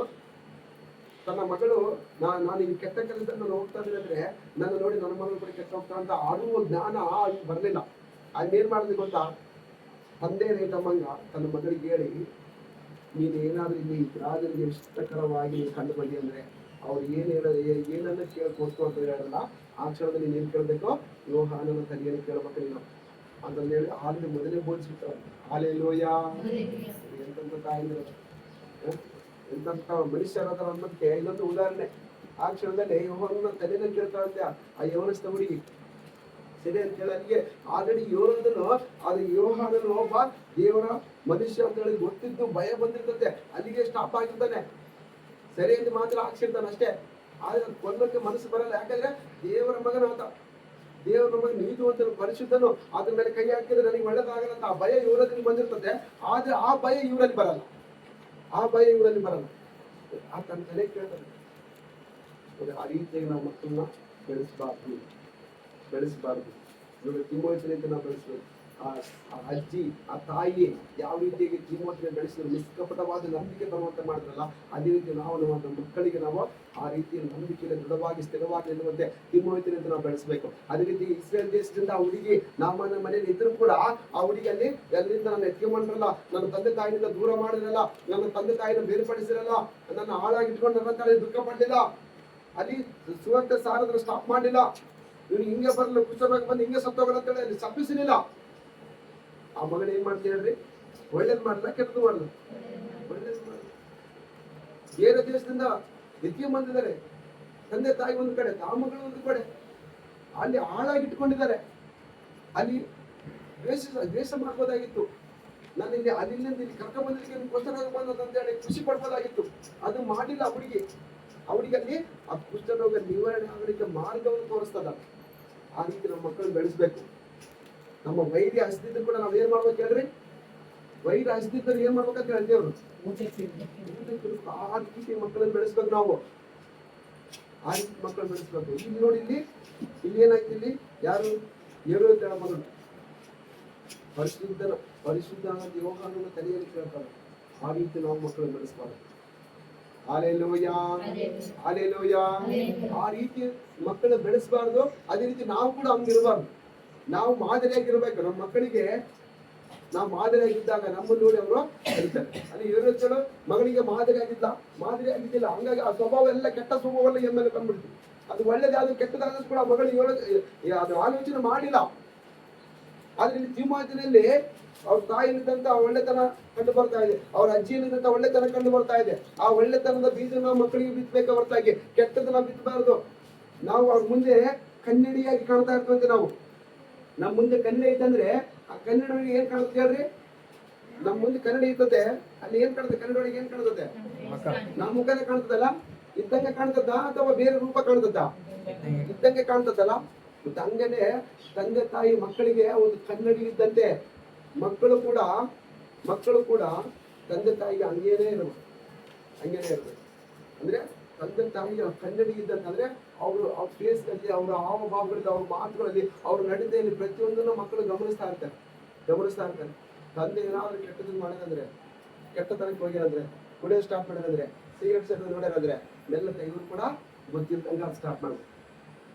ತನ್ನ ಮಗಳು ನಾನು ಈ ಕೆಟ್ಟ ಕೆಲಸದಲ್ಲಿ ನಾನು ಹೋಗ್ತಾ ಇದ್ದೀನಿ ಅಂದ್ರೆ ನನ್ನ ನೋಡಿ ನನ್ನ ಮಗಳು ಕೂಡ ಕೆಟ್ಟ ಹೋಗ್ತಾ ಅಂತ ಆಡುವ ಜ್ಞಾನ ಬರ್ಲಿಲ್ಲ. ಏನ್ ಮಾಡಿದ್ರೆ ಗೊತ್ತಾ? ತಂದೆ ರೇಟಮ್ಮಂಗ ತನ್ನ ಮಗಳಿಗೆ ಹೇಳಿ, ನೀನ್ ಏನಾದ್ರೂ ಇಲ್ಲಿ ರಾಜನಿಗೆ ಇಷ್ಟಕರವಾಗಿ ನೀನು ಕಂಡು ಬಂದಿ ಅಂದ್ರೆ ಅವ್ರು ಏನನ್ನ ಕೇಳ್ಕೊಡ್ತು ಅಂತ ಹೇಳಲ್ಲ. ಆ ಕ್ಷಣದಲ್ಲಿ ನೀನ್ ಕೇಳ್ಬೇಕು, ಯೋಹಾನನ ತಲೆಯನ್ನು ಕೇಳ್ಬೇಕು ನೀನು ಅಂತ ಹೇಳಿ ಆಲ್ರೆಡಿ ಮೊದಲೇ ಬೋಧಿಸ್ಬಿಡ್ತಾರೆ. ಹಾಲೆಲೂಯಾ. ಎಂತ ತಾಯಿ, ಎಂತ ಮನುಷ್ಯರಾದ ಅನ್ನೋದಕ್ಕೆ ಇನ್ನೊಂದು ಉದಾಹರಣೆ. ಆ ಕ್ಷಣದಲ್ಲಿ ಯೋಹಾನನ ತಲೆಯನ್ನು ಕೇಳ್ತಾಳಂತೆ ಆ ಯೌವನಸ್ಥ ಹುಡುಗಿ. ಸರಿ ಅಂತ ಹೇಳಿ ಅಲ್ಲಿಗೆ ಆಲ್ರೆಡಿ ಅದು ಯೋಹಾನನು ಒಬ್ಬ ದೇವರ ಮನುಷ್ಯ ಅಂತ ಹೇಳಿ ಗೊತ್ತಿದ್ದು ಭಯ ಬಂದಿರ್ತದೆ. ಅಲ್ಲಿಗೆ ಸ್ಟಾಪ್ ಆಗಿರ್ತಾನೆ, ಸರಿ ಅಂತ ಮಾತ್ರ ಹಾಕ್ಸಿರ್ತಾನೆ ಅಷ್ಟೇ. ಆದ್ರೆ ಕೊಲ್ಲಕ್ಕೆ ಮನಸ್ಸು ಬರಲ್ಲ. ಯಾಕಂದ್ರೆ ದೇವರ ಮಗನ ಆತ, ದೇವರ ಮಗ ನೀತಿವಂತನು, ಪರಿಶುದ್ಧನು, ಅದ್ರ ಮೇಲೆ ಕೈ ಹಾಕಿದ್ರೆ ನನಗೆ ಒಳ್ಳೇದಾಗಲ್ಲ ಅಂತ ಆ ಭಯ ಇವರಲ್ಲಿ ಬಂದಿರ್ತದೆ. ಆದ್ರೆ ಆ ಭಯ ಇವರಲ್ಲಿ ಬರಲ್ಲ. ಆ ತನ್ನ ತಲೆ ಕೇಳ್ತಾನೆ. ಆ ರೀತಿಯಾಗಿ ನಾವು ಮಕ್ಕಳನ್ನ ಬೆಳೆಸಬಾರ್ದು. ತಿಮೋತಿಯನ್ನ ನಾವು ಬೆಳೆಸಬೇಕು. ಆ ಅಜ್ಜಿ, ಆ ತಾಯಿ ಯಾವ ರೀತಿಯಾಗಿ ತಿಮೋತಿಯನ್ನ ಬೆಳೆಸಿದ್ರು, ನಿಷ್ಕಪಟವಾದ ನಂಬಿಕೆ ಬರುವಂತೆ ಮಾಡಿದ್ರಲ್ಲ, ಅದೇ ರೀತಿ ನಾವು ನಮ್ಮ ಮಕ್ಕಳಿಗೆ ನಾವು ಆ ರೀತಿಯ ನಂಬಿಕೆಯನ್ನು ದೃಢವಾಗಿ ಸ್ಥಿರವಾಗಿ ನಿಲ್ಲುವಂತೆ ತಿಮೋತಿಯನ್ನ ನಾವು ಬೆಳೆಸಬೇಕು. ಅದೇ ರೀತಿ ಇಸ್ರೇಲ್ ದೇಶದಿಂದ ಆ ಹುಡುಗಿ ನಮ್ಮ ಮನೆಯಲ್ಲಿ ಇದ್ರು ಕೂಡ ಆ ಹುಡುಗಿಯಲ್ಲಿ ಎಲ್ಲಿಂದ ನನ್ನ ಎತ್ಕೊಂಡ್ರಲ್ಲ, ನನ್ನ ತಂದೆ ತಾಯಿನಿಂದ ದೂರ ಮಾಡಿದ್ರಲ್ಲ, ನನ್ನ ತಂದೆ ತಾಯಿನ ಬೇರ್ಪಡಿಸಿರಲ್ಲ, ನನ್ನ ಹಾಳಾಗಿಟ್ಕೊಂಡ್ರಂತ ದುಃಖ ಪಡಲಿಲ್ಲ. ಅಲ್ಲಿ ಸುವರ್ತ ಸಾರದ್ರ ಸ್ಟಾಪ್ ಮಾಡಲಿಲ್ಲ. ಇವ್ನು ಹಿಂಗೆ ಬರಲ್ಲ, ಕುಷ್ಠರೋಗ ಬಂದು ಹಿಂಗೆ ಸತ್ತೋಗಲ್ಲ ಅಂತೇಳಿ ಅಲ್ಲಿ ತಪ್ಪಿಸಲಿಲ್ಲ. ಆ ಮಗನ ಏನ್ ಮಾಡ್ತೀನಿ ಹೇಳ್ರಿ? ಒಳ್ಳೇದ್ ಮಾಡಲ್ಲ, ಕೆಟ್ಟದ್ದು ಮಾಡಲ್ಲ, ಒಳ್ಳೇದ್ ಮಾಡಲ್ಲ. ಬೇರೆ ದೇಶದಿಂದ ಎತ್ತಿ ಬಂದಿದ್ದಾರೆ. ತಂದೆ ತಾಯಿ ಒಂದು ಕಡೆ, ತಾಮಗಳು ಒಂದು ಕಡೆ, ಅಲ್ಲಿ ಹಾಳಾಗಿಟ್ಕೊಂಡಿದ್ದಾರೆ. ಅಲ್ಲಿ ದ್ವೇಷ ಮಾಡ್ಬೋದಾಗಿತ್ತು. ನಾನು ಇಲ್ಲಿ ಅಲ್ಲಿಂದ ಇಲ್ಲಿ ಕರ್ಕೊಂಡ್ ಬಂದಿದ್ದಕ್ಕೆ ಕುಷ್ಠರೋಗ ಬಂದಂತ ಹೇಳಿ ಖುಷಿ ಪಡ್ಬೋದಾಗಿತ್ತು. ಅದು ಮಾಡಿಲ್ಲ ಅವಳಿಗಲ್ಲಿ ಆ ಕುಷ್ಠರೋಗ ನಿವಾರಣೆ ಆಗಲಿಕ್ಕೆ ಮಾರ್ಗವನ್ನು ತೋರಿಸ್ತದ. ಆ ರೀತಿ ನಮ್ಮ ಮಕ್ಕಳನ್ನ ಬೆಳೆಸ್ಬೇಕು. ನಮ್ಮ ವೈದ್ಯ ಹಸ್ತಿದ್ರು ಕೂಡ ನಾವ್ ಏನ್ ಮಾಡ್ಬೇಕು ಹೇಳ್ರಿ? ವೈದ್ಯ ಹಸ್ತಿದ್ರು ಏನ್ ಮಾಡ್ಬೇಕಂತ ಹೇಳಿ ದೇವ್ರು ಆ ರೀತಿ ಮಕ್ಕಳನ್ನ ಬೆಳೆಸ್ಬೇಕು. ನಾವು ಆ ರೀತಿ ಮಕ್ಕಳನ್ನ ಬೆಳೆಸ್ಬೇಕು. ಇಲ್ಲಿ ನೋಡಿ, ಇಲ್ಲಿ ಏನಾಯ್ತು? ಇಲ್ಲಿ ಯಾರು ಹೇಳೋದ ಮಗಳು ಪರಿಶುದ್ಧ ಯೋಹಾನನ ತಲೆಯಲ್ಲಿ ಕೇಳ್ತಾರೆ. ಆ ರೀತಿ ನಾವು ಮಕ್ಕಳನ್ನ ಬೆಳೆಸ್ಬಾರ್ದು. Hallelujah, hallelujah. ಆ ರೀತಿ ಮಕ್ಕಳನ್ನ ಬೆಳೆಸಬಾರ್ದು. ಅದೇ ರೀತಿ ನಾವು ಕೂಡ ಹಂಗಿರಬಾರ್ದು. ನಾವು ಮಾದರಿಯಾಗಿರ್ಬೇಕು. ನಮ್ಮ ಮಕ್ಕಳಿಗೆ ನಾವು ಮಾದರಿಯಾಗಿದ್ದಾಗ ನಮ್ಮನ್ನು ನೋಡಿ ಅವರು ಕಲಿತಾರೆ. ಅಲ್ಲಿ ಹೇಳೋದು ಮಗಳಿಗೆ ಮಾದರಿ ಆಗಿದ್ದಿಲ್ಲ, ಹಂಗಾಗಿ ಆ ಸ್ವಭಾವ ಎಲ್ಲ ಕೆಟ್ಟ ಸ್ವಭಾವ ಎಲ್ಲ ಎಮ್ಮೆಲೆ ಕಂಡ್ಬಿಡ್ತೀವಿ. ಅದು ಒಳ್ಳೇದಾದ್ರು ಕೆಟ್ಟದಾದ್ರೂ ಕೂಡ ಮಗಳಿಗೆ ಅದು ಆಲೋಚನೆ ಮಾಡಿಲ್ಲ. ಆದ್ರೆ ಇಲ್ಲಿ ತಿಮೋಥಿಯಲ್ಲಿ ಅವ್ರ ತಾಯಿಯಲ್ಲಿದ್ದಂತ ಒಳ್ಳೆತನ ಕಂಡು ಬರ್ತಾ ಇದೆ, ಅವ್ರ ಅಜ್ಜಿಯಲ್ಲಿದ್ದಂತ ಒಳ್ಳೆತನ ಕಂಡು ಬರ್ತಾ ಇದೆ. ಆ ಒಳ್ಳೆತನದ ಬೀಜ ನಾವು ಮಕ್ಕಳಿಗೆ ಬಿತ್ತಬೇಕ ಹೊರತಾಗಿ ಕೆಟ್ಟದನ್ನ ಬಿತ್ತಬಾರದು. ನಾವು ಅವ್ರ ಮುಂದೆ ಕನ್ನಡಿಯಾಗಿ ಕಾಣ್ತಾ ಇರ್ತಂತೆ. ನಾವು ನಮ್ಮ ಮುಂದೆ ಕನ್ನಡಿ ಐತಂದ್ರೆ ಆ ಕನ್ನಡಿಗೆ ಏನ್ ಕಾಣುತ್ತೆ ಹೇಳ್ರಿ? ನಮ್ಮ ಮುಂದೆ ಕನ್ನಡಿ ಇರ್ತದೆ, ಅಲ್ಲಿ ಏನ್ ಕಾಣುತ್ತೆ? ಕನ್ನಡಿ ಒಳಗೆ ಏನ್ ಕಾಣುತ್ತೆ? ನಮ್ಮ ಮುಖನೇ ಕಾಣ್ತದಲ್ಲ, ಇದ್ದಂಗೆ ಕಾಣ್ತದ ಅಥವಾ ಬೇರೆ ರೂಪ ಕಾಣ್ತದ? ಇದ್ದಂಗೆ ಕಾಣ್ತದಲ್ಲ. ಮತ್ತೆ ಹಂಗೇನೆ ತಂದೆ ತಾಯಿ ಮಕ್ಕಳಿಗೆ ಒಂದು ಕನ್ನಡಿ ಇದ್ದಂತೆ ಮಕ್ಕಳು ಕೂಡ ತಂದೆ ತಾಯಿಗೆ ಹಂಗೇನೆ ಇರಬೇಕು. ಅಂದ್ರೆ ತಂದೆ ತಾಯಿಯ ಕನ್ನಡಿ ಇದ್ದಂತಂದ್ರೆ ಅವರು ಅವ್ರ ಫೇಸ್ ನಲ್ಲಿ, ಅವರ ಹಾವಭಾವಗಳಲ್ಲಿ, ಅವ್ರ ಮಾತುಗಳಲ್ಲಿ, ಅವ್ರ ನಡತೆಯಲ್ಲಿ ಪ್ರತಿಯೊಂದನ್ನು ಮಕ್ಕಳು ಗಮನಿಸ್ತಾ ಇರ್ತಾರೆ. ತಂದೆ ಏನಾದ್ರು ಕೆಟ್ಟದನ್ನ ಮಾಡೋದಂದ್ರೆ, ಕೆಟ್ಟತನಕ್ಕೆ ಹೋಗ್ಯಾರಂದ್ರೆ, ಕುಡಿಯೋದು ಸ್ಟಾರ್ಟ್ ಮಾಡೋದಂದ್ರೆ, ಸಿಗರೇಟ್ ಸೇರೋದು ನೋಡ್ಯಾರಂದ್ರೆ ಮೆಲ್ಲ ಇವ್ರು ಕೂಡ ಗೊತ್ತಿದ್ದಂಗೆ ಅದು ಸ್ಟಾರ್ಟ್ ಮಾಡ್ಬೇಕು.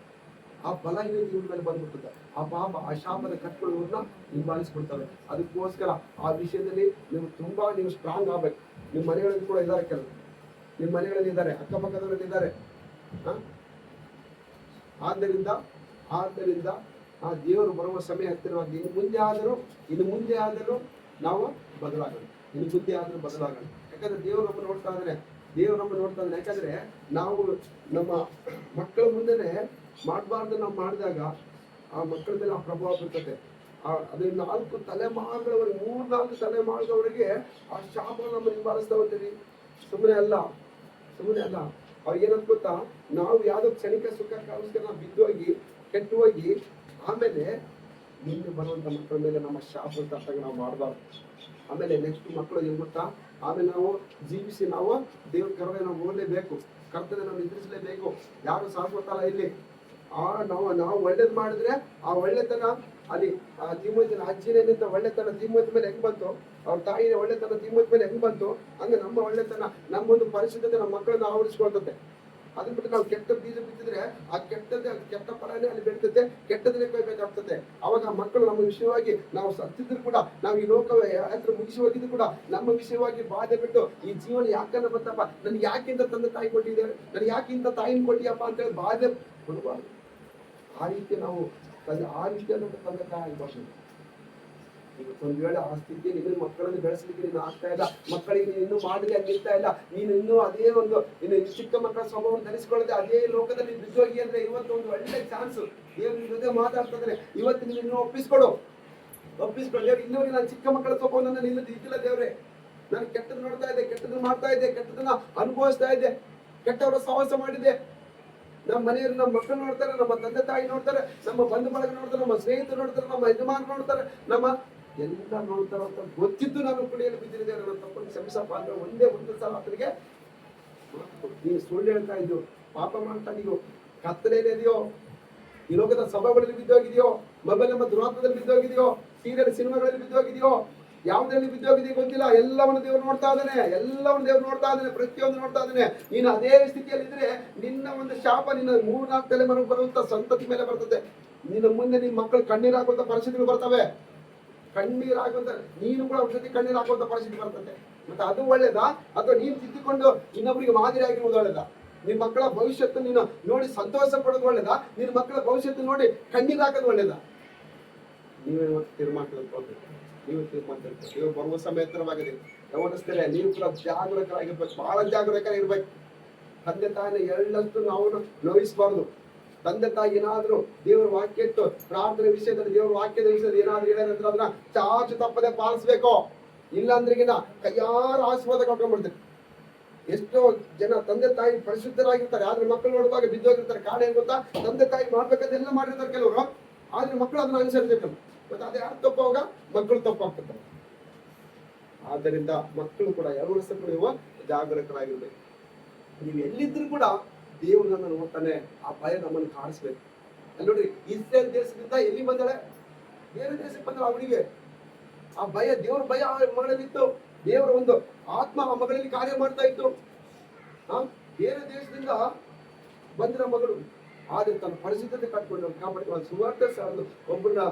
ಆ ಬಲ ಇವ್ರ ಮೇಲೆ ಬಂದ್ಬಿಡ್ತದೆ. ಆ ಪಾಪ, ಆ ಶಾಪದ ಕಟ್ಗಳು ಇವ್ರನ್ನ ಹಿಂಬಾಲಿಸ್ಬಿಡ್ತವೆ. ಅದಕ್ಕೋಸ್ಕರ ಆ ವಿಷಯದಲ್ಲಿ ನೀವು ಸ್ಟ್ರಾಂಗ್ ಆಗ್ಬೇಕು. ನಿಮ್ಮ ಮನೆಗಳಲ್ಲಿ ಕೂಡ ಇದ್ದಾರೆ, ಕೆಲವು ನಿಮ್ಮ ಮನೆಗಳಲ್ಲಿ ಇದ್ದಾರೆ, ಅಕ್ಕಪಕ್ಕದವರಲ್ಲಿ ಇದ್ದಾರೆ. ಆದ್ದರಿಂದ ಆ ದೇವರು ಬರುವ ಸಮಯ ಹತ್ತಿರವಾಗಿ ಇನ್ನು ಮುಂದೆ ಆದರೂ ನಾವು ಬದಲಾಗೋಣ. ಯಾಕಂದ್ರೆ ದೇವರು ನಮ್ಮನ್ನು ನೋಡ್ತಾ ಇದ್ದಾನೆ. ಯಾಕಂದ್ರೆ ನಾವು ನಮ್ಮ ಮಕ್ಕಳ ಮುಂದೆನೆ ಮಾಡಬಾರ್ದು. ನಾವು ಮಾಡಿದಾಗ ಆ ಮಕ್ಕಳ ಮೇಲೆ ಆ ಪ್ರಭಾವ ಬೀರ್ತದೆ. ಅದೇ 4 ತಲೆಮಾರುಗಳವರೆಗೆ, 3-4 ತಲೆಮಾರುಗಳವರೆಗೆ ಆ ಶಾಪ ನಮ್ಮ ನಿವಾರಿಸ್ತಾವಂತೀವಿ. ಸುಮ್ಮನೆ ಅಲ್ಲ. ಅವ್ರಿಗೆ ಏನಂತ ಗೊತ್ತಾ? ನಾವು ಯಾವ್ದೋ ಕ್ಷಣಿಕ ಸುಖಕ್ಕೋಸ್ಕರ ನಾವು ಬಿದ್ದೋಗಿ ಕೆಟ್ಟು ಹೋಗಿ ಆಮೇಲೆ ಮುಂದೆ ಬರುವಂತ ಮಕ್ಕಳ ಮೇಲೆ ನಮ್ಮ ಶಾಪ ತಟ್ಟಾಗ ನಾವು ಮಾಡಬಾರ್ದು. ಆಮೇಲೆ ನೆಕ್ಸ್ಟ್ ಮಕ್ಕಳು ಏನ್ ಗೊತ್ತಾ? ಆಮೇಲೆ ನಾವು ಜೀವಿಸಿ ನಾವು ದೇವ್ರ ಕರುಣೆ ನಾವು ನೋಡ್ಲೇಬೇಕು, ಕರ್ತವ್ಯ ನಾವು ನಿದ್ರಿಸಲೇಬೇಕು. ಯಾರು ಶಾಶ್ವತ ಇಲ್ಲಿ. ನಾವು ಒಳ್ಳೇದ್ ಮಾಡಿದ್ರೆ ಆ ಒಳ್ಳೆತನ ಅಲ್ಲಿ ತಿಮೋಥಿನ ಅಜ್ಜಿನಿಂದ ಒಳ್ಳೆತನ ತಿಮೋಥಿ ಮೇಲೆ ಹೆಂಗ್ ಬಂತು, ಅವ್ರ ತಾಯಿಯ ಒಳ್ಳೆತನ ತಿಮೋಥಿ ಮೇಲೆ ಹೆಂಗ್ ಬಂತು, ಹಂಗೆ ನಮ್ಮ ಒಳ್ಳೆತನ, ನಮ್ಮೊಂದು ಪರಿಶುದ್ಧತೆ ನಮ್ಮ ಮಕ್ಕಳನ್ನ ಆವರಿಸ್ಕೊಳ್ತದೆ. ಅದನ್ನ ಬಿಟ್ಟು ನಾವು ಕೆಟ್ಟ ಬೀಜ ಬಿತ್ತಿದ್ರೆ ಆ ಕೆಟ್ಟ ಫಲನೇ ಅಲ್ಲಿ ಬೆಳಿತದೆ, ಕೆಟ್ಟದನ್ನೇ ಕೊಯ್ಬೇಕಾಗ್ತದೆ. ಅವಾಗ ಆ ಮಕ್ಕಳು ನಮ್ಮ ವಿಷಯವಾಗಿ ನಾವು ಸತ್ತಿದ್ರು ಕೂಡ, ನಾವು ಈ ಲೋಕ ಯಾತ್ರ ಮುಗಿಸಿ ಹೋಗಿದ್ರು ಕೂಡ ನಮ್ಮ ವಿಷಯವಾಗಿ ಬಾಧೆ ಬಿಟ್ಟು ಈ ಜೀವನ ಯಾಕನ್ನ ಬಂತಪ್ಪ, ನನ್ಗೆ ಯಾಕಿಂತ ತಂದೆ ತಾಯಿ ಕೊಟ್ಟಿದ್ದೇವೆ, ನನ್ಗೆ ಯಾಕಿಂತ ತಾಯಿನ ಕೊಟ್ಟಿಯಪ್ಪ ಅಂತೇಳಿ ಬಾಧೆ ಕೊಡಬಾರ್ದು. ಆ ರೀತಿ ನಾವು ತಂದೆ ತಾಯಿ ಆಗ್ಬಾರ್ದು. ಒಂದು ವೇಳೆ ಆ ಸ್ಥಿತಿ ನೀನು ಮಕ್ಕಳನ್ನು ಬೆಳೆಸಲಿಕ್ಕೆ ನೀನು ಆಗ್ತಾ ಇಲ್ಲ, ಮಕ್ಕಳಿಗೆ ನೀನು ಇನ್ನೂ ಮಾದರಿ ಆಗಿರ್ತಾ ಇಲ್ಲ, ನೀನು ಇನ್ನೂ ಅದೇ ಒಂದು ಇನ್ನು ಚಿಕ್ಕ ಮಕ್ಕಳ ಸ್ವಭಾವವನ್ನು ಧರಿಸಿಕೊಳ್ಳದೆ ಅದೇ ಲೋಕದಲ್ಲಿ ಬಿದ್ದೋಗಿ ಅಂದ್ರೆ ಇವತ್ತು ಒಂದು ಒಳ್ಳೆ ಚಾನ್ಸ್ ದೇವ್ರ ಜೊತೆ ಮಾತಾಡ್ತಿದ್ರೆ ಇವತ್ತು ನೀನು ಇನ್ನೂ ಒಪ್ಪಿಸ್ಕೊಡು. ಇನ್ನೊಂದು ನಾನು ಚಿಕ್ಕ ಮಕ್ಕಳ ಸ್ವಭಾವವನ್ನು ನಿಲ್ಲದು ಇದ್ದಿಲ್ಲ ದೇವ್ರೆ, ನಾನು ಕೆಟ್ಟದ್ದು ನೋಡ್ತಾ ಇದ್ದೆ, ಕೆಟ್ಟದನ್ನ ಮಾಡ್ತಾ ಇದ್ದೆ, ಕೆಟ್ಟದನ್ನ ಅನುಭವಿಸ್ತಾ ಇದ್ದೆ, ಕೆಟ್ಟವರ ಸಾಹಸ ಮಾಡಿದೆ. ನಮ್ಮ ಮನೆಯಲ್ಲಿ ನಮ್ಮ ಮಕ್ಕಳು ನೋಡ್ತಾರೆ, ನಮ್ಮ ತಂದೆ ತಾಯಿ ನೋಡ್ತಾರೆ, ನಮ್ಮ ಬಂಧು ಬಳಗ ನೋಡ್ತಾರೆ, ನಮ್ಮ ಸ್ನೇಹಿತರು ನೋಡ್ತಾರೆ, ನಮ್ಮ ಯಜಮಾನ ನೋಡ್ತಾರೆ, ನಮ್ಮ ಎಲ್ಲ ನೋಡ್ತಾರ ಅಂತ ಗೊತ್ತಿದ್ದು ನಾನು ಕುಡಿಯಲು ಬಿದ್ದಿದ್ದೆ. ನನ್ನ ತಪ್ಪನ್ನು ಕ್ಷಮಿಸಪ್ಪ ಅಂದ್ರೆ ಒಂದು ಸಲ ಆತನಿಗೆ ನೀನು ಸುಳ್ಳು ಹೇಳ್ತಾ ಇದ್ಯೋ, ಪಾಪ ಮಾಡ್ತಾ ಇದೆಯೋ, ಕತ್ತಲೆಯಲ್ಲಿ ಇದೆಯೋ, ಈ ಲೋಕದ ಸಭೆಗಳಲ್ಲಿ ಬಿದ್ದೋಗಿದೆಯೋ, ಮೊಬೈಲ್ ನಮ್ಮ ದುರಾತ್ಮದಲ್ಲಿ ಬಿದ್ದೋಗಿದೆಯೋ, ಸೀರಿಯಲ್ ಸಿನಿಮಾಗಳಲ್ಲಿ ಬಿದ್ದೋಗಿದೆಯೋ, ಯಾವುದ್ರಲ್ಲಿ ಬಿದ್ದೋಗಿದೆಯೋ ಗೊತ್ತಿಲ್ಲ. ಎಲ್ಲವನ್ನು ದೇವರು ನೋಡ್ತಾ ಇದ್ದಾನೆ, ಪ್ರತಿಯೊಂದು ನೋಡ್ತಾ ಇದ್ದಾನೆ. ನೀನು ಅದೇ ಸ್ಥಿತಿಯಲ್ಲಿ ಇದ್ರೆ ನಿನ್ನ ಒಂದು ಶಾಪ ನಿನ್ನ 3-4 ತಲೆಮಾರು ಬರುವಂತ ಸಂತತಿ ಮೇಲೆ ಬರ್ತದೆ. ನಿನ್ನ ಮುಂದೆ ನಿನ್ನ ಮಕ್ಕಳು ಕಣ್ಣೀರು ಹಾಕುವಂತ ಪರಿಸ್ಥಿತಿಗಳು ಬರ್ತವೆ. ನೀನು ಕೂಡ ಅವ್ರ ಜೊತೆ ಕಣ್ಣೀರು ಹಾಕುವಂತ ಪರಿಸ್ಥಿತಿ ಬರ್ತದೆ. ಮತ್ತೆ ಅದು ಒಳ್ಳೇದಾ ಅಥವಾ ನೀನು ತಿದ್ದುಕೊಂಡು ಇನ್ನೊಬ್ಬರಿಗೆ ಮಾದರಿ ಆಗಿರುವುದು ಒಳ್ಳೇದಾ? ನಿನ್ನ ಮಕ್ಕಳ ಭವಿಷ್ಯತ್ತು ನೀನು ನೋಡಿ ಸಂತೋಷ ಪಡೋದು ಒಳ್ಳೇದಾ? ನಿನ್ನ ಮಕ್ಕಳ ಭವಿಷ್ಯತ್ತು ನೋಡಿ ಕಣ್ಣೀರು ಹಾಕೋದು ಒಳ್ಳೇದಾ? ನೀವೇ ತೀರ್ಮಾನ ನೀವು ಬರುವ ಸಮಯ ಹತ್ರವಾಗಿದೆ. ಗಮನಿಸ್ತಾರೆ, ನೀವು ಕೂಡ ಜಾಗರೂಕರಾಗಿರ್ಬೇಕು, ಬಹಳ ಜಾಗರೂಕರಾಗಿರ್ಬೇಕು. ತಂದೆ ತಾಯಿನ ಎಳ್ಳಷ್ಟು ನಾವು ನೋಯಿಸಬಾರ್ದು. ತಂದೆ ತಾಯಿ ಏನಾದ್ರು ದೇವರ ವಾಕ್ಯ ಇಟ್ಟು ಪ್ರಾರ್ಥನೆ ವಿಷಯದಲ್ಲಿ, ದೇವರ ವಾಕ್ಯದ ವಿಷಯದಲ್ಲಿ ಏನಾದ್ರು ಹೇಳಿದ್ರೆ ಅದನ್ನ ಚಾಚು ತಪ್ಪದೆ ಪಾಲಿಸ್ಬೇಕು. ಇಲ್ಲಾಂದ್ರೆಗಿನ ಕೈಯಾರ ಆಶೀರ್ವಾದ ಕಳ್ಕೊಂಡ್ಬಿಡ್ತಾರೆ. ಎಷ್ಟೋ ಜನ ತಂದೆ ತಾಯಿ ಪರಿಶುದ್ಧರಾಗಿರ್ತಾರೆ, ಆದ್ರೆ ಮಕ್ಕಳು ನೋಡುವಾಗ ಬಿದ್ದೋಗಿರ್ತಾರೆ. ಕಾರಣ ಏನ್ ಗೊತ್ತಾ? ತಂದೆ ತಾಯಿ ಮಾಡ್ಬೇಕಂತೆಲ್ಲ ಮಾಡಿರ್ತಾರೆ ಕೆಲವರು, ಆದ್ರೆ ಮಕ್ಕಳು ಅದನ್ನ ಅನುಸರಿಸಬೇಕಲ್ಲ. ಮತ್ತೆ ಅದೇ ಯಾರು ತಪ್ಪೋಗ ಮಕ್ಕಳು ತಪ್ಪಾಗ್ತಿರ್ತಾರೆ. ಆದ್ದರಿಂದ ಮಕ್ಕಳು ಕೂಡ ಯಾವ ವರ್ಷಕ್ಕೂ ನೀವು ಜಾಗರೂಕರಾಗಿರ್ಬೇಕು. ನೀವು ಎಲ್ಲಿದ್ರು ಕೂಡ ದೇವರು ನಮ್ಮನ್ನು ನೋಡ್ತಾನೆ. ಆ ಭಯ ನಮ್ಮನ್ನು ಕಾಣಿಸ್ಬೇಕು. ಅಲ್ಲಿ ನೋಡ್ರಿ, ಇಸ್ರೇಲ್ ದೇಶದಿಂದ ಎಲ್ಲಿ ಬಂದಾಳೆ? ಬೇರೆ ದೇಶಕ್ಕೆ ಬಂದಳ. ಅವಳಿಗೆ ಆ ಭಯ, ದೇವ್ರ ಭಯ ಮಗಳಲ್ಲಿತ್ತು. ದೇವರ ಒಂದು ಆತ್ಮ ಆ ಮಗಳಲ್ಲಿ ಕಾರ್ಯ ಮಾಡ್ತಾ ಇತ್ತು. ಬೇರೆ ದೇಶದಿಂದ ಬಂದಿರೋ ಮಗಳು ಆದ್ರೆ ತನ್ನ ಪರಿಸ್ಥಿತಿ ಕಟ್ಕೊಂಡು ಕಾಪಾಡಿಕೊಂಡು ಸುವಾರ್ತೆ ಸಾರದು ಒಬ್ಬರನ್ನ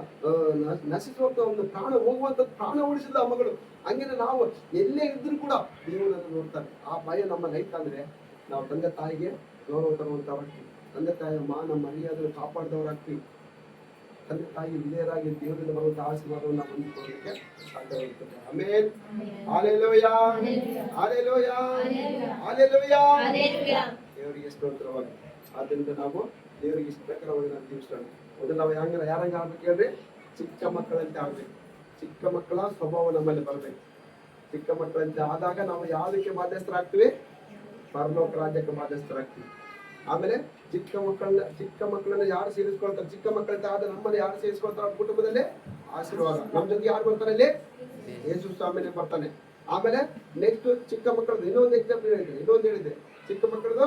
ನಶಿಸುವಂತ ಒಂದು ಪ್ರಾಣ ಹೋಗುವಂತ ಪ್ರಾಣ ಉಳಿಸಿದ ಆ ಮಗಳು. ಹಂಗೇನೆ ನಾವು ಎಲ್ಲೇ ಇದ್ರೂ ಕೂಡ ದೇವರನ್ನ ನೋಡ್ತಾರೆ. ಆ ಭಯ ನಮ್ಮಲ್ಲಿ ಐತಂದ್ರೆ ನಾವು ತಂದೆ ತಾಯಿಗೆ ಗೌರವ ತರುವಂತವ್ರಾಗ್ತೀವಿ, ತಂದೆ ತಾಯಿಯ ಮಾನ ಮರ್ಯಾದನ್ನು ಕಾಪಾಡಿದವರಾಗ್ತೀವಿ, ತಂದೆ ತಾಯಿ ವಿಧೇಯರಾಗಿ ದೇವರಿಂದ ಬರುವಂತ ಆಶೀರ್ವಾದವನ್ನು ಹೊಂದಿಕೊಳ್ಳಲಿಕ್ಕೆ ಸಾಧ್ಯವಾಗುತ್ತದೆ. ಆಮೆನ್. Hallelujah, hallelujah, hallelujah. ದೇವರಿಗೆ ಸ್ತೋತ್ರವಾಗಿ. ಆದ್ದರಿಂದ ನಾವು ದೇವರಿಗೆ ಇಷ್ಟ ಪ್ರಕಾರವಾಗಿ ನಾವು ಜೀವಿಸೋಣ. ಮೊದಲು ನಾವು ಯಾರಂಗ ಆಗ್ಬೇಕು ಹೇಳ್ರಿ? ಚಿಕ್ಕ ಮಕ್ಕಳಂತೆ ಆಗ್ಬೇಕು. ಚಿಕ್ಕ ಮಕ್ಕಳ ಸ್ವಭಾವ ನಮ್ಮಲ್ಲಿ ಬರ್ಬೇಕು. ಚಿಕ್ಕ ಮಕ್ಕಳಂತೆ ಆದಾಗ ನಾವು ಯಾವುದಕ್ಕೆ ಬಾಧ್ಯಸ್ಥರಾಗ್ತೀವಿ? ಪರಲೋಕ ರಾಜ್ಯಕ್ಕೆ ಬಾಧ್ಯಸ್ಥರಾಗ್ತೀವಿ. ಆಮೇಲೆ ಚಿಕ್ಕ ಮಕ್ಕಳನ್ನ ಯಾರು ಸೇರಿಸ್ಕೊಳ್ತಾರೆ? ಚಿಕ್ಕ ಮಕ್ಕಳಂತೆ ಆದ ನಮ್ಮಲ್ಲಿ ಯಾರು ಸೇರಿಸ್ಕೊಳ್ತಾರೆ? ಕುಟುಂಬದಲ್ಲಿ ಆಶೀರ್ವಾದ. ನಮ್ಮ ಜೊತೆ ಯಾರು ಬರ್ತಾರೆ? ಇಲ್ಲಿ ಯೇಸು ಸ್ವಾಮಿನೇ ಬರ್ತಾನೆ. ಆಮೇಲೆ ನೆಕ್ಸ್ಟ್ ಚಿಕ್ಕ ಮಕ್ಕಳದ್ದು ಇನ್ನೊಂದು ಎಕ್ಸಾಂಪಲ್ ಹೇಳಿದೆ. ಚಿಕ್ಕ ಮಕ್ಕಳದು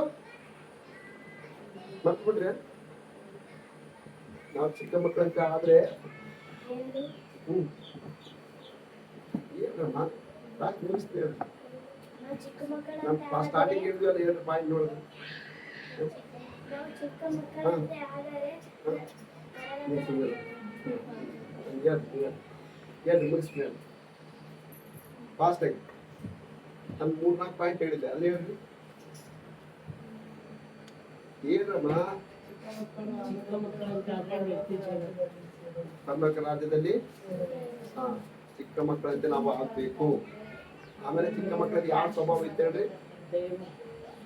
ಮರ್ತ್ಬಿಟ್ರೆ ನಾವು ಚಿಕ್ಕ ಮಕ್ಕಳಂತ ಆದ್ರೆ ಏನಮ್ಮ ಮುಗಿಸ್ತೇವೆ. ನಮ್ಮ ಸ್ಟಾರ್ಟಿಂಗ್ ಹೇಳಿದ್ವಿ ಅಲ್ಲ, 2 ಪಾಯಿಂಟ್ ನೋಡಿದ್ರೆ ಮುಗಿಸ್ಮೇಲೆ ಫಾಸ್ಟ್ ಆಗಿ ನಾನು 3-4 ಪಾಯಿಂಟ್ ಹೇಳಿದ್ದೆ, ಅಲ್ಲಿ ಹೇಳ್ರಿ ಏನಮ್ಮ? ಪರಲೋಕ ರಾಜ್ಯದಲ್ಲಿ ಚಿಕ್ಕ ಮಕ್ಕಳಂತೆ ನಾವು ಆಗ್ಬೇಕು. ಆಮೇಲೆ ಚಿಕ್ಕ ಮಕ್ಕಳಲ್ಲಿ ಯಾವ ಸ್ವಭಾವ ಇತ್ತು ಹೇಳ್ರಿ?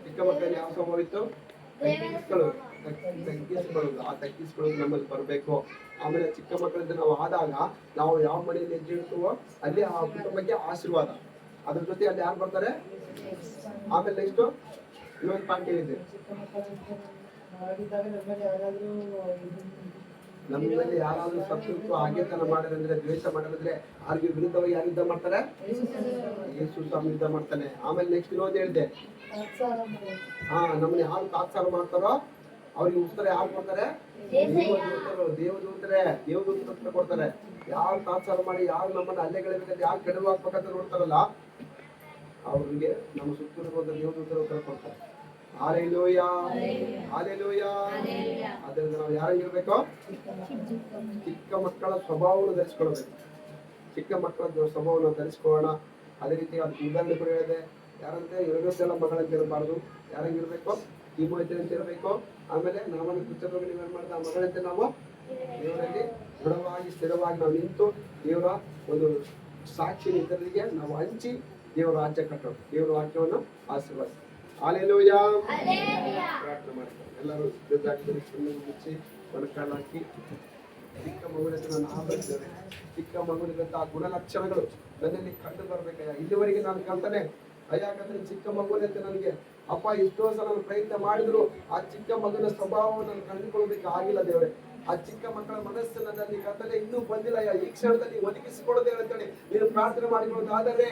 ಚಿಕ್ಕ ಮಕ್ಕಳಲ್ಲಿ ಯಾವ ಸ್ವಭಾವ ಇತ್ತು? ತಗ್ಗಿಸ್ಕೊಳ್ಳೋದು. ಆ ತಗ್ಗಿಸ್ಕೊಳ್ಳೋದು ನಮ್ಮಲ್ಲಿ ಬರಬೇಕು. ಆಮೇಲೆ ಚಿಕ್ಕ ಮಕ್ಕಳಂತೆ ನಾವು ಆದಾಗ ನಾವು ಯಾವ ಮನೆಯಲ್ಲಿ ಹೆಜ್ಜೆ ಇಡ್ತೀವೋ ಅಲ್ಲಿ ಆ ಕುಟುಂಬಕ್ಕೆ ಆಶೀರ್ವಾದ. ಅದ್ರ ಜೊತೆ ಅಲ್ಲಿ ಯಾರು ಬರ್ತಾರೆ? ಆಮೇಲೆ ನೆಕ್ಸ್ಟ್ ಇನ್ನೊಂದು ಪಾಯಿಂಟ್ ಹೇಳಿದ್ದೆ, ನಮ್ಮಲ್ಲಿ ಯಾರಾದ್ರೂ ಶತ್ರುತ್ವ ಹಾಗೆತನ ಮಾಡಿದ್ರೆ, ದ್ವೇಷ ಮಾಡಿದ್ರೆ ಅವ್ರಿಗೆ ವಿರುದ್ಧವಾಗಿ ಯಾರು ಯುದ್ಧ ಮಾಡ್ತಾರೆ? ಯೇಸು ಸ್ವಾಮಿ ಯುದ್ಧ ಮಾಡ್ತಾನೆ. ಆಮೇಲೆ ನೆಕ್ಸ್ಟ್ ಇನ್ನೊಂದು ಹೇಳಿದೆ, ನಮ್ಮನ್ನ ಯಾರು ತಾತ್ಸಾರ ಮಾಡ್ತಾರೋ ಅವ್ರಿಗೆ ಉತ್ತರ ಯಾರು ಕೊಡ್ತಾರೆ? ದೇವದೂತರು ಕೊಡ್ತಾರೆ. ಯಾರು ತಾತ್ಸಾರ ಮಾಡಿ ಯಾರು ನಮ್ಮನ್ನ ಅಲ್ಲೆಗಳಿರ್ಬೇಕಂತ ಯಾರು ಕೆಡವು ಹಾಕ್ಬೇಕಂತ ನೋಡ್ತಾರಲ್ಲ ಅವ್ರಿಗೆ ನಮ್ಮ ಸುತ್ತಲಿರುವಂತ ದೇವದೂತರು ಉತ್ತರ ಕೊಡ್ತಾರೆ. Hallelujah, hallelujah. ಅದರಿಂದ ನಾವು ಯಾರಾಗಿರ್ಬೇಕು? ಚಿಕ್ಕ ಮಕ್ಕಳ ಸ್ವಭಾವವನ್ನು ಧರಿಸ್ಕೊಳ್ಬೇಕು. ಚಿಕ್ಕ ಮಕ್ಕಳ ಸ್ವಭಾವವನ್ನು ಧರಿಸ್ಕೊಳ್ಳೋಣ. ಅದೇ ರೀತಿ ಅದಕ್ಕೆ ಉದಾಹರಣೆ ಕೂಡ ಹೇಳಿದೆ. ಯಾರಂದ್ರೆ 2 ಸಲ ಮಗಳಂತ ಇರಬಾರ್ದು. ಯಾರಂಗಿರ್ಬೇಕು? ತಿಮೋಥಿಯಂತೆ ಇರಬೇಕು. ಆಮೇಲೆ ನಾವನ್ನು ಪುಸ್ತಕದಲ್ಲಿ ನೀವೇನ್ ಮಾಡಿದ ಆ ಮಗಳಂತೆ ನಾವು ದೇವರಲ್ಲಿ ದೃಢವಾಗಿ ಸ್ಥಿರವಾಗಿ ನಾವು ನಿಂತು ದೇವರ ಒಂದು ಸಾಕ್ಷಿ ಇತರರಿಗೆ ನಾವು ಹಂಚಿ ದೇವರ ರಾಜ್ಯ ಕಟ್ಟೋಣ. ದೇವರ ವಾಕ್ಯವನ್ನು ಆಶೀರ್ವಾದ. ಹಲ್ಲೆಲೂಯಾ. ಪ್ರಾರ್ಥನೆ ಮಾಡ್ತಾರೆ ಎಲ್ಲರೂ. ಮುಚ್ಚಿ ಮೊಣಕಾಲು ಹಾಕಿ ಚಿಕ್ಕ ಮಗುವಿನಂತೆ ನಾನು ಆಧರಿಸಿದ್ದೇನೆ. ಚಿಕ್ಕ ಮಗುವಿನಂತ ಆ ಗುಣಲಕ್ಷಣಗಳು ನನ್ನಲ್ಲಿ ಕಂಡು ಬರ್ಬೇಕಯ್ಯ. ಇಲ್ಲಿವರೆಗೆ ನಾನು ಕಲ್ತಾನೆ ಯಾಕಂದ್ರೆ ಚಿಕ್ಕ ಮಗುವಿನಂತೆ ನನಗೆ ಅಪ್ಪ ಎಷ್ಟೋ ಸಲ ನಾನು ಪ್ರಯತ್ನ ಮಾಡಿದ್ರು ಆ ಚಿಕ್ಕ ಮಗುವಿನ ಸ್ವಭಾವವನ್ನು ನಾನು ಕಂಡುಕೊಳ್ಳೋದಕ್ಕೆ ಆಗಿಲ್ಲ ದೇವರೇ. ಆ ಚಿಕ್ಕ ಮಕ್ಕಳ ಮನಸ್ಸನ್ನು ನನ್ನ ಕರ್ತನೆ ಇನ್ನೂ ಬಂದಿಲ್ಲ. ಈ ಕ್ಷಣದಲ್ಲಿ ಒದಗಿಸಿಕೊಳ್ಳೋದೇ ಅಂತೇಳಿ ನೀನು ಪ್ರಾರ್ಥನೆ ಮಾಡಿಕೊಳ್ಳೋದಾದರೆ